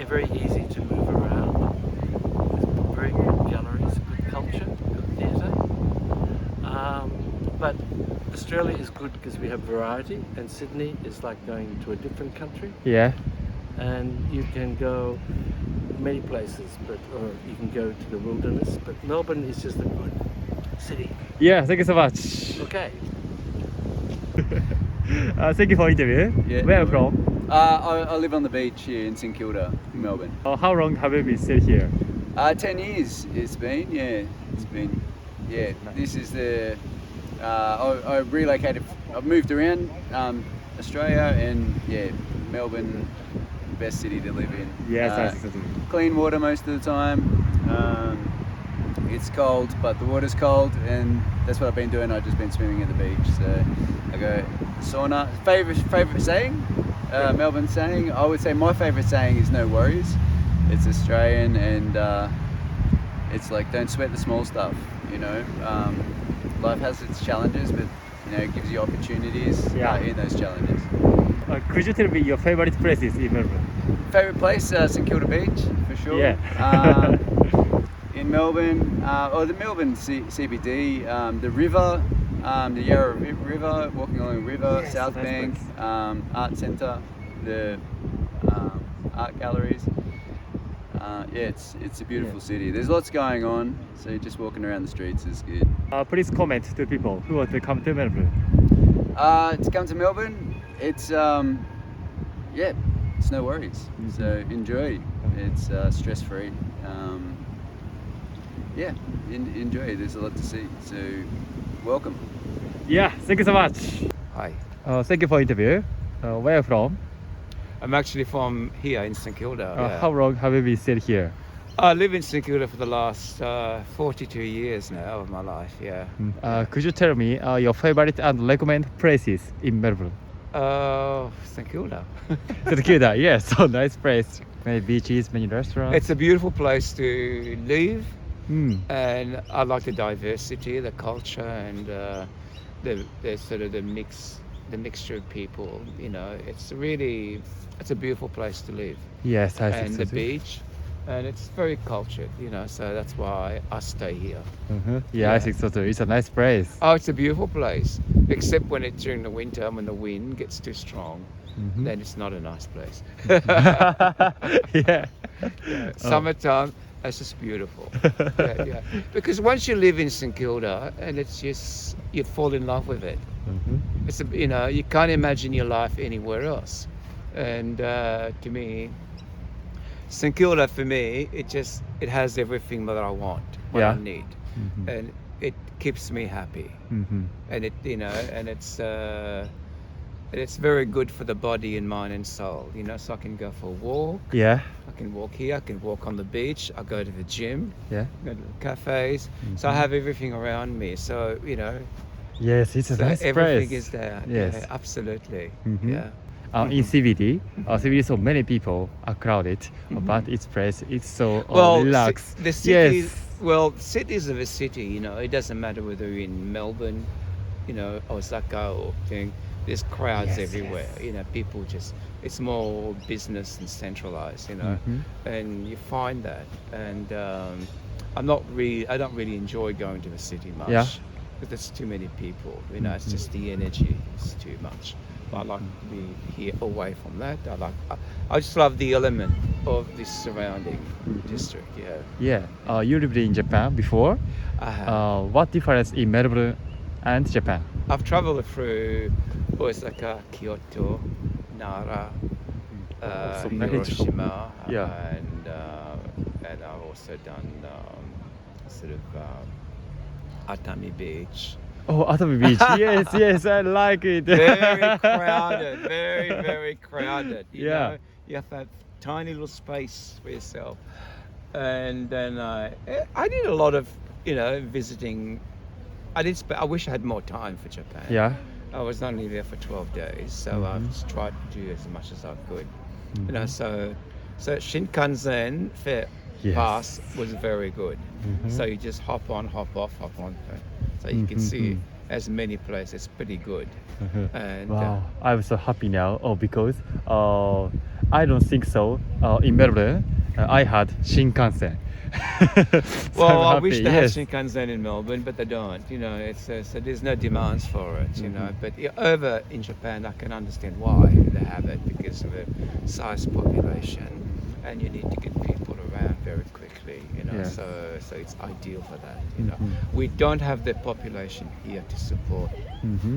very easy to move around. There's very good galleries, good culture, good theatre. But Australia is good because we have variety, and Sydney is like going to a different country. Yeah. And you can go many places, or you can go to the wilderness. But Melbourne is just a good city. Yeah, thank you so much. Okay. Thank you for interview. Yeah. Where are you from? I live on the beach here in St Kilda, in Melbourne. How long have you been still here? 10 years it's been, yeah. It's been, yeah. This is the, I relocated, I've moved around Australia, and yeah, Melbourne, best city to live in. Yes, clean water most of the time. It's cold, but the water's cold, and that's what I've been doing. I've just been swimming at the beach. So I go sauna. Favorite saying, Melbourne saying. I would say my favorite saying is "no worries." It's Australian, and it's like don't sweat the small stuff. You know, life has its challenges, but you know, it gives you opportunities in those challenges. Could you tell me your favorite places in Melbourne? Favorite place, St Kilda Beach, for sure. Yeah. In Melbourne, or the Melbourne CBD, the river, the Yarra River, walking along the river, Yes, South nice Bank, Art Centre, the art galleries. Yeah, it's a beautiful city. There's lots going on, so just walking around the streets is good. Please comment to people who want to come to Melbourne. To come to Melbourne, it's yeah, it's no worries. So enjoy. It's stress-free. Yeah, enjoy. There's a lot to see. So welcome. Yeah, thank you so much. Hi. Thank you for interview. Where are you from? I'm actually from here in St Kilda. Yeah. How long have you been still here? I live in St Kilda for the last 42 years now of my life, yeah. Could you tell me your favorite and recommend places in Melbourne? St Kilda. St Kilda, yes, so nice place. Many beaches, many restaurants. It's a beautiful place to live, and I like the diversity, the culture, and the sort of the mixture of people. You know, it's a beautiful place to live. Yes, I think and so the too. beach, and it's very cultured. You know, so that's why I stay here. Yeah, I think so too. It's a nice place. Oh, it's a beautiful place, except when it's during the winter when the wind gets too strong. Then it's not a nice place. Yeah. Summertime, it's just beautiful. Yeah. Because once you live in St Kilda, and it's just you fall in love with it. It's you can't imagine your life anywhere else. And to me, St Kilda for me, it has everything that I want, what I need, and it keeps me happy. And it's very good for the body and mind and soul. You know, so I can go for a walk. Yeah. I can walk here. I can walk on the beach. I go to the gym. Yeah. Go to the cafes. So I have everything around me. So Yes, it's a nice everything place. is there. Yes. Yeah, absolutely. Mhm. Yeah. in CBD. CBD, so many people are crowded, but its place it's so relaxed. The cities, Yes. well, cities of a city, you know, it doesn't matter whether you're in Melbourne, you know, Osaka or thing. There's crowds everywhere. You know, people just, it's more business and centralized, you know, and you find that. And I don't really enjoy going to the city much. Yeah. Because there's too many people, you know, it's just the energy is too much. I like to be here away from that. I just love the element of this surrounding district, Yeah. You lived in Japan before. I have. What difference in Melbourne and Japan? I've traveled through Osaka, Kyoto, Nara, so many Hiroshima, Yeah. and I've also done sort of Atami Beach. Oh, Atami Beach. Yes, yes, I like it. Very crowded, very crowded. You Yeah. know, you have that tiny little space for yourself. And then I did a lot of, you know, visiting. I wish I had more time for Japan. Yeah. I was only there for 12 days, so I've just tried to do as much as I could. You know, so Shinkansen Yes. pass was very good. So you just hop on, hop off, hop on. So you can see as many places. It's pretty good. And Wow, I'm so happy now. Oh, because I don't think so. In Melbourne, I had Shinkansen. So well, I'm I wish happy, they had yes. Shinkansen in Melbourne, but they don't. You know, it's so there's no demands for it. You know, but over in Japan, I can understand why they have it because of the size population, and you need to get people around very quickly. You know, Yeah. so it's ideal for that. You know, we don't have the population here to support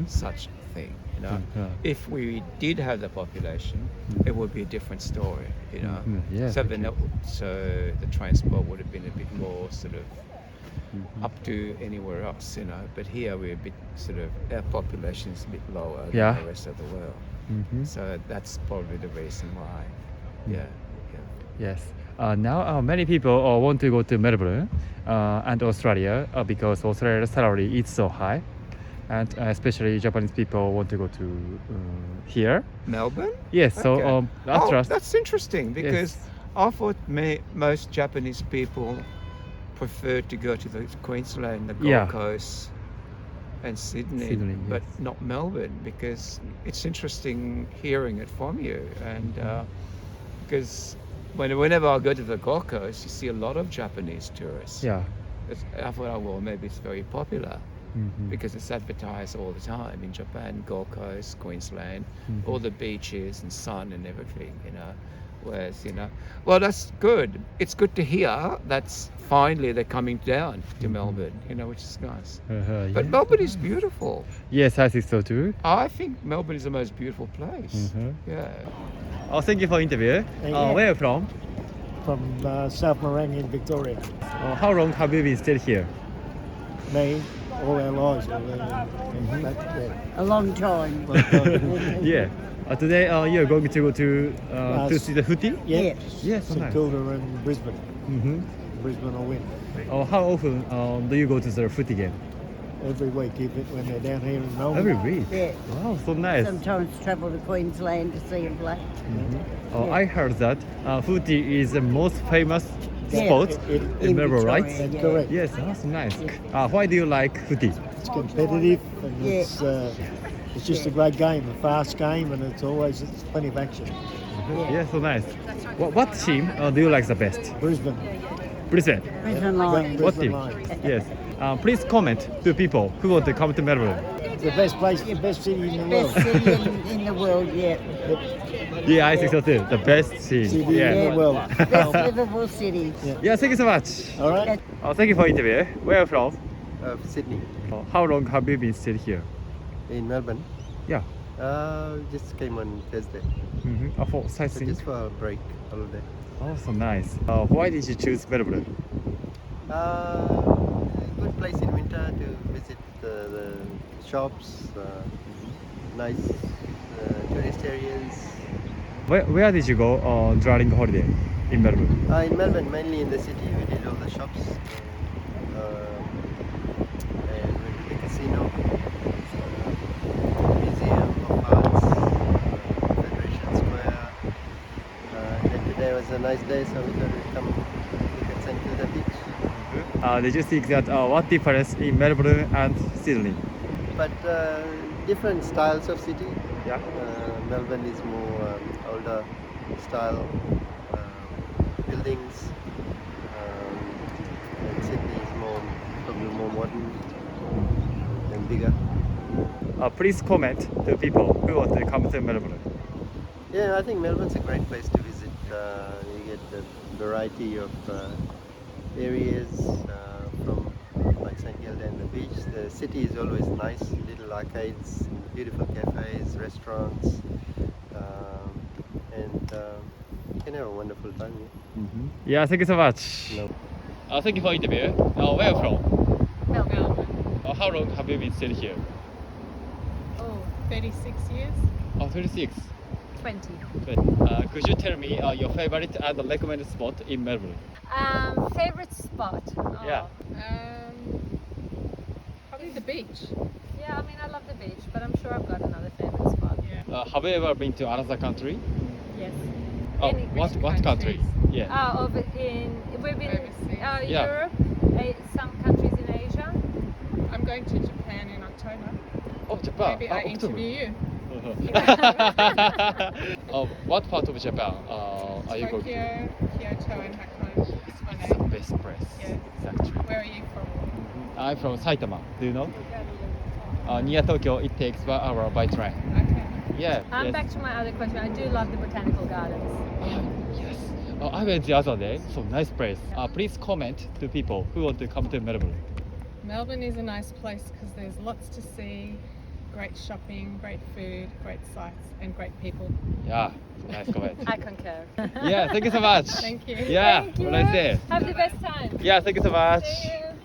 such a thing. You know, if we did have the population, it would be a different story. You know, Yeah, so the transport would have been a bit more sort of up to anywhere else. You know, but here we're a bit sort of our population is a bit lower Yeah. than the rest of the world. So that's probably the reason why. Yeah. Yes. Now many people want to go to Melbourne and Australia because Australia's salary is so high, and especially Japanese people want to go to here. Melbourne? Yes. So Okay. That's interesting because Yes. I thought most Japanese people prefer to go to the Queensland, the Gold Yeah. Coast, and Sydney, Sydney, but yes. not Melbourne because it's interesting hearing it from you, and because whenever I go to the Gold Coast, you see a lot of Japanese tourists. Yeah. I thought, oh, well, maybe it's very popular because it's advertised all the time in Japan, Gold Coast, Queensland, all the beaches and sun and everything, you know. Whereas, you know, well, that's good. It's good to hear that's finally they're coming down to Melbourne, you know, which is nice. But yeah. Melbourne is beautiful. Yes, I think so too. I think Melbourne is the most beautiful place. Yeah. Oh, thank you for interview. Yeah. Where are you from? From South Morang in Victoria. How long have you been stayed here? Me, all our lives. Yeah. A long time. Yeah. Today you're going to go to see the footy? Yeah. Yes. St Kilda and Brisbane. Brisbane will win. Oh, how often do you go to the footy game? Every week when they're down here in Melbourne. Every week? Yeah. Wow, so nice. Sometimes travel to Queensland to see them play. Oh, I heard that footy is the most famous Yeah. sport In in Melbourne, right? Victoria, yeah. Correct. Yes, that's nice. Why do you like footy? It's competitive and it's just a great game, a fast game, and it's plenty of action. Yeah, so nice. What team do you like the best? Brisbane. Brisbane. Brisbane Lions. What team? Yes. Please comment to people who want to come to Melbourne. The best place, the best city in the world. Best city in the world, yeah. Yeah, I think so too. The best team. City Yeah. in the world. Best livable city. Yeah, thank you so much. All right. Thank you for interview. Where are you from? Sydney, How long have you been stayed here? in Melbourne. Yeah. Just came on Thursday. For So sightseeing. just for a break holiday. Oh, so nice. Why did you choose Melbourne? Good place in winter to visit the shops, nice tourist areas. Where did you go during holiday in Melbourne? In Melbourne, mainly in the city, we did all the shops and went to the casino, museum of arts, Federation nice day, so we thought we'd come look at St Kilda Beach. Did you think that what difference in Melbourne and Sydney? But different styles of city. Yeah. Melbourne is more older style buildings, and Sydney is probably more modern and bigger. Please comment to people who want to come to Melbourne. Yeah, I think Melbourne's a great place to visit. You get a variety of areas from like St Kilda and the beach. The city is always nice, little arcades, beautiful cafes, restaurants, and you can have a wonderful time here. Yeah, thank you so much. No. Thank you for interview. Where are you from? Melbourne. How long have you been staying here? Oh, 36 years. 36. 20. Could you tell me your favorite and recommended spot in Melbourne? Favorite spot? Oh. Yeah. Probably the beach. Yeah, I mean, I love the beach, but I'm sure I've got another favorite spot. Yeah. Have you ever been to another country? Yes. What country? Yeah. We've been Europe, some countries in Asia. I'm going to Japan in October. Oh, Japan. Maybe I October. interview you. What part of Japan are you going to? Kyoto, and Hokkaido. It's the best place. Yeah. Exactly. Where are you from? I'm from Saitama. Do you know? Near Tokyo, it takes 1 hour by train. Okay. Yeah. Yes. Back to my other question. I do love the botanical gardens. Yes. I went the other day. So nice place. Please comment to people who want to come to Melbourne. Melbourne is a nice place because there's lots to see, great shopping, great food, great sights, and great people. Yeah. Nice comment. I concur. Yeah. Thank you so much. Thank you. Yeah. Thank you. Have a nice day. Have the best time. Yeah. Thank you so much. See you.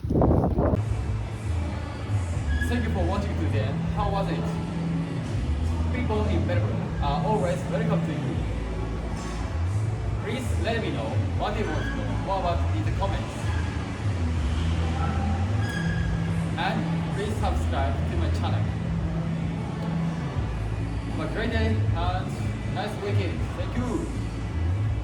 Thank you for watching today. How was it? People in Melbourne are always welcome to you. Please let me know what you want to know more about in the comments. And please subscribe to my channel. Have a great day and nice weekend. Thank you.